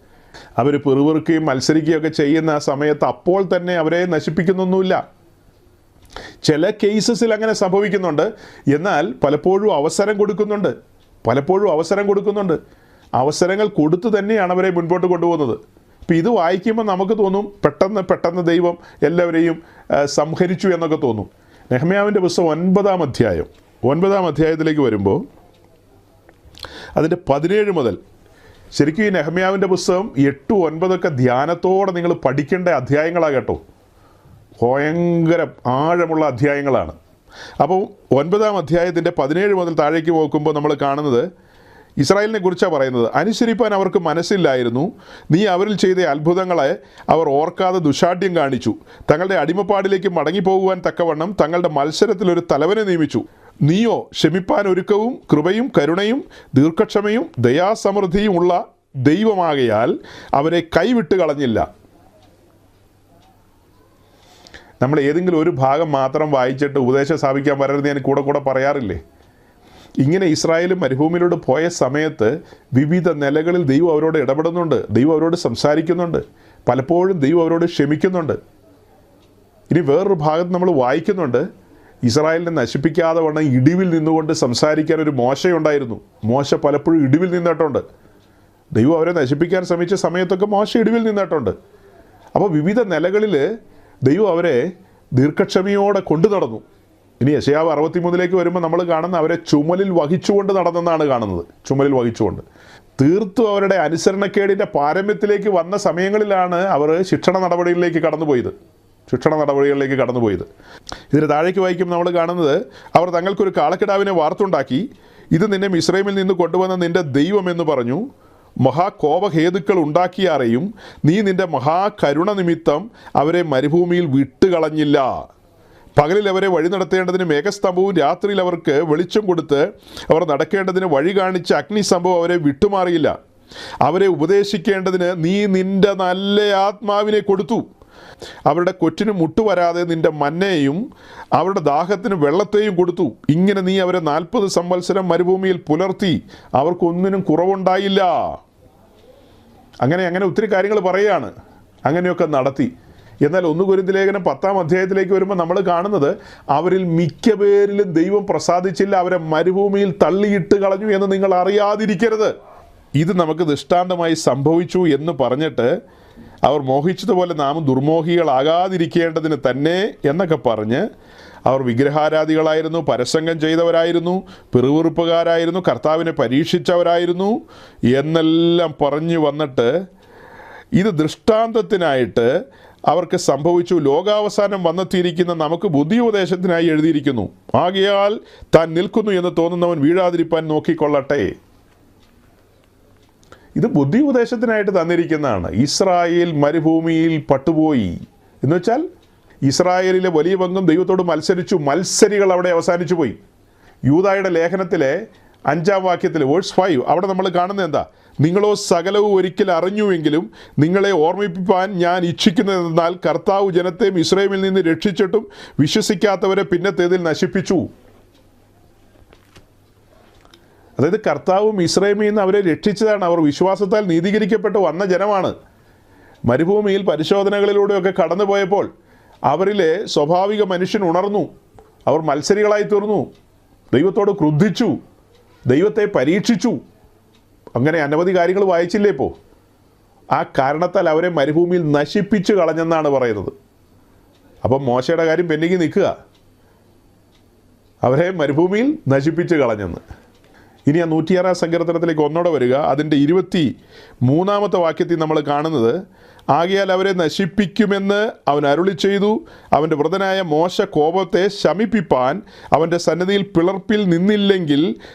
അവർ പിറുപിറുക്കുകയും മത്സരിക്കുകയൊക്കെ ചെയ്യുന്ന ആ സമയത്ത് അപ്പോൾ തന്നെ അവരെ നശിപ്പിക്കുന്നൊന്നുമില്ല. ചില കേസസിൽ അങ്ങനെ സംഭവിക്കുന്നുണ്ട്. എന്നാൽ പലപ്പോഴും അവസരം കൊടുക്കുന്നുണ്ട്. അവസരങ്ങൾ കൊടുത്തു തന്നെയാണ് അവരെ മുൻപോട്ട് കൊണ്ടുപോകുന്നത്. ഇപ്പം ഇത് വായിക്കുമ്പോൾ നമുക്ക് തോന്നും പെട്ടെന്ന് ദൈവം എല്ലാവരെയും സംഹരിച്ചു എന്നൊക്കെ തോന്നും. നെഹമ്യാവിൻ്റെ പുസ്തകം 9-ാം അധ്യായത്തിലേക്ക് വരുമ്പോൾ അതിൻ്റെ 17 മുതൽ, ശരിക്കും ഈ നെഹമ്യാവിൻ്റെ പുസ്തകം 8, 9 ധ്യാനത്തോടെ നിങ്ങൾ പഠിക്കേണ്ട അധ്യായങ്ങളാണ് കേട്ടോ. ഭയങ്കര ആഴമുള്ള അധ്യായങ്ങളാണ്. അപ്പോൾ 9-ാം അധ്യായത്തിൻ്റെ 17 മുതൽ താഴേക്ക് നോക്കുമ്പോൾ നമ്മൾ കാണുന്നത് ഇസ്രായേലിനെ കുറിച്ചാണ് പറയുന്നത്. അനുസരിപ്പാൻ അവർക്ക് മനസ്സില്ലായിരുന്നു. നീ അവരിൽ ചെയ്ത അത്ഭുതങ്ങളെ അവർ ഓർക്കാതെ ദുശാഠ്യം കാണിച്ചു. തങ്ങളുടെ അടിമപ്പാടിലേക്ക് മടങ്ങിപ്പോകുവാൻ തക്കവണ്ണം തങ്ങളുടെ മത്സരത്തിലൊരു തലവനെ നിയമിച്ചു. നീയോ ക്ഷമിപ്പാൻ ഒരുക്കവും കൃപയും കരുണയും ദീർഘക്ഷമയും ദയാസമൃദ്ധിയും ഉള്ള ദൈവമാകയാൽ അവരെ കൈവിട്ട് കളഞ്ഞില്ല. നമ്മൾ ഏതെങ്കിലും ഒരു ഭാഗം മാത്രം വായിച്ചിട്ട് ഉപദേശം സ്ഥാപിക്കാൻ വരരുത് ഞാൻ കൂടെ പറയാറില്ലേ? ഇങ്ങനെ ഇസ്രായേൽ മരുഭൂമിയിലൂടെ പോയ സമയത്ത് വിവിധ നിലകളിൽ ദൈവം അവരോട് ഇടപെടുന്നുണ്ട്, ദൈവം അവരോട് സംസാരിക്കുന്നുണ്ട്, പലപ്പോഴും ദൈവം അവരോട് ക്ഷമിക്കുന്നുണ്ട്. ഇനി വേറൊരു ഭാഗത്ത് നമ്മൾ വായിക്കുന്നുണ്ട്, ഇസ്രായേലിനെ നശിപ്പിക്കാതെ വണ്ണം ഇടിവിൽ നിന്നുകൊണ്ട് സംസാരിക്കാൻ ഒരു മോശയുണ്ടായിരുന്നു. മോശ പലപ്പോഴും ഇടിവിൽ നിന്നിട്ടുണ്ട്. ദൈവം അവരെ നശിപ്പിക്കാൻ ശ്രമിച്ച സമയത്തൊക്കെ മോശ ഇടിവിൽ നിന്നിട്ടുണ്ട്. അപ്പോൾ വിവിധ നിലകളിൽ ദൈവം അവരെ ദീർഘക്ഷമയോടെ കൊണ്ടു നടന്നു. ഇനി യെശയ്യാവ് 63 വരുമ്പോൾ നമ്മൾ കാണുന്ന അവരെ ചുമലിൽ വഹിച്ചുകൊണ്ട് നടന്നെന്നാണ് കാണുന്നത്. ചുമലിൽ വഹിച്ചുകൊണ്ട് തീർത്തും അവരുടെ അനുസരണക്കേടിൻ്റെ പാരമ്യത്തിലേക്ക് വന്ന സമയങ്ങളിലാണ് അവർ ശിക്ഷണ നടപടികളിലേക്ക് കടന്നുപോയത്. ഇതിന് താഴേക്ക് വായിക്കുമ്പോൾ നമ്മൾ കാണുന്നത്, അവർ തങ്ങൾക്കൊരു കാളക്കിടാവിനെ വാർത്തുണ്ടാക്കി, ഇത് നിന്നെ മിസ്രൈമിൽ നിന്ന് കൊണ്ടുവന്ന നിന്റെ ദൈവമെന്ന് പറഞ്ഞു. മഹാകോപഹേതുക്കൾ ഉണ്ടാക്കിയാറേയും നീ നിന്റെ മഹാകരുണ നിമിത്തം അവരെ മരുഭൂമിയിൽ വിട്ടുകളഞ്ഞില്ല. പകലിൽ അവരെ വഴി നടത്തേണ്ടതിന് മേഘസ്തംഭവും രാത്രിയിൽ അവർക്ക് വെളിച്ചം കൊടുത്ത് അവർ നടക്കേണ്ടതിന് വഴി കാണിച്ച അഗ്നിസ്തംഭവും അവരെ വിട്ടുമാറിയില്ല. അവരെ ഉപദേശിക്കേണ്ടതിന് നീ നിന്റെ നല്ല ആത്മാവിനെ കൊടുത്തു. അവരുടെ കൊറ്റിന് മുട്ടുവരാതെ നിന്റെ മന്നയെയും അവരുടെ ദാഹത്തിന് വെള്ളത്തെയും കൊടുത്തു. ഇങ്ങനെ നീ അവരെ 40 സംവത്സരം മരുഭൂമിയിൽ പുലർത്തി, അവർക്കൊന്നിനും കുറവുണ്ടായില്ല. അങ്ങനെ ഒത്തിരി കാര്യങ്ങൾ പറയുകയാണ്. അങ്ങനെയൊക്കെ നടത്തി. എന്നാൽ 1 കൊരിന്ത്യർ ലേഖനം 10-ാം അധ്യായത്തിലേക്ക് വരുമ്പോൾ നമ്മൾ കാണുന്നത് അവരിൽ മിക്ക പേരിലും ദൈവം പ്രസാദിച്ചില്ല, അവരെ മരുഭൂമിയിൽ തള്ളിയിട്ട് കളഞ്ഞു എന്ന് നിങ്ങൾ അറിയാതിരിക്കരുത്. ഇത് നമുക്ക് ദൃഷ്ടാന്തമായി സംഭവിച്ചു എന്ന് പറഞ്ഞിട്ട് അവർ മോഹിച്ചതുപോലെ നാം ദുർമോഹികളാകാതിരിക്കേണ്ടതിന് തന്നെ എന്നൊക്കെ പറഞ്ഞ് അവർ വിഗ്രഹാരാധികളായിരുന്നു, പരസംഗം ചെയ്തവരായിരുന്നു, പിറുവിറുപ്പുകാരായിരുന്നു, കർത്താവിനെ പരീക്ഷിച്ചവരായിരുന്നു എന്നെല്ലാം പറഞ്ഞു വന്നിട്ട് ഇത് ദൃഷ്ടാന്തത്തിനായിട്ട് അവർക്ക് സംഭവിച്ചു. ലോകാവസാനം വന്നെത്തിയിരിക്കുന്ന നമുക്ക് ബുദ്ധിയുപദേശത്തിനായി എഴുതിയിരിക്കുന്നു. ആകയാൽ താൻ നിൽക്കുന്നു എന്ന് തോന്നുന്നവൻ വീഴാതിരിപ്പാൻ നോക്കിക്കൊള്ളട്ടെ. ഇത് ബുദ്ധി ഉപദേശത്തിനായിട്ട് തന്നിരിക്കുന്നതാണ്. ഇസ്രായേൽ മരുഭൂമിയിൽ പട്ടുപോയി എന്ന് വെച്ചാൽ ഇസ്രായേലിലെ വലിയ പങ്കും ദൈവത്തോട് മത്സരിച്ചു. മത്സരികൾ അവിടെ അവസാനിച്ചു പോയി. യൂദായുടെ ലേഖനത്തിലെ 5-ാം വാക്യത്തിൽ വേഴ്സ് 5 അവിടെ നമ്മൾ കാണുന്നത് എന്താ? നിങ്ങളോ സകലവും ഒരിക്കൽ അറിഞ്ഞുവെങ്കിലും നിങ്ങളെ ഓർമ്മിപ്പിപ്പാൻ ഞാൻ ഇച്ഛിക്കുന്നതെന്നാൽ കർത്താവ് ജനത്തെ മിസ്രയീമിൽ നിന്ന് രക്ഷിച്ചിട്ടും വിശ്വസിക്കാത്തവരെ പിന്നത്തേതിൽ നശിപ്പിച്ചു. അതായത് കർത്താവ് മിസ്രയീമിൽ നിന്ന് അവരെ രക്ഷിച്ചതാണ്. അവർ വിശ്വാസത്താൽ നീതീകരിക്കപ്പെട്ട് വന്ന ജനമാണ്. മരുഭൂമിയിൽ പരിശോധനകളിലൂടെയൊക്കെ കടന്നു പോയപ്പോൾ അവരിലെ സ്വാഭാവിക മനുഷ്യൻ ഉണർന്നു. അവർ മത്സരികളായി തീർന്നു, ദൈവത്തോട് ക്രുദ്ധിച്ചു, ദൈവത്തെ പരീക്ഷിച്ചു. അങ്ങനെ അനവധി കാര്യങ്ങൾ വായിച്ചില്ലേ ഇപ്പോൾ? ആ കാരണത്താൽ അവരെ മരുഭൂമിയിൽ നശിപ്പിച്ചു കളഞ്ഞെന്നാണ് പറയുന്നത്. അപ്പം മോശയുടെ കാര്യം പെൻഡിങ് നിൽക്കുക, അവരെ മരുഭൂമിയിൽ നശിപ്പിച്ച് കളഞ്ഞെന്ന്. ഇനി ആ 106-ാം സങ്കീർത്തനത്തിലേക്ക് ഒന്നോടെ വരിക. അതിൻ്റെ 23-ാമത്തെ വാക്യത്തിൽ നമ്മൾ കാണുന്നത്, ആകയാൽ അവരെ നശിപ്പിക്കുമെന്ന് അവൻ അരുളി ചെയ്തു. അവൻ്റെ വൃതനായ മോശ കോപത്തെ ശമിപ്പിപ്പാൻ അവൻ്റെ സന്നിധിയിൽ പിളർപ്പിൽ നിന്നില്ലെങ്കിൽ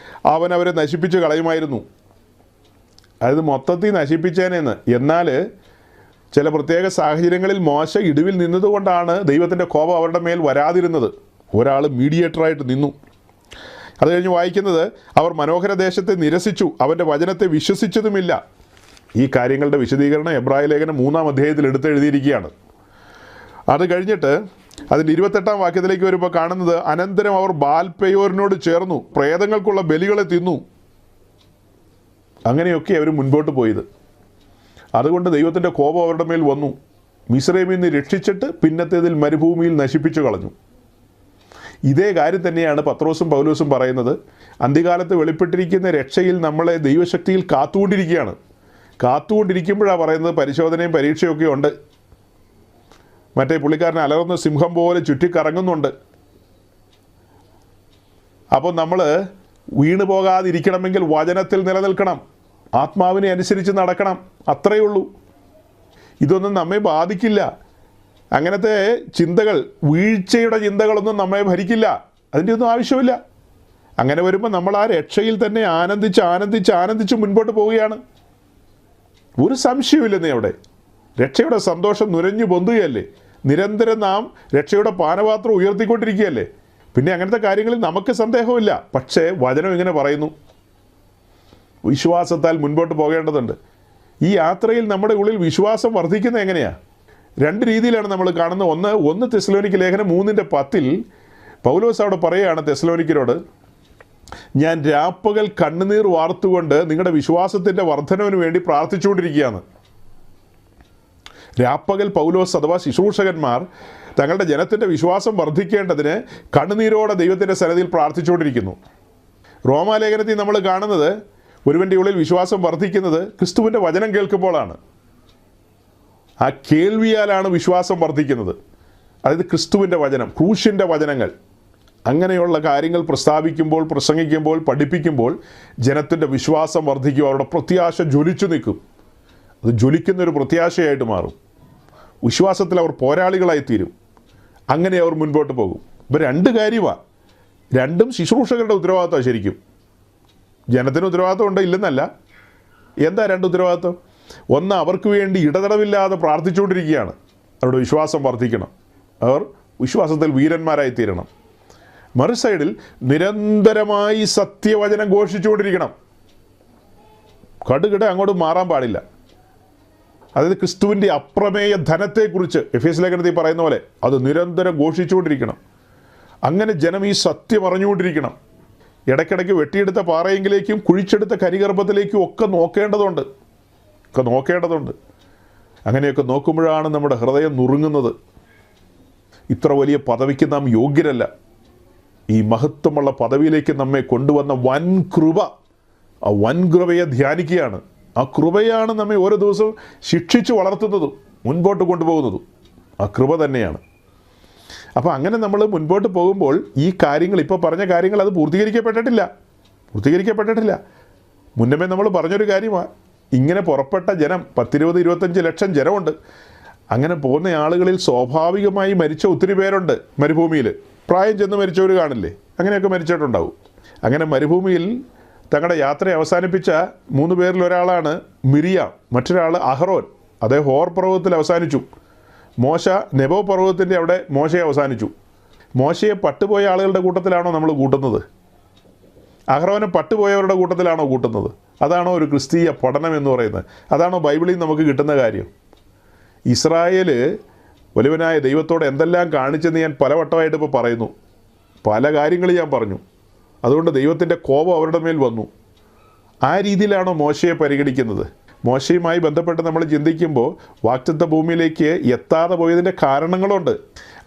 അവൻ അവരെ നശിപ്പിച്ച് കളയുമായിരുന്നു. അതായത് മൊത്തത്തിൽ നശിപ്പിച്ചേനെന്ന്. എന്നാൽ ചില പ്രത്യേക സാഹചര്യങ്ങളിൽ മോശ ഇടിവിൽ നിന്നതുകൊണ്ടാണ് ദൈവത്തിൻ്റെ കോപം അവരുടെ മേൽ വരാതിരുന്നത്. ഒരാൾ മീഡിയേറ്ററായിട്ട് നിന്നു. അത് കഴിഞ്ഞ് വായിക്കുന്നത്, അവർ മനോഹര ദേശത്തെ നിരസിച്ചു, അവൻ്റെ വചനത്തെ വിശ്വസിച്ചതുമില്ല. ഈ കാര്യങ്ങളുടെ വിശദീകരണം എബ്രായ ലേഖനം 3-ാം അധ്യായത്തിൽ എടുത്തെഴുതിയിരിക്കുകയാണ്. അത് കഴിഞ്ഞിട്ട് അതിൻ്റെ 28-ാം വാക്യത്തിലേക്ക് വരുമ്പോൾ കാണുന്നത്, അനന്തരം അവർ ബാൽപെയോരിനോട് ചേർന്നു പ്രേതങ്ങൾക്കുള്ള ബലികളെ തിന്നു. അങ്ങനെയൊക്കെ അവർ മുൻപോട്ട് പോയത്. അതുകൊണ്ട് ദൈവത്തിൻ്റെ കോപം അവരുടെ മേൽ വന്നു. മിസ്രയീമിൽ നിന്ന് രക്ഷിച്ചിട്ട് പിന്നത്തേതിൽ മരുഭൂമിയിൽ നശിപ്പിച്ചു കളഞ്ഞു. ഇതേ കാര്യം തന്നെയാണ് പത്രോസും പൗലോസും പറയുന്നത്. അന്ത്യകാലത്ത് വെളിപ്പെട്ടിരിക്കുന്ന രക്ഷയിൽ നമ്മളെ ദൈവശക്തിയിൽ കാത്തുകൊണ്ടിരിക്കുകയാണ്. കാത്തുകൊണ്ടിരിക്കുമ്പോഴാണ് പറയുന്നത് പരിശോധനയും പരീക്ഷയൊക്കെ ഉണ്ട്. മറ്റേ പുള്ളിക്കാരൻ അലറുന്ന സിംഹം പോലെ ചുറ്റിക്കറങ്ങുന്നുണ്ട്. അപ്പോൾ നമ്മൾ വീണു പോകാതിരിക്കണമെങ്കിൽ വചനത്തിൽ നിലനിൽക്കണം, ആത്മാവിനെ അനുസരിച്ച് നടക്കണം. അത്രയേ ഉള്ളൂ. ഇതൊന്നും നമ്മെ ബാധിക്കില്ല. അങ്ങനത്തെ ചിന്തകൾ, വീഴ്ചയുടെ ചിന്തകളൊന്നും നമ്മെ ഭരിക്കില്ല. അതിൻ്റെ ഒന്നും ആവശ്യമില്ല. അങ്ങനെ വരുമ്പോൾ നമ്മൾ ആ രക്ഷയിൽ തന്നെ ആനന്ദിച്ച് മുൻപോട്ട് പോവുകയാണ്. ഒരു സംശയമില്ലെന്നേ അവിടെ. രക്ഷയുടെ സന്തോഷം നുരഞ്ഞു പൊന്തുകയല്ലേ. നിരന്തരം നാം രക്ഷയുടെ പാനപാത്രം ഉയർത്തിക്കൊണ്ടിരിക്കുകയല്ലേ. പിന്നെ അങ്ങനത്തെ കാര്യങ്ങളിൽ നമുക്ക് സന്ദേഹമില്ല. പക്ഷേ വചനം ഇങ്ങനെ പറയുന്നു, വിശ്വാസത്താൽ മുൻപോട്ട് പോകേണ്ടതുണ്ട്. ഈ യാത്രയിൽ നമ്മുടെ ഉള്ളിൽ വിശ്വാസം വർദ്ധിക്കുന്നത് എങ്ങനെയാണ്? 2 രീതിയിലാണ് നമ്മൾ കാണുന്നത്. ഒന്ന് തെസ്സലോനിക്ക ലേഖനം 3:10 പൗലോസ് അവിടെ പറയുകയാണ് തെസ്സലോനിക്കരോട്, ഞാൻ രാപ്പകൽ കണ്ണുനീർ വാർത്തുകൊണ്ട് നിങ്ങളുടെ വിശ്വാസത്തിൻ്റെ വർധനവിന് വേണ്ടി പ്രാർത്ഥിച്ചുകൊണ്ടിരിക്കുകയാണ്. രാപ്പകൽ പൗലോസ് അഥവാ ശുശ്രൂഷകന്മാർ തങ്ങളുടെ ജനത്തിൻ്റെ വിശ്വാസം വർദ്ധിക്കേണ്ടതിന് കണ്ണുനീരോടെ ദൈവത്തിൻ്റെ സന്നിധിയിൽ പ്രാർത്ഥിച്ചുകൊണ്ടിരിക്കുന്നു. റോമാലേഖനത്തിൽ നമ്മൾ കാണുന്നത് ഒരുവൻ്റെ ഉള്ളിൽ വിശ്വാസം വർദ്ധിക്കുന്നത് ക്രിസ്തുവിൻ്റെ വചനം കേൾക്കുമ്പോഴാണ്. ആ കേൾവിയാലാണ് വിശ്വാസം വർദ്ധിക്കുന്നത്. അതായത് ക്രിസ്തുവിൻ്റെ വചനം, ക്രൂശിൻ്റെ വചനങ്ങൾ, അങ്ങനെയുള്ള കാര്യങ്ങൾ പ്രസ്താവിക്കുമ്പോൾ, പ്രസംഗിക്കുമ്പോൾ, പഠിപ്പിക്കുമ്പോൾ ജനത്തിൻ്റെ വിശ്വാസം വർദ്ധിക്കും. അവരുടെ പ്രത്യാശ ജ്വലിച്ചു നിൽക്കും. അത് ജ്വലിക്കുന്നൊരു പ്രത്യാശയായിട്ട് മാറും. വിശ്വാസത്തിൽ അവർ പോരാളികളായിത്തീരും. അങ്ങനെ അവർ മുൻപോട്ട് പോകും. ഇപ്പോൾ 2 കാര്യമാണ്. 2ഉം ശുശ്രൂഷകരുടെ ഉത്തരവാദിത്തമാണ്. ശരിക്കും ജനത്തിന് ഉത്തരവാദിത്തം ഉണ്ട്, ഇല്ലെന്നല്ല. എന്താ 2 ഉത്തരവാദിത്തം? ഒന്ന്, അവർക്ക് വേണ്ടി ഇടതടവില്ലാതെ പ്രാർത്ഥിച്ചുകൊണ്ടിരിക്കുകയാണ്. അവരുടെ വിശ്വാസം വർദ്ധിക്കണം, അവർ വിശ്വാസത്തിൽ വീരന്മാരായിത്തീരണം. മറു സൈഡിൽ നിരന്തരമായി സത്യവചനം ഘോഷിച്ചുകൊണ്ടിരിക്കണം. കടുകിട അങ്ങോട്ട് മാറാൻ പാടില്ല. അതായത് ക്രിസ്തുവിൻ്റെ അപ്രമേയ ധനത്തെക്കുറിച്ച് എഫേസ്യ ലേഖനത്തിൽ പറയുന്ന പോലെ അത് നിരന്തരം ഘോഷിച്ചുകൊണ്ടിരിക്കണം. അങ്ങനെ ജനം ഈ സത്യം അറിഞ്ഞുകൊണ്ടിരിക്കണം. ഇടയ്ക്കിടയ്ക്ക് വെട്ടിയെടുത്ത പാറയെങ്കിലേക്കും കുഴിച്ചെടുത്ത കരിഗർഭത്തിലേക്കും ഒക്കെ നോക്കേണ്ടതുണ്ട്. അങ്ങനെയൊക്കെ നോക്കുമ്പോഴാണ് നമ്മുടെ ഹൃദയം നുറുങ്ങുന്നത്. ഇത്ര വലിയ പദവിക്ക് നാം യോഗ്യരല്ല. ഈ മഹത്വമുള്ള പദവിയിലേക്ക് നമ്മെ കൊണ്ടുവന്ന വൻ കൃപ, ആ വൻ കൃപയെ ധ്യാനിക്കുകയാണ്. ആ കൃപയാണ് നമ്മെ ഓരോ ദിവസവും ശിക്ഷിച്ച് വളർത്തുന്നതും മുൻപോട്ട് കൊണ്ടുപോകുന്നതും ആ കൃപ തന്നെയാണ്. അപ്പോൾ അങ്ങനെ നമ്മൾ മുൻപോട്ട് പോകുമ്പോൾ ഈ കാര്യങ്ങൾ, ഇപ്പോൾ പറഞ്ഞ കാര്യങ്ങൾ അത് പൂർത്തീകരിക്കപ്പെട്ടിട്ടില്ല. മുന്നമേ നമ്മൾ പറഞ്ഞൊരു കാര്യമാണ്, ഇങ്ങനെ പുറപ്പെട്ട ജനം 10-20-25 ലക്ഷം ജനമുണ്ട്. അങ്ങനെ പോകുന്ന ആളുകളിൽ സ്വാഭാവികമായി മരിച്ച ഒത്തിരി പേരുണ്ട് മരുഭൂമിയിൽ. പ്രായം ചെന്ന് മരിച്ചവർ കാണില്ലേ, അങ്ങനെയൊക്കെ മരിച്ചിട്ടുണ്ടാവും. അങ്ങനെ മരുഭൂമിയിൽ തങ്ങളുടെ യാത്ര അവസാനിപ്പിച്ച 3 പേരിൽ ഒരാളാണ് മിരിയാം, മറ്റൊരാൾ അഹ്റോൻ. അതേ ഹോർ പർവ്വതത്തിൽ അവസാനിച്ചു. മോശ നെബോ പർവ്വതത്തിൻ്റെ അവിടെ മോശയെ അവസാനിച്ചു. മോശയെ പട്ടുപോയ ആളുകളുടെ കൂട്ടത്തിലാണോ നമ്മൾ കൂട്ടുന്നത്? അഹ്റോനെ പട്ടുപോയവരുടെ കൂട്ടത്തിലാണോ കൂട്ടുന്നത്? അതാണോ ഒരു ക്രിസ്തീയ പഠനം എന്ന് പറയുന്നത്? അതാണോ ബൈബിളിൽ നമുക്ക് കിട്ടുന്ന കാര്യം? ഇസ്രായേൽ വലുവനായ ദൈവത്തോട് എന്തെല്ലാം കാണിച്ചെന്ന് ഞാൻ പലവട്ടമായിട്ട് ഇപ്പോൾ പറയുന്നു. പല കാര്യങ്ങൾ ഞാൻ പറഞ്ഞു. അതുകൊണ്ട് ദൈവത്തിൻ്റെ കോപം അവരുടെ മേൽ വന്നു. ആ രീതിയിലാണോ മോശയെ പരിഗണിക്കുന്നത്? മോശയുമായി ബന്ധപ്പെട്ട് നമ്മൾ ചിന്തിക്കുമ്പോൾ വാഗ്ദത്ത ഭൂമിയിലേക്ക് എത്താതെ പോയതിൻ്റെ കാരണങ്ങളുണ്ട്.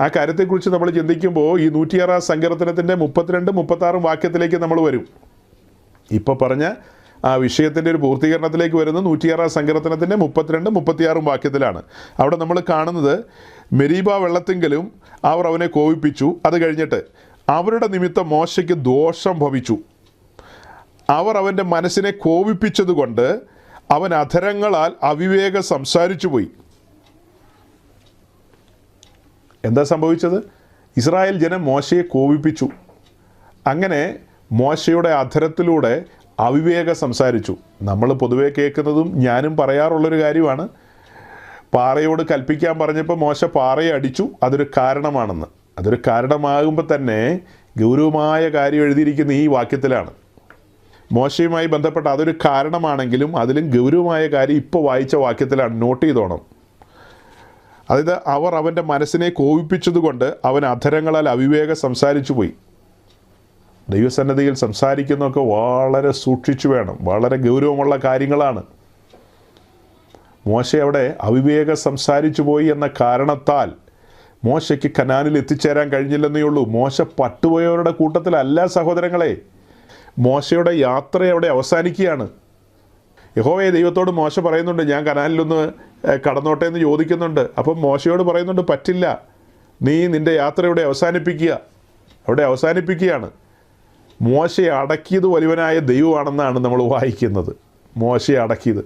ആ കാര്യത്തെക്കുറിച്ച് നമ്മൾ ചിന്തിക്കുമ്പോൾ ഈ 106 സങ്കീർത്തനത്തിൻ്റെ 32-36 വാക്യത്തിലേക്ക് നമ്മൾ വരും. ഇപ്പോൾ പറഞ്ഞ ആ വിഷയത്തിൻ്റെ ഒരു പൂർത്തീകരണത്തിലേക്ക് വരുന്നത് 106 സങ്കീർത്തനത്തിൻ്റെ 32-36 വാക്യത്തിലാണ്. അവിടെ നമ്മൾ കാണുന്നത്, മെരീബ വെള്ളത്തിങ്കലും അവർ അവനെ കോപിപ്പിച്ചു. അത് കഴിഞ്ഞിട്ട് അവരുടെ നിമിത്തം മോശയ്ക്ക് ദോഷം ഭവിച്ചു. അവർ അവൻ്റെ മനസ്സിനെ കോപിപ്പിച്ചതുകൊണ്ട് അവൻ അധരങ്ങളാൽ അവിവേകം സംസാരിച്ചു പോയി. എന്താ സംഭവിച്ചത്? ഇസ്രായേൽ ജനം മോശയെ കോപിപ്പിച്ചു. അങ്ങനെ മോശയുടെ അധരത്തിലൂടെ അവിവേകം സംസാരിച്ചു. നമ്മൾ പൊതുവെ കേൾക്കുന്നതും ഞാനും പറയാറുള്ളൊരു കാര്യമാണ്, പാറയോട് കൽപ്പിക്കാൻ പറഞ്ഞപ്പോൾ മോശ പാറയെ അടിച്ചു, അതൊരു കാരണമാണെന്ന്. അതൊരു കാരണമാകുമ്പോൾ തന്നെ ഗൗരവമായ കാര്യം എഴുതിയിരിക്കുന്ന ഈ വാക്യത്തിലാണ്. മോശയുമായി ബന്ധപ്പെട്ട അതൊരു കാരണമാണെങ്കിലും അതിലും ഗൗരവമായ കാര്യം ഇപ്പോൾ വായിച്ച വാക്യത്തിലാണ്. നോട്ട് ചെയ്തോണം. അതായത് അവർ അവൻ്റെ മനസ്സിനെ കോപിപ്പിച്ചതുകൊണ്ട് അവൻ അധരങ്ങളാൽ അവിവേകം സംസാരിച്ചു പോയി. ദൈവസന്നിധിയിൽ സംസാരിക്കുന്നതൊക്കെ വളരെ സൂക്ഷിച്ചു വേണം. വളരെ ഗൗരവമുള്ള കാര്യങ്ങളാണ്. മോശ അവിടെ അവിവേകം സംസാരിച്ചു പോയി എന്ന കാരണത്താൽ മോശയ്ക്ക് കനാനിൽ എത്തിച്ചേരാൻ കഴിഞ്ഞില്ലെന്നേ ഉള്ളൂ. മോശ പട്ടുപോയവരുടെ കൂട്ടത്തിലല്ല സഹോദരങ്ങളെ. മോശയുടെ യാത്ര അവിടെ അവസാനിക്കുകയാണ്. യഹോവയെ ദൈവത്തോട് മോശ പറയുന്നുണ്ട്, ഞാൻ കനാലിലൊന്ന് കടന്നോട്ടെ എന്ന് ചോദിക്കുന്നുണ്ട്. അപ്പം മോശയോട് പറയുന്നുണ്ട്, പറ്റില്ല, നീ നിൻ്റെ യാത്ര ഇവിടെ അവസാനിപ്പിക്കുകയാണ്. മോശയെ അടക്കിയത് വലിയവനായ ദൈവമാണെന്നാണ് നമ്മൾ വായിക്കുന്നത്. മോശയെ അടക്കിയത്,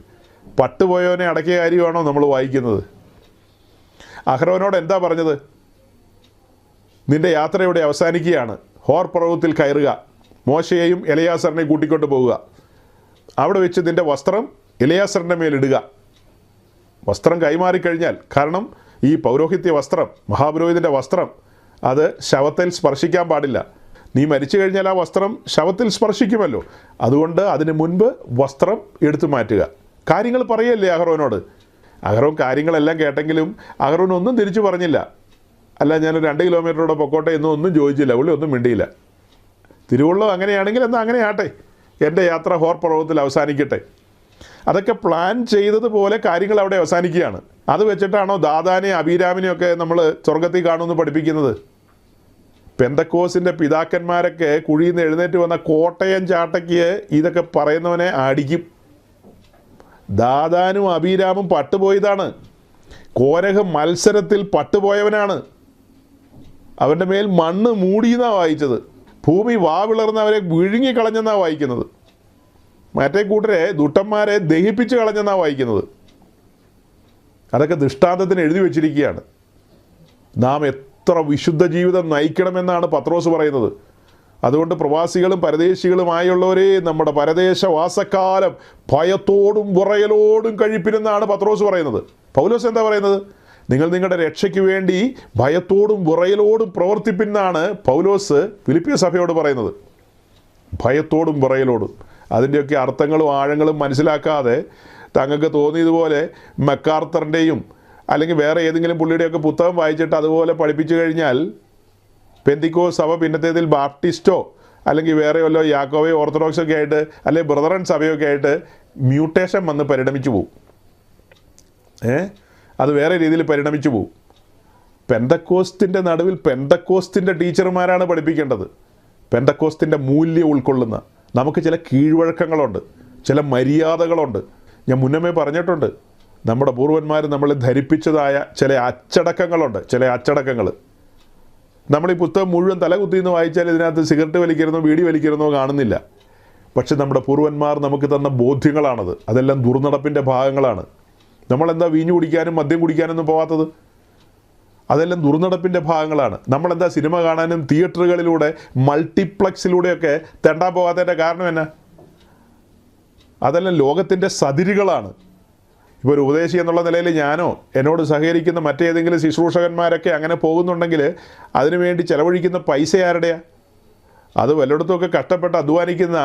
പട്ടുപോയവനെ അടക്കിയ കാര്യമാണോ നമ്മൾ വായിക്കുന്നത്? അഹ്റോനോട് എന്താ പറഞ്ഞത്? നിൻ്റെ യാത്ര ഇവിടെ അവസാനിക്കുകയാണ്, ഹോർ പർവ്വതത്തിൽ കയറുക, മോശയെയും എലയാസറിനെയും കൂട്ടിക്കൊണ്ട് പോവുക, അവിടെ വെച്ച് നിൻ്റെ വസ്ത്രം എലയാസറിൻ്റെ മേലിടുക. വസ്ത്രം കൈമാറിക്കഴിഞ്ഞാൽ, കാരണം ഈ പൗരോഹിത്യ വസ്ത്രം, മഹാപുരോഹിതൻ്റെ വസ്ത്രം, അത് ശവത്തിൽ സ്പർശിക്കാൻ പാടില്ല. നീ മരിച്ചു കഴിഞ്ഞാൽ ആ വസ്ത്രം ശവത്തിൽ സ്പർശിക്കുമല്ലോ. അതുകൊണ്ട് അതിന് മുൻപ് വസ്ത്രം എടുത്തു മാറ്റുക. കാര്യങ്ങൾ പറയല്ലേ അഹ്റോനോട്. അഹ്റോൻ കാര്യങ്ങളെല്ലാം കേട്ടെങ്കിലും അഹ്റോൻ ഒന്നും തിരിച്ചു പറഞ്ഞില്ല. അല്ല, ഞാൻ 2 കിലോമീറ്ററോടെ പൊക്കോട്ടെ ഒന്നും ചോദിച്ചില്ല. പുള്ളി ഒന്നും മിണ്ടിയില്ല. തിരുവുള്ളം അങ്ങനെയാണെങ്കിൽ എന്നാൽ അങ്ങനെ ആട്ടെ, എൻ്റെ യാത്ര ഹോർ പർവ്വതത്തിൽ അവസാനിക്കട്ടെ. അതൊക്കെ പ്ലാൻ ചെയ്തതുപോലെ കാര്യങ്ങൾ അവിടെ അവസാനിക്കുകയാണ്. അത് വെച്ചിട്ടാണോ ദാദാനെയും അബീരാമിനെയും ഒക്കെ നമ്മൾ സ്വർഗത്തിൽ കാണുമെന്ന് പഠിപ്പിക്കുന്നത്? പെന്തക്കോസിൻ്റെ പിതാക്കന്മാരൊക്കെ കുഴിയിൽ നിന്ന് എഴുന്നേറ്റ് വന്ന കോട്ടയം ചാട്ടയ്ക്ക് ഇതൊക്കെ പറയുന്നവനെ അടിക്കും. ദാദാനും അബീരാമും പട്ടുപോയതാണ്. കോരഹ് മത്സരത്തിൽ പട്ടുപോയവനാണ്. അവൻ്റെ മേൽ മണ്ണ് മൂടിയെന്നാണ് വായിച്ചത്. ഭൂമി വാവിളർന്നവരെ വിഴുങ്ങിക്കളഞ്ഞെന്നാണ് വായിക്കുന്നത്. മറ്റേ കൂട്ടരെ ദുഷ്ടന്മാരെ ദഹിപ്പിച്ച് കളഞ്ഞെന്നാണ് വായിക്കുന്നത്. അതൊക്കെ ദൃഷ്ടാന്തത്തിന് എഴുതി വച്ചിരിക്കുകയാണ്. നാം എത്ര വിശുദ്ധ ജീവിതം നയിക്കണമെന്നാണ് പത്രോസ് പറയുന്നത്. അതുകൊണ്ട് പ്രവാസികളും പരദേശികളുമായുള്ളവരെ നമ്മുടെ പരദേശവാസക്കാലം ഭയത്തോടും വിറയലോടും കഴിപ്പിനെന്നാണ് പത്രോസ് പറയുന്നത്. പൗലോസ് എന്താ പറയുന്നത്? നിങ്ങൾ നിങ്ങളുടെ രക്ഷയ്ക്ക് വേണ്ടി ഭയത്തോടും വിറയലോടും പ്രവർത്തിപ്പിന്നാണ് പൗലോസ് ഫിലിപ്പിയ സഭയോട് പറയുന്നത്. ഭയത്തോടും വിറയലോടും. അതിൻ്റെയൊക്കെ അർത്ഥങ്ങളും ആഴങ്ങളും മനസ്സിലാക്കാതെ തങ്ങൾക്ക് തോന്നിയതുപോലെ മക്കാർത്തറിൻ്റെയും അല്ലെങ്കിൽ വേറെ ഏതെങ്കിലും പുള്ളിയുടെയൊക്കെ പുസ്തകം വായിച്ചിട്ട് അതുപോലെ പഠിപ്പിച്ചു കഴിഞ്ഞാൽ പെന്തിക്കോ സഭ പിന്നത്തേതിൽ ബാപ്റ്റിസ്റ്റോ അല്ലെങ്കിൽ വേറെ വല്ലോ യാക്കോബയോ ഓർത്തഡോക്സൊക്കെ ആയിട്ട് അല്ലെങ്കിൽ ബ്രദറൻ സഭയൊക്കെ ആയിട്ട് മ്യൂട്ടേഷൻ വന്ന് പരിണമിച്ചു പോകും. അത് വേറെ രീതിയിൽ പരിണമിച്ചു പോകും. പെന്തക്കോസ്തിൻ്റെ നടുവിൽ പെന്തക്കോസ്തിൻ്റെ ടീച്ചർമാരാണ് പഠിപ്പിക്കേണ്ടത്. പെന്തക്കോസ്തിൻ്റെ മൂല്യം ഉൾക്കൊള്ളുന്ന. നമുക്ക് ചില കീഴ്വഴക്കങ്ങളുണ്ട്, ചില മര്യാദകളുണ്ട്. ഞാൻ മുന്നമേ പറഞ്ഞിട്ടുണ്ട്, നമ്മുടെ പൂർവ്വന്മാർ നമ്മളെ ധരിപ്പിച്ചതായ ചില അച്ചടക്കങ്ങളുണ്ട്. ചില അച്ചടക്കങ്ങൾ നമ്മൾ ഈ പുസ്തകം മുഴുവൻ തലകുത്തിന്ന് വായിച്ചാൽ ഇതിനകത്ത് സിഗരറ്റ് വലിക്കരുന്നോ ബീഡി വലിക്കരുന്നോ കാണുന്നില്ല. പക്ഷെ നമ്മുടെ പൂർവ്വന്മാർ നമുക്ക് തന്ന ബോധ്യങ്ങളാണത്. അതെല്ലാം ദുർനടപ്പിൻ്റെ ഭാഗങ്ങളാണ്. നമ്മളെന്താ വീഞ്ഞു കുടിക്കാനും മദ്യം കുടിക്കാനൊന്നും പോകാത്തത്? അതെല്ലാം ദുർനടപ്പിൻ്റെ ഭാഗങ്ങളാണ്. നമ്മളെന്താ സിനിമ കാണാനും തിയേറ്ററുകളിലൂടെ മൾട്ടിപ്ലക്സിലൂടെയൊക്കെ തെണ്ടാൻ പോകാത്തതിൻ്റെ കാരണം എന്നാ? അതെല്ലാം ലോകത്തിൻ്റെ സതിരുകളാണ്. ഇപ്പോൾ ഒരു ഉപദേശി എന്നുള്ള നിലയിൽ ഞാനോ എന്നോട് സഹകരിക്കുന്ന മറ്റേതെങ്കിലും ശുശ്രൂഷകന്മാരൊക്കെ അങ്ങനെ പോകുന്നുണ്ടെങ്കിൽ അതിനുവേണ്ടി ചെലവഴിക്കുന്ന പൈസ ആരുടെയാ? അത് വല്ലയിടത്തുമൊക്കെ കഷ്ടപ്പെട്ട് അധ്വാനിക്കുന്ന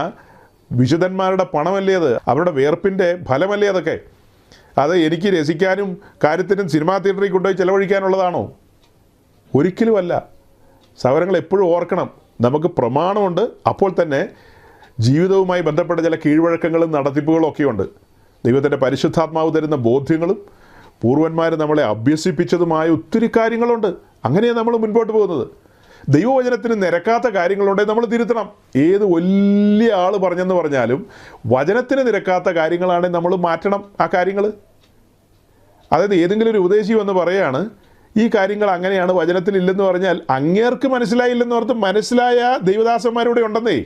വിശുദ്ധന്മാരുടെ പണമല്ലേ അത്? അവരുടെ വിയർപ്പിൻ്റെ ഫലമല്ലേ അതൊക്കെ? അത് എനിക്ക് രസിക്കാനും കാര്യത്തിനും സിനിമാ തിയേറ്ററിൽ കൊണ്ടുപോയി ചെലവഴിക്കാനുള്ളതാണോ? ഒരിക്കലുമല്ല. സഹോദരങ്ങൾ എപ്പോഴും ഓർക്കണം, നമുക്ക് പ്രമാണമുണ്ട്, അപ്പോൾ തന്നെ ജീവിതവുമായി ബന്ധപ്പെട്ട ചില കീഴ്വഴക്കങ്ങളും നടത്തിപ്പുകളും ഒക്കെയുണ്ട്. ദൈവത്തിൻ്റെ പരിശുദ്ധാത്മാവ് തരുന്ന ബോധ്യങ്ങളും പൂർവ്വന്മാർ നമ്മളെ അഭ്യസിപ്പിച്ചതുമായ ഒത്തിരി കാര്യങ്ങളുണ്ട്. അങ്ങനെയാണ് നമ്മൾ മുൻപോട്ട് പോകുന്നത്. ദൈവവചനത്തിന് നിരക്കാത്ത കാര്യങ്ങളുണ്ടെങ്കിൽ നമ്മൾ തിരുത്തണം. ഏത് വലിയ ആൾ പറഞ്ഞെന്ന് പറഞ്ഞാലും വചനത്തിന് നിരക്കാത്ത കാര്യങ്ങളാണെങ്കിൽ നമ്മൾ മാറ്റണം ആ കാര്യങ്ങൾ. അതായത് ഏതെങ്കിലും ഒരു ഉപദേശി വന്ന് പറയാണ് ഈ കാര്യങ്ങൾ അങ്ങനെയാണ്, വചനത്തിലില്ലെന്ന് പറഞ്ഞാൽ അങ്ങേർക്ക് മനസ്സിലായില്ലെന്ന് ഓർത്ത് മനസ്സിലായ ദൈവദാസന്മാരൂടെ ഉണ്ടെന്നേ.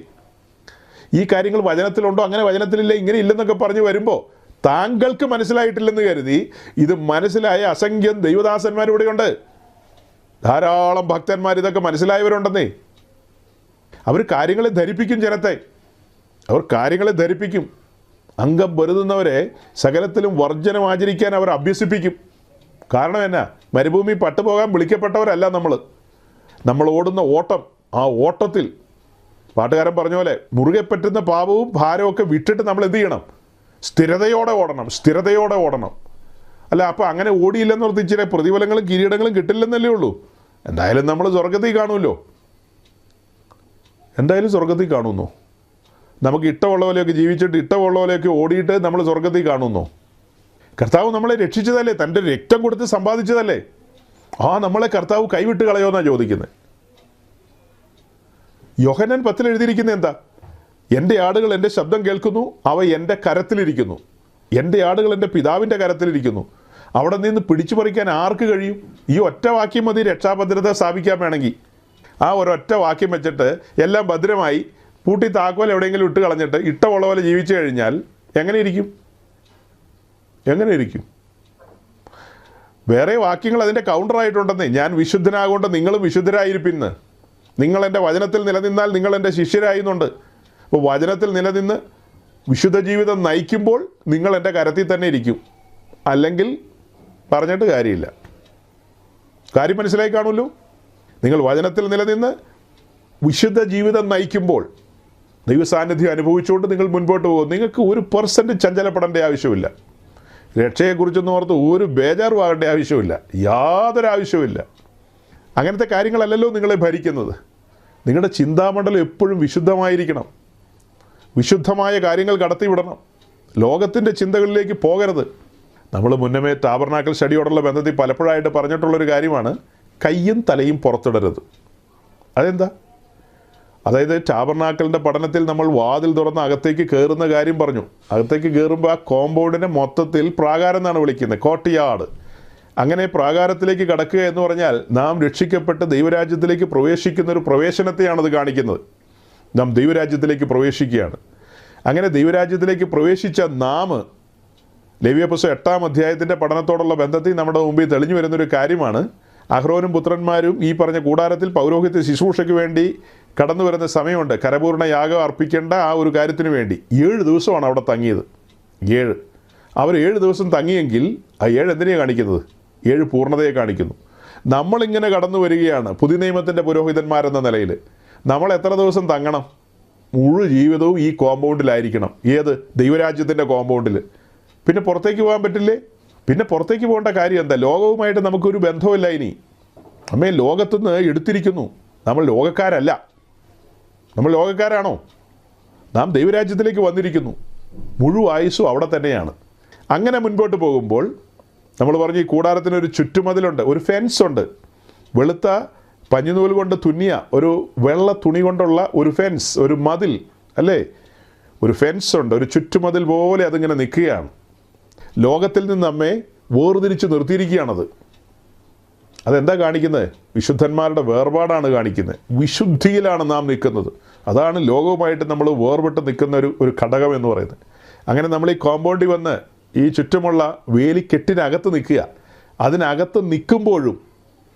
ഈ കാര്യങ്ങൾ വചനത്തിലുണ്ടോ, അങ്ങനെ വചനത്തിലില്ല, ഇങ്ങനെ ഇല്ലെന്നൊക്കെ പറഞ്ഞ് വരുമ്പോൾ താങ്കൾക്ക് മനസ്സിലായിട്ടില്ലെന്ന് കരുതി ഇത് മനസ്സിലായ അസംഖ്യം ദൈവദാസന്മാരിവിടെയുണ്ട്. ധാരാളം ഭക്തന്മാർ ഇതൊക്കെ മനസ്സിലായവരുണ്ടെന്നേ. അവർ കാര്യങ്ങളെ ധരിപ്പിക്കും ജനത്തെ. അവർ കാര്യങ്ങളെ ധരിപ്പിക്കും. അംഗം പൊരുതുന്നവരെ സകലത്തിലും വർജനം ആചരിക്കാൻ അവർ അഭ്യസിപ്പിക്കും. കാരണം എന്നാ? മരുഭൂമി പട്ടുപോകാൻ വിളിക്കപ്പെട്ടവരല്ല നമ്മൾ ഓടുന്ന ഓട്ടം. ആ ഓട്ടത്തിൽ പാട്ടുകാരൻ പറഞ്ഞ പോലെ മുറുകെ പറ്റുന്ന പാപവും ഭാരവും ഒക്കെ വിട്ടിട്ട് നമ്മൾ എന്ത് ചെയ്യണം? സ്ഥിരതയോടെ ഓടണം. അല്ല, അപ്പോൾ അങ്ങനെ ഓടിയില്ലെന്ന് ഓർത്ത് ഇച്ചിരി പ്രതിഫലങ്ങളും കിരീടങ്ങളും കിട്ടില്ലെന്നല്ലേ ഉള്ളൂ. എന്തായാലും നമ്മൾ സ്വർഗത്തിൽ കാണുമല്ലോ. എന്തായാലും സ്വർഗത്തിൽ കാണുന്നു. നമുക്ക് ഇഷ്ടമുള്ള പോലെയൊക്കെ ജീവിച്ചിട്ട് ഇഷ്ടമുള്ള പോലെയൊക്കെ ഓടിയിട്ട് നമ്മൾ സ്വർഗത്തിൽ കാണുന്നു. കർത്താവ് നമ്മളെ രക്ഷിച്ചതല്ലേ, തൻ്റെ രക്തം കൊടുത്ത് സമ്പാദിച്ചതല്ലേ. നമ്മളെ കർത്താവ് കൈവിട്ട് കളയോന്നാണ് ചോദിക്കുന്നത്. യോഹന്നാൻ 10 എഴുതിയിരിക്കുന്നത് എന്താ? എൻ്റെ ആടുകൾ എൻ്റെ ശബ്ദം കേൾക്കുന്നു, അവ എൻ്റെ കരത്തിലിരിക്കുന്നു. എൻ്റെ ആടുകൾ എൻ്റെ പിതാവിൻ്റെ കരത്തിലിരിക്കുന്നു. അവിടെ നിന്ന് പിടിച്ചു പറിക്കാൻ ആർക്ക് കഴിയും? ഈ ഒറ്റ വാക്യം മതി രക്ഷാഭദ്രത സ്ഥാപിക്കാൻ വേണമെങ്കിൽ. ആ ഒരൊറ്റ വാക്യം വെച്ചിട്ട് എല്ലാം ഭദ്രമായി പൂട്ടി താക്കോൽ എവിടെയെങ്കിലും ഇട്ട് കളഞ്ഞിട്ട് ഇഷ്ടമുള്ള പോലെ ജീവിച്ചു കഴിഞ്ഞാൽ എങ്ങനെ ഇരിക്കും? വേറെ വാക്യങ്ങൾ അതിൻ്റെ കൗണ്ടറായിട്ടുണ്ടെന്നേ. ഞാൻ വിശുദ്ധനാകൊണ്ട് നിങ്ങളും വിശുദ്ധരായിരിപ്പിന്ന്. നിങ്ങൾ എൻ്റെ വചനത്തിൽ നിലനിന്നാൽ നിങ്ങൾ എൻ്റെ ശിഷ്യരായിരുന്നുണ്ട്. അപ്പോൾ വചനത്തിൽ നിലനിന്ന് വിശുദ്ധ ജീവിതം നയിക്കുമ്പോൾ നിങ്ങൾ എൻ്റെ കരത്തിൽ തന്നെ ഇരിക്കും. അല്ലെങ്കിൽ പറഞ്ഞിട്ട് കാര്യമില്ല. കാര്യം മനസ്സിലായി കാണുമല്ലോ. നിങ്ങൾ വചനത്തിൽ നിലനിന്ന് വിശുദ്ധ ജീവിതം നയിക്കുമ്പോൾ ദൈവസാന്നിധ്യം അനുഭവിച്ചുകൊണ്ട് നിങ്ങൾ മുൻപോട്ട് പോകും. നിങ്ങൾക്ക് 1% ചഞ്ചലപ്പെടേണ്ട ആവശ്യമില്ല. രക്ഷയെക്കുറിച്ചൊന്നും ഓർത്ത് ഒരു ബേജാറുമാകേണ്ട ആവശ്യമില്ല. യാതൊരു ആവശ്യമില്ല. അങ്ങനത്തെ കാര്യങ്ങളല്ലല്ലോ നിങ്ങളെ ഭരിക്കുന്നത്. നിങ്ങളുടെ ചിന്താമണ്ഡലം എപ്പോഴും വിശുദ്ധമായിരിക്കണം. വിശുദ്ധമായ കാര്യങ്ങൾ കടത്തിവിടണം. ലോകത്തിൻ്റെ ചിന്തകളിലേക്ക് പോകരുത്. നമ്മൾ മുന്നമേ ടാബർനാക്കൽ സ്റ്റഡിയോടുള്ള ബന്ധത്തിൽ പലപ്പോഴായിട്ട് പറഞ്ഞിട്ടുള്ളൊരു കാര്യമാണ് കയ്യും തലയും പുറത്തിടരുത്. അതെന്താ? അതായത് ടാബർനാക്കലിൻ്റെ പഠനത്തിൽ നമ്മൾ വാതിൽ തുറന്ന് അകത്തേക്ക് കയറുന്ന കാര്യം പറഞ്ഞു. അകത്തേക്ക് കയറുമ്പോൾ ആ കോമ്പൗണ്ടിനെ മൊത്തത്തിൽ പ്രാകാരം എന്നാണ് വിളിക്കുന്നത്, കോർട്ട്യാർഡ്. അങ്ങനെ പ്രാകാരത്തിലേക്ക് കടക്കുക എന്ന് പറഞ്ഞാൽ നാം രക്ഷിക്കപ്പെട്ട് ദൈവരാജ്യത്തിലേക്ക് പ്രവേശിക്കുന്ന ഒരു പ്രവേശനത്തെയാണത് കാണിക്കുന്നത്. നാം ദൈവരാജ്യത്തിലേക്ക് പ്രവേശിക്കുകയാണ്. അങ്ങനെ ദൈവരാജ്യത്തിലേക്ക് പ്രവേശിച്ച നാം ലേവ്യപുസ്തകം 8-ാം അധ്യായത്തിൻ്റെ പഠനത്തോടുള്ള ബന്ധത്തിൽ നമ്മുടെ മുമ്പിൽ തെളിഞ്ഞു വരുന്നൊരു കാര്യമാണ്. അഹ്റോനും പുത്രന്മാരും ഈ പറഞ്ഞ കൂടാരത്തിൽ പൗരോഹിത്യ ശുശ്രൂഷയ്ക്ക് വേണ്ടി കടന്നു വരുന്ന സമയമുണ്ട്. കരപൂർണ്ണ യാഗം അർപ്പിക്കേണ്ട ആ ഒരു കാര്യത്തിന് വേണ്ടി 7 ദിവസമാണ് അവിടെ തങ്ങിയത്. 7 അവർ 7 ദിവസം തങ്ങിയെങ്കിൽ ആ 7 എന്തിനെയാണ് കാണിക്കുന്നത്? 7 പൂർണ്ണതയെ കാണിക്കുന്നു. നമ്മളിങ്ങനെ കടന്നു വരികയാണ് പുതിയ നിയമത്തിൻ്റെ പുരോഹിതന്മാരെന്ന നിലയിൽ. നമ്മൾ എത്ര ദിവസം തങ്ങണം? മുഴു ജീവിതവും ഈ കോമ്പൗണ്ടിലായിരിക്കണം. ഏത്? ദൈവരാജ്യത്തിൻ്റെ കോമ്പൗണ്ടിൽ. പിന്നെ പുറത്തേക്ക് പോകാൻ പറ്റില്ലേ? പിന്നെ പുറത്തേക്ക് പോകേണ്ട കാര്യം എന്താ? ലോകവുമായിട്ട് നമുക്കൊരു ബന്ധമില്ല ഇനി. അമ്മേ, ലോകത്തുനിന്ന് എടുത്തിരിക്കുന്നു. നമ്മൾ ലോകക്കാരല്ല. നമ്മൾ ലോകക്കാരാണോ? നാം ദൈവരാജ്യത്തിലേക്ക് വന്നിരിക്കുന്നു. മുഴുവൻ ആയുസ്സും അവിടെ തന്നെയാണ്. അങ്ങനെ മുൻപോട്ട് പോകുമ്പോൾ നമ്മൾ പറഞ്ഞു ഈ കൂടാരത്തിനൊരു ചുറ്റുമതിലുണ്ട്, ഒരു ഫെൻസ് ഉണ്ട്. വെളുത്ത പഞ്ഞിനൂൽ കൊണ്ട് തുന്നിയ ഒരു വെള്ള തുണി കൊണ്ടുള്ള ഒരു ഫെൻസ്, ഒരു മതിൽ അല്ലേ, ഒരു ഫെൻസ് ഉണ്ട്, ഒരു ചുറ്റുമതിൽ പോലെ അതിങ്ങനെ നിൽക്കുകയാണ്. ലോകത്തിൽ നിന്ന് നമ്മെ വേർതിരിച്ച് നിർത്തിയിരിക്കുകയാണത്. അതെന്താ കാണിക്കുന്നത്? വിശുദ്ധന്മാരുടെ വേർപാടാണ് കാണിക്കുന്നത്. വിശുദ്ധിയിലാണ് നാം നിൽക്കുന്നത്. അതാണ് ലോകവുമായിട്ട് നമ്മൾ വേർപെട്ട് നിൽക്കുന്ന ഒരു ഘടകം എന്ന് പറയുന്നത്. അങ്ങനെ നമ്മൾ ഈ കോമ്പൗണ്ടിൽ വന്ന് ഈ ചുറ്റുമുള്ള വേലിക്കെട്ടിനകത്ത് നിൽക്കുക. അതിനകത്ത് നിൽക്കുമ്പോഴും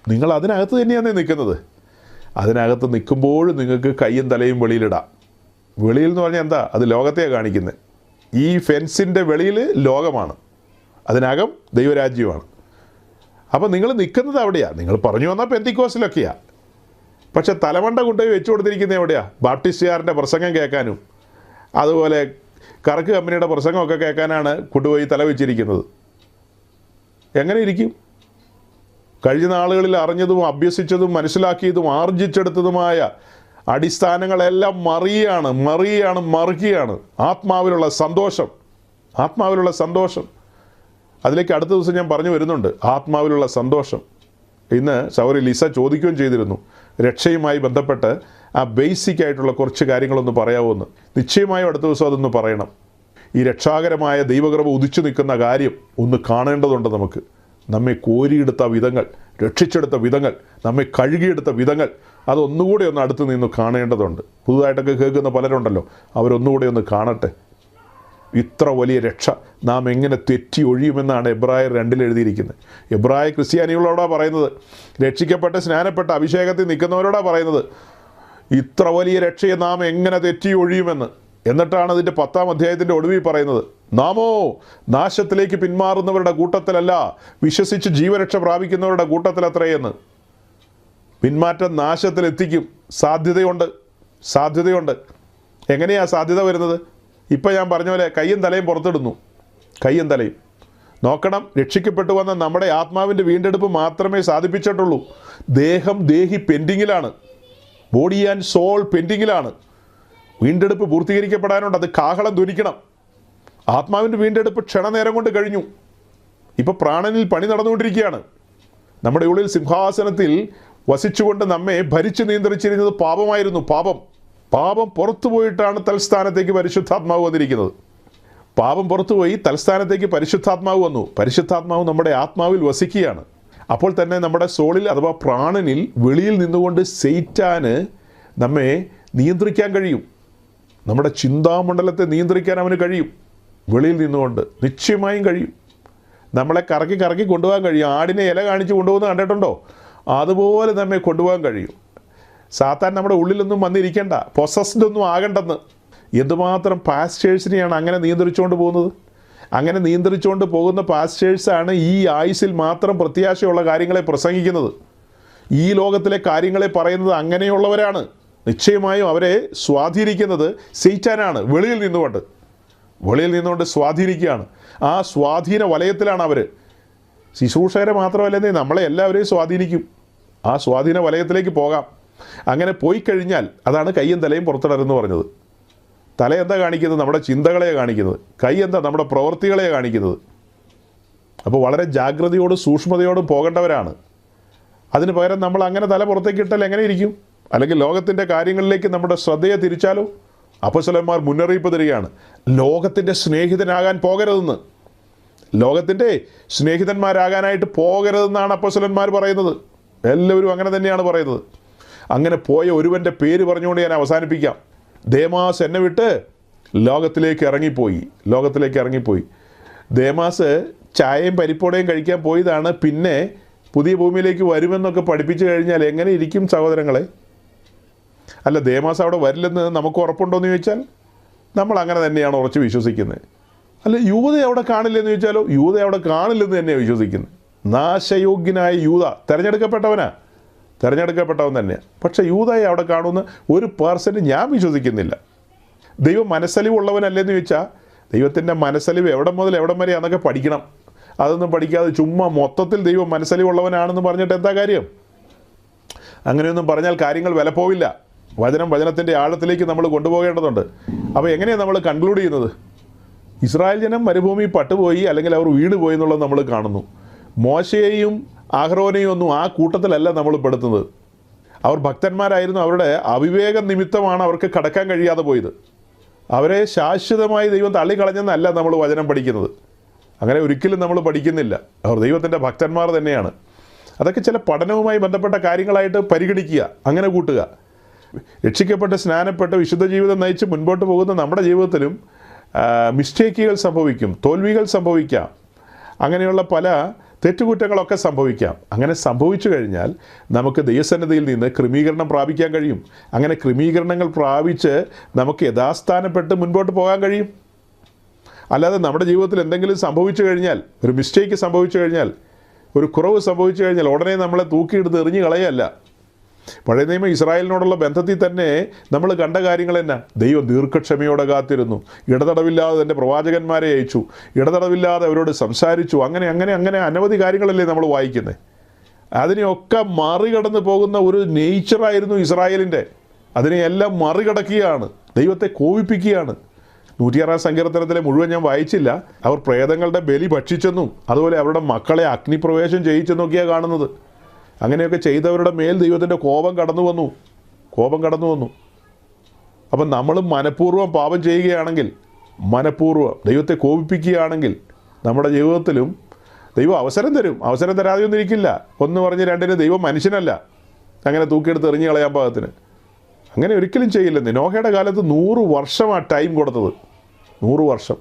നിങ്ങൾ അതിനകത്ത് തന്നെയാണ് നിൽക്കുന്നത്. അതിനകത്ത് നിൽക്കുമ്പോഴും നിങ്ങൾക്ക് കയ്യും തലയും വെളിയിലിടാം. വെളിയിൽ എന്ന് പറഞ്ഞാൽ എന്താ? അത് ലോകത്തെയാണ് കാണിക്കുന്നത്. ഈ ഫെൻസിൻ്റെ വെളിയിൽ ലോകമാണ്, അതിനകം ദൈവരാജ്യമാണ്. അപ്പോൾ നിങ്ങൾ നിൽക്കുന്നത് അവിടെയാണ്. നിങ്ങൾ പറഞ്ഞു വന്നാൽ പെന്തിക്കോസിലൊക്കെയാണ്. പക്ഷെ തലമണ്ട കൊണ്ടുപോയി വെച്ചു കൊടുത്തിരിക്കുന്നത് എവിടെയാണ്? ബാപ്റ്റിസ്റ്റുകാരൻ്റെ പ്രസംഗം കേൾക്കാനും അതുപോലെ കറക്ക് കമ്പനിയുടെ പ്രസംഗമൊക്കെ കേൾക്കാനാണ് കൊണ്ടുപോയി തല വെച്ചിരിക്കുന്നത്. എങ്ങനെ ഇരിക്കും? കഴിഞ്ഞ നാളുകളിൽ അറിഞ്ഞതും അഭ്യസിച്ചതും മനസ്സിലാക്കിയതും ആർജിച്ചെടുത്തതുമായ അടിസ്ഥാനങ്ങളെല്ലാം മറിയുകയാണ്. ആത്മാവിലുള്ള സന്തോഷം അതിലേക്ക് അടുത്ത ദിവസം ഞാൻ പറഞ്ഞു വരുന്നുണ്ട്. ആത്മാവിലുള്ള സന്തോഷം. ഇന്ന് സൗരി ലിസ ചോദിക്കുകയും ചെയ്തിരുന്നു, രക്ഷയുമായി ബന്ധപ്പെട്ട് ആ ബേസിക് ആയിട്ടുള്ള കുറച്ച് കാര്യങ്ങളൊന്ന് പറയാമോന്ന്. നിശ്ചയമായും അടുത്ത ദിവസം അതൊന്ന് പറയണം. ഈ രക്ഷാകരമായ ദൈവകൃപ ഉദിച്ചു നിൽക്കുന്ന കാര്യം ഒന്ന് കാണേണ്ടതുണ്ട്. നമുക്ക് നമ്മെ കോരിയെടുത്ത വിധങ്ങൾ, രക്ഷിച്ചെടുത്ത വിധങ്ങൾ, നമ്മെ കഴുകിയെടുത്ത വിധങ്ങൾ, അതൊന്നുകൂടെ ഒന്ന് അടുത്ത് നിന്ന് കാണേണ്ടതുണ്ട്. പുതുതായിട്ടൊക്കെ കേൾക്കുന്ന പലരുണ്ടല്ലോ, അവരൊന്നുകൂടെ ഒന്ന് കാണട്ടെ. ഇത്ര വലിയ രക്ഷ നാം എങ്ങനെ തെറ്റി ഒഴിയുമെന്നാണ് എബ്രായർ 2 എഴുതിയിരിക്കുന്നത്. എബ്രായ ക്രിസ്ത്യാനികളോടാണ് പറയുന്നത്, രക്ഷിക്കപ്പെട്ട് സ്നാനപ്പെട്ട അഭിഷേകത്തിൽ നിൽക്കുന്നവരോടാണ് പറയുന്നത്, ഇത്ര വലിയ രക്ഷയെ നാം എങ്ങനെ തെറ്റി ഒഴിയുമെന്ന്. എന്നിട്ടാണ് അതിൻ്റെ 10-ാം അധ്യായത്തിൻ്റെ ഒടുവിൽ പറയുന്നത്, നാമോ നാശത്തിലേക്ക് പിന്മാറുന്നവരുടെ കൂട്ടത്തിലല്ല, വിശ്വസിച്ച് ജീവരക്ഷ പ്രാപിക്കുന്നവരുടെ കൂട്ടത്തിലത്രയെന്ന്. പിന്മാറ്റം നാശത്തിലെത്തിക്കും. സാധ്യതയുണ്ട്. എങ്ങനെയാണ് സാധ്യത വരുന്നത്? ഇപ്പം ഞാൻ പറഞ്ഞ പോലെ കയ്യും തലയും പുറത്തിടുന്നു. കയ്യും തലയും നോക്കണം. രക്ഷിക്കപ്പെട്ടു വന്ന നമ്മുടെ ആത്മാവിൻ്റെ വീണ്ടെടുപ്പ് മാത്രമേ സാധിപ്പിച്ചിട്ടുള്ളൂ. ദേഹി പെൻഡിങ്ങിലാണ്. ബോഡി ആൻഡ് സോൾ പെൻഡിങ്ങിലാണ്. വീണ്ടെടുപ്പ് പൂർത്തീകരിക്കപ്പെടാനുണ്ട്. അത് കാഹളം ധ്വനിക്കണം. ആത്മാവിൻ്റെ വീണ്ടെടുപ്പ് ക്ഷണനേരം കൊണ്ട് കഴിഞ്ഞു. ഇപ്പോൾ പ്രാണനിൽ പണി നടന്നുകൊണ്ടിരിക്കുകയാണ്. നമ്മുടെ ഉള്ളിൽ സിംഹാസനത്തിൽ വസിച്ചുകൊണ്ട് നമ്മെ ഭരിച്ചു നിയന്ത്രിച്ചിരുന്നത് പാപമായിരുന്നു. പാപം പുറത്തു പോയിട്ടാണ് തൽസ്ഥാനത്തേക്ക് പരിശുദ്ധാത്മാവ് വന്നിരിക്കുന്നത്. പാപം പുറത്തുപോയി തൽസ്ഥാനത്തേക്ക് പരിശുദ്ധാത്മാവ് വന്നു. പരിശുദ്ധാത്മാവ് നമ്മുടെ ആത്മാവിൽ വസിക്കുകയാണ്. അപ്പോൾ തന്നെ നമ്മുടെ സോളിൽ അഥവാ പ്രാണനിൽ വെളിയിൽ നിന്നുകൊണ്ട് സൈറ്റാന് നമ്മെ നിയന്ത്രിക്കാൻ കഴിയും. നമ്മുടെ ചിന്താമണ്ഡലത്തെ നിയന്ത്രിക്കാൻ അവന് കഴിയും. വെളിയിൽ നിന്നുകൊണ്ട് നിശ്ചയമായും കഴിയും. നമ്മളെ കറക്കി കൊണ്ടുപോകാൻ കഴിയും. ആടിനെ ഇല കാണിച്ച് കൊണ്ടുപോകുന്നത് കണ്ടിട്ടുണ്ടോ? അതുപോലെ നമ്മെ കൊണ്ടുപോകാൻ കഴിയും. സാത്താൻ നമ്മുടെ ഉള്ളിലൊന്നും വന്നിരിക്കേണ്ട, പൊസസ്ഡ് ഒന്നും ആകണ്ടെന്ന്. എന്തുമാത്രം പാസ്റ്റേഴ്സിനെയാണ് അങ്ങനെ നിയന്ത്രിച്ചുകൊണ്ട് പോകുന്നത്. അങ്ങനെ നിയന്ത്രിച്ചുകൊണ്ട് പോകുന്ന പാസ്റ്റേഴ്സാണ് ഈ ആയുസിൽ മാത്രം പ്രത്യാശയുള്ള കാര്യങ്ങളെ പ്രസംഗിക്കുന്നത്. ഈ ലോകത്തിലെ കാര്യങ്ങളെ പറയുന്നത് അങ്ങനെയുള്ളവരാണ്. നിശ്ചയമായും അവരെ സ്വാധീനിക്കുന്നത് സൈറ്റാനാണ്. വെളിയിൽ നിന്നുകൊണ്ട് സ്വാധീനിക്കുകയാണ്. ആ സ്വാധീന വലയത്തിലാണ് അവർ. ശുശ്രൂഷകരെ മാത്രമല്ലെന്നേ, നമ്മളെ എല്ലാവരെയും സ്വാധീനിക്കും. ആ സ്വാധീന വലയത്തിലേക്ക് പോകാം. അങ്ങനെ പോയി കഴിഞ്ഞാൽ അതാണ് കയ്യും തലയും പുറത്തിടരുതെന്ന് പറഞ്ഞത്. തല എന്താ കാണിക്കുന്നത്? നമ്മുടെ ചിന്തകളെയാണ് കാണിക്കുന്നത്. കൈ എന്താ? നമ്മുടെ പ്രവൃത്തികളെയാണ് കാണിക്കുന്നത്. അപ്പോൾ വളരെ ജാഗ്രതയോടും സൂക്ഷ്മതയോടും പോകേണ്ടവരാണ്. അതിന് പകരം നമ്മൾ അങ്ങനെ തല പുറത്തേക്ക് ഇട്ടാൽ എങ്ങനെ ഇരിക്കും? അല്ലെങ്കിൽ ലോകത്തിൻ്റെ കാര്യങ്ങളിലേക്ക് നമ്മുടെ ശ്രദ്ധയെ തിരിച്ചാലോ? അപ്പോസ്തലന്മാർ മുന്നറിയിപ്പ് തരികയാണ്, ലോകത്തിൻ്റെ സ്നേഹിതനാകാൻ പോകരുതെന്ന്. ലോകത്തിൻ്റെ സ്നേഹിതന്മാരാകാനായിട്ട് പോകരുതെന്നാണ് അപ്പോസ്തലന്മാർ പറയുന്നത്. എല്ലാവരും അങ്ങനെ തന്നെയാണ് പറയുന്നത്. അങ്ങനെ പോയ ഒരുവൻ്റെ പേര് പറഞ്ഞുകൊണ്ട് ഞാൻ അവസാനിപ്പിക്കാം. ദേമാസ് എന്നെ വിട്ട് ലോകത്തിലേക്ക് ഇറങ്ങിപ്പോയി. ദേമാസ് ചായയും പരിപ്പോടെയും കഴിക്കാൻ പോയതാണ്. പിന്നെ പുതിയ ഭൂമിയിലേക്ക് വരുമെന്നൊക്കെ പഠിപ്പിച്ചു കഴിഞ്ഞാൽ എങ്ങനെ ഇരിക്കും സഹോദരങ്ങളെ? അല്ല, ദേമാസ് അവിടെ വരില്ലെന്ന് നമുക്ക് ഉറപ്പുണ്ടോയെന്ന് ചോദിച്ചാൽ നമ്മൾ അങ്ങനെ തന്നെയാണ് ഉറച്ച് വിശ്വസിക്കുന്നത്. അല്ല, യൂത അവിടെ കാണില്ലെന്ന് ചോദിച്ചാലോ? യൂത അവിടെ കാണില്ലെന്ന് തന്നെയാണ് വിശ്വസിക്കുന്നത്. നാശയോഗ്യനായ യൂത തിരഞ്ഞെടുക്കപ്പെട്ടവൻ തന്നെയാണ്. പക്ഷേ യൂതയെ അവിടെ കാണുന്ന 1% ഞാൻ വിശ്വസിക്കുന്നില്ല. ദൈവം മനസ്സലിവുള്ളവനല്ലെന്ന് ചോദിച്ചാൽ ദൈവത്തിൻ്റെ മനസ്സലിവ് എവിടം മുതൽ എവിടം വരെ എന്നൊക്കെ പഠിക്കണം. അതൊന്നും പഠിക്കാതെ ചുമ്മാ മൊത്തത്തിൽ ദൈവം മനസ്സലിവുള്ളവനാണെന്ന് പറഞ്ഞിട്ട് എന്താ കാര്യം? അങ്ങനെയൊന്നും പറഞ്ഞാൽ കാര്യങ്ങൾ വില പോവില്ല. വചനത്തിൻ്റെ ആഴത്തിലേക്ക് നമ്മൾ കൊണ്ടുപോകേണ്ടതുണ്ട്. അപ്പോൾ എങ്ങനെയാണ് നമ്മൾ കൺക്ലൂഡ് ചെയ്യുന്നത്? ഇസ്രായേൽ ജനം മരുഭൂമി പട്ടുപോയി, അല്ലെങ്കിൽ അവർ വീണുപോയി എന്നുള്ളത് നമ്മൾ കാണുന്നു. മോശയെയും അഹ്റോനെയും ഒന്നും ആ കൂട്ടത്തിലല്ല നമ്മൾ പെടുത്തുന്നത്. അവർ ഭക്തന്മാരായിരുന്നു. അവരുടെ അവിവേക നിമിത്തമാണ് അവർക്ക് കടക്കാൻ കഴിയാതെ പോയത്. അവരെ ശാശ്വതമായി ദൈവം തള്ളിക്കളഞ്ഞെന്നല്ല നമ്മൾ വചനം പഠിക്കുന്നത്. അങ്ങനെ ഒരിക്കലും നമ്മൾ പഠിക്കുന്നില്ല. അവർ ദൈവത്തിൻ്റെ ഭക്തന്മാർ തന്നെയാണ്. അതൊക്കെ ചില പഠനവുമായി ബന്ധപ്പെട്ട കാര്യങ്ങളായിട്ട് പരിഗണിക്കുക, അങ്ങനെ കൂട്ടുക. രക്ഷിക്കപ്പെട്ട് സ്നാനപ്പെട്ട് വിശുദ്ധ ജീവിതം നയിച്ച് മുൻപോട്ട് പോകുന്ന നമ്മുടെ ജീവിതത്തിലും മിസ്റ്റേക്കുകൾ സംഭവിക്കും, തോൽവികൾ സംഭവിക്കാം, അങ്ങനെയുള്ള പല തെറ്റുകുറ്റങ്ങളൊക്കെ സംഭവിക്കാം. അങ്ങനെ സംഭവിച്ചു കഴിഞ്ഞാൽ നമുക്ക് ദൈവസന്നിധിയിൽ നിന്ന് ക്രമീകരണം പ്രാപിക്കാൻ കഴിയും. അങ്ങനെ ക്രമീകരണങ്ങൾ പ്രാപിച്ച് നമുക്ക് യഥാസ്ഥാനപ്പെട്ട് മുൻപോട്ട് പോകാൻ കഴിയും. അല്ലാതെ നമ്മുടെ ജീവിതത്തിൽ എന്തെങ്കിലും സംഭവിച്ചു കഴിഞ്ഞാൽ, ഒരു മിസ്റ്റേക്ക് സംഭവിച്ചു കഴിഞ്ഞാൽ, ഒരു കുറവ് സംഭവിച്ചു കഴിഞ്ഞാൽ ഉടനെ നമ്മളെ തൂക്കിയെടുത്ത് എറിഞ്ഞ് കളയല്ല. പഴയ നിയമം ഇസ്രായേലിനോടുള്ള ബന്ധത്തിൽ തന്നെ നമ്മൾ കണ്ട കാര്യങ്ങൾ തന്നെ. ദൈവം ദീർഘക്ഷമയോടെ കാത്തിരുന്നു, ഇടതടവില്ലാതെ തൻ്റെ പ്രവാചകന്മാരെ അയച്ചു, ഇടതടവില്ലാതെ അവരോട് സംസാരിച്ചു. അങ്ങനെ അങ്ങനെ അങ്ങനെ അനവധി കാര്യങ്ങളല്ലേ നമ്മൾ വായിക്കുന്നത്. അതിനെയൊക്കെ മറികടന്ന് പോകുന്ന ഒരു നേച്ചറായിരുന്നു ഇസ്രായേലിൻ്റെ. അതിനെയെല്ലാം മറികടക്കുകയാണ്, ദൈവത്തെ കോപിപ്പിക്കുകയാണ്. 106 സങ്കീർത്തനത്തിലെ മുഴുവൻ ഞാൻ വായിച്ചില്ല. അവർ പ്രേതങ്ങളുടെ ബലി ഭക്ഷിച്ചെന്നും അതുപോലെ അവരുടെ മക്കളെ അഗ്നിപ്രവേശം ചെയ്യിച്ചെന്നൊക്കെയാണ് കാണുന്നത്. അങ്ങനെയൊക്കെ ചെയ്തവരുടെ മേൽ ദൈവത്തിൻ്റെ കോപം കടന്നു വന്നു. അപ്പം നമ്മൾ മനഃപൂർവ്വം പാപം ചെയ്യുകയാണെങ്കിൽ, മനഃപൂർവ്വം ദൈവത്തെ കോപിപ്പിക്കുകയാണെങ്കിൽ നമ്മുടെ ജീവിതത്തിലും ദൈവം അവസരം തരും. അവസരം തരാതെയൊന്നും ഇരിക്കില്ല. 1 പറഞ്ഞ് 2 ദൈവം മനുഷ്യനല്ല അങ്ങനെ തൂക്കിയെടുത്ത് എറിഞ്ഞ് കളയാൻ പാകത്തിന്. അങ്ങനെ ഒരിക്കലും ചെയ്യില്ലെന്ന്. നോഹയുടെ കാലത്ത് 100 വർഷമാണ് ടൈം കൊടുത്തത്. 100 വർഷം.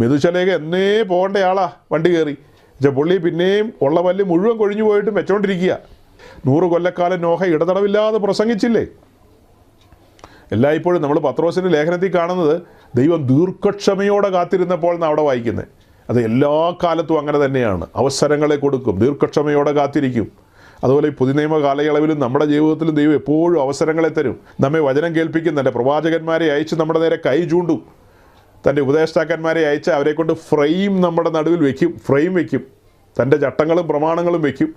മെതുശലേക്ക് എന്നേ പോകേണ്ട ആളാ വണ്ടി കയറി. പുള്ളി പിന്നെയും ഉള്ള പല്ല് മുഴുവൻ കൊഴിഞ്ഞു പോയിട്ടും വെച്ചോണ്ടിരിക്കുക. 100 കൊല്ലക്കാലം നോഹ ഇടതടവില്ലാതെ പ്രസംഗിച്ചില്ലേ. എല്ലായ്പ്പോഴും നമ്മൾ പത്രോസിൻ്റെ ലേഖനത്തിൽ കാണുന്നത് ദൈവം ദീർഘക്ഷമയോടെ കാത്തിരുന്നപ്പോൾ എന്നാണ് അവിടെ വായിക്കുന്നത്. അത് എല്ലാ കാലത്തും അങ്ങനെ തന്നെയാണ്. അവസരങ്ങളെ കൊടുക്കും, ദീർഘക്ഷമയോടെ കാത്തിരിക്കും. അതുപോലെ ഈ പുതുനിയമ കാലയളവിലും നമ്മുടെ ജീവിതത്തിലും ദൈവം എപ്പോഴും അവസരങ്ങളെ തരും. നമ്മെ വചനം കേൾപ്പിക്കും, തൻ്റെ പ്രവാചകന്മാരെ അയച്ച് നമ്മുടെ നേരെ കൈ ചൂണ്ടും, തൻ്റെ ഉപദേഷ്ടാക്കന്മാരെ അയച്ച് അവരെ കൊണ്ട് ഫ്രെയിം നമ്മുടെ നടുവിൽ വയ്ക്കും, തൻ്റെ ചട്ടങ്ങളും പ്രമാണങ്ങളും വയ്ക്കും.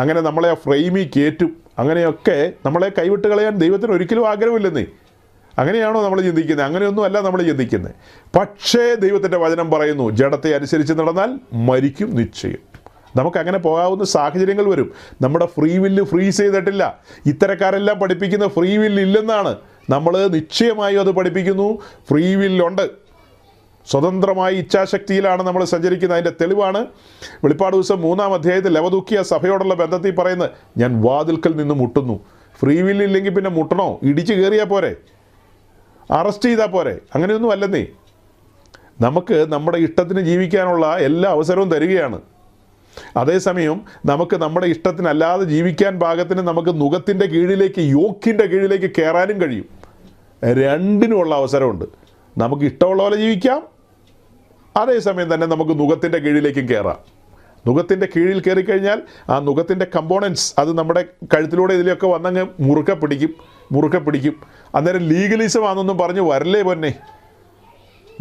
അങ്ങനെ നമ്മളെ ആ ഫ്രെയിമിൽ കയറ്റും. അങ്ങനെയൊക്കെ നമ്മളെ കൈവിട്ട് കളയാൻ ദൈവത്തിന് ഒരിക്കലും ആഗ്രഹമില്ലെന്നേ. അങ്ങനെയാണോ നമ്മൾ ചിന്തിക്കുന്നത്? അങ്ങനെയൊന്നുമല്ല നമ്മൾ ചിന്തിക്കുന്നത്. പക്ഷേ ദൈവത്തിൻ്റെ വചനം പറയുന്നു, ജഡത്തെ അനുസരിച്ച് നടന്നാൽ മരിക്കും നിശ്ചയം. നമുക്കങ്ങനെ പോകാവുന്ന സാഹചര്യങ്ങൾ വരും. നമ്മുടെ ഫ്രീ വില്ല് ഫ്രീസ് ചെയ്തിട്ടില്ല. ഇത്തരക്കാരെല്ലാം പഠിപ്പിക്കുന്ന ഫ്രീ വില്ല് ഇല്ലെന്നാണ്. നമ്മൾ നിശ്ചയമായും അത് പഠിപ്പിക്കുന്നു. ഫ്രീ വില്ലുണ്ട്. സ്വതന്ത്രമായ ഇച്ഛാശക്തിയിലാണ് നമ്മൾ സഞ്ചരിക്കുന്നത്. അതിൻ്റെ തെളിവാണ് വെളിപ്പാട് ദിവസം 3-ാം അധ്യായത്തിൽ ലവദൂക്കിയ സഭയോടുള്ള ബന്ധത്തിൽ പറയുന്നത്, ഞാൻ വാതിൽക്കൽ നിന്ന് മുട്ടുന്നു. ഫ്രീ വില്ലില്ലെങ്കിൽ പിന്നെ മുട്ടണോ? ഇടിച്ച് കയറിയാൽ പോരെ? അറസ്റ്റ് ചെയ്താൽ പോരെ? അങ്ങനെയൊന്നും അല്ലെന്നേ. നമുക്ക് നമ്മുടെ ഇഷ്ടത്തിന് ജീവിക്കാനുള്ള എല്ലാ അവസരവും തരികയാണ്. അതേസമയം നമുക്ക് നമ്മുടെ ഇഷ്ടത്തിനല്ലാതെ ജീവിക്കാൻ പാകത്തിന് നമുക്ക് നുകത്തിൻ്റെ കീഴിലേക്ക്, യോക്കിൻ്റെ കീഴിലേക്ക് കയറാനും കഴിയും. രണ്ടിനുമുള്ള അവസരമുണ്ട്. നമുക്ക് ഇഷ്ടമുള്ള പോലെ ജീവിക്കാം, അതേസമയം തന്നെ നമുക്ക് നുകത്തിൻ്റെ കീഴിലേക്കും കയറാം. നുകത്തിൻ്റെ കീഴിൽ കയറിക്കഴിഞ്ഞാൽ ആ നുകത്തിൻ്റെ കമ്പോണൻസ് അത് നമ്മുടെ കഴുത്തിലൂടെ ഇതിലൊക്കെ വന്നങ്ങ് മുറുക്കെ പിടിക്കും. അന്നേരം ലീഗലിസം ആണെന്നൊന്നും പറഞ്ഞ് വരല്ലേ പൊന്നെ.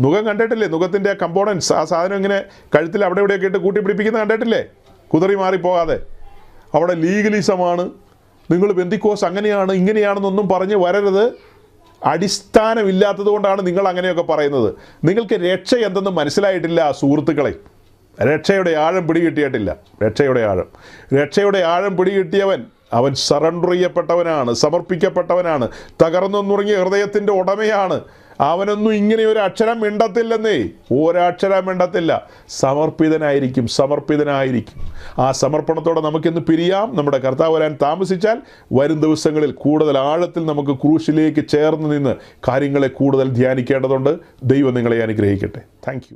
നുകം കണ്ടിട്ടില്ലേ? നുകത്തിൻ്റെ ആ കമ്പോണൻസ്, ആ സാധനം ഇങ്ങനെ കഴുത്തിൽ അവിടെ ഇവിടെയൊക്കെ ഇട്ട് കൂട്ടി പിടിപ്പിക്കുന്നത് കണ്ടിട്ടില്ലേ? കുതറി മാറിപ്പോകാതെ. അവിടെ ലീഗലിസമാണ്, നിങ്ങൾ പെന്തിക്കോസ് അങ്ങനെയാണ് ഇങ്ങനെയാണെന്നൊന്നും പറഞ്ഞ് വരരുത്. അടിസ്ഥാനമില്ലാത്തത് കൊണ്ടാണ് നിങ്ങൾ അങ്ങനെയൊക്കെ പറയുന്നത്. നിങ്ങൾക്ക് രക്ഷ എന്തെന്ന് മനസ്സിലായിട്ടില്ല സുഹൃത്തുക്കളെ. രക്ഷയുടെ ആഴം പിടികിട്ടിയിട്ടില്ല. രക്ഷയുടെ ആഴം പിടികിട്ടിയവൻ അവൻ സറണ്ടർ ചെയ്യപ്പെട്ടവനാണ്, സമർപ്പിക്കപ്പെട്ടവനാണ്, തകർന്നുറങ്ങിയ ഹൃദയത്തിൻ്റെ ഉടമയാണ്. അവനൊന്നും ഇങ്ങനെ ഒരു അക്ഷരം മിണ്ടത്തില്ലെന്നേ, ഒരക്ഷരം മിണ്ടത്തില്ല. സമർപ്പിതനായിരിക്കും. ആ സമർപ്പണത്തോടെ നമുക്കിന്ന് പിരിയാം. നമ്മുടെ കർത്താവ് വരാൻ താമസിച്ചാൽ വരും ദിവസങ്ങളിൽ കൂടുതൽ ആഴത്തിൽ നമുക്ക് ക്രൂശിലേക്ക് ചേർന്ന് നിന്ന് കാര്യങ്ങളെ കൂടുതൽ ധ്യാനിക്കേണ്ടതുണ്ട്. ദൈവം നിങ്ങളെ അനുഗ്രഹിക്കട്ടെ. Thank you.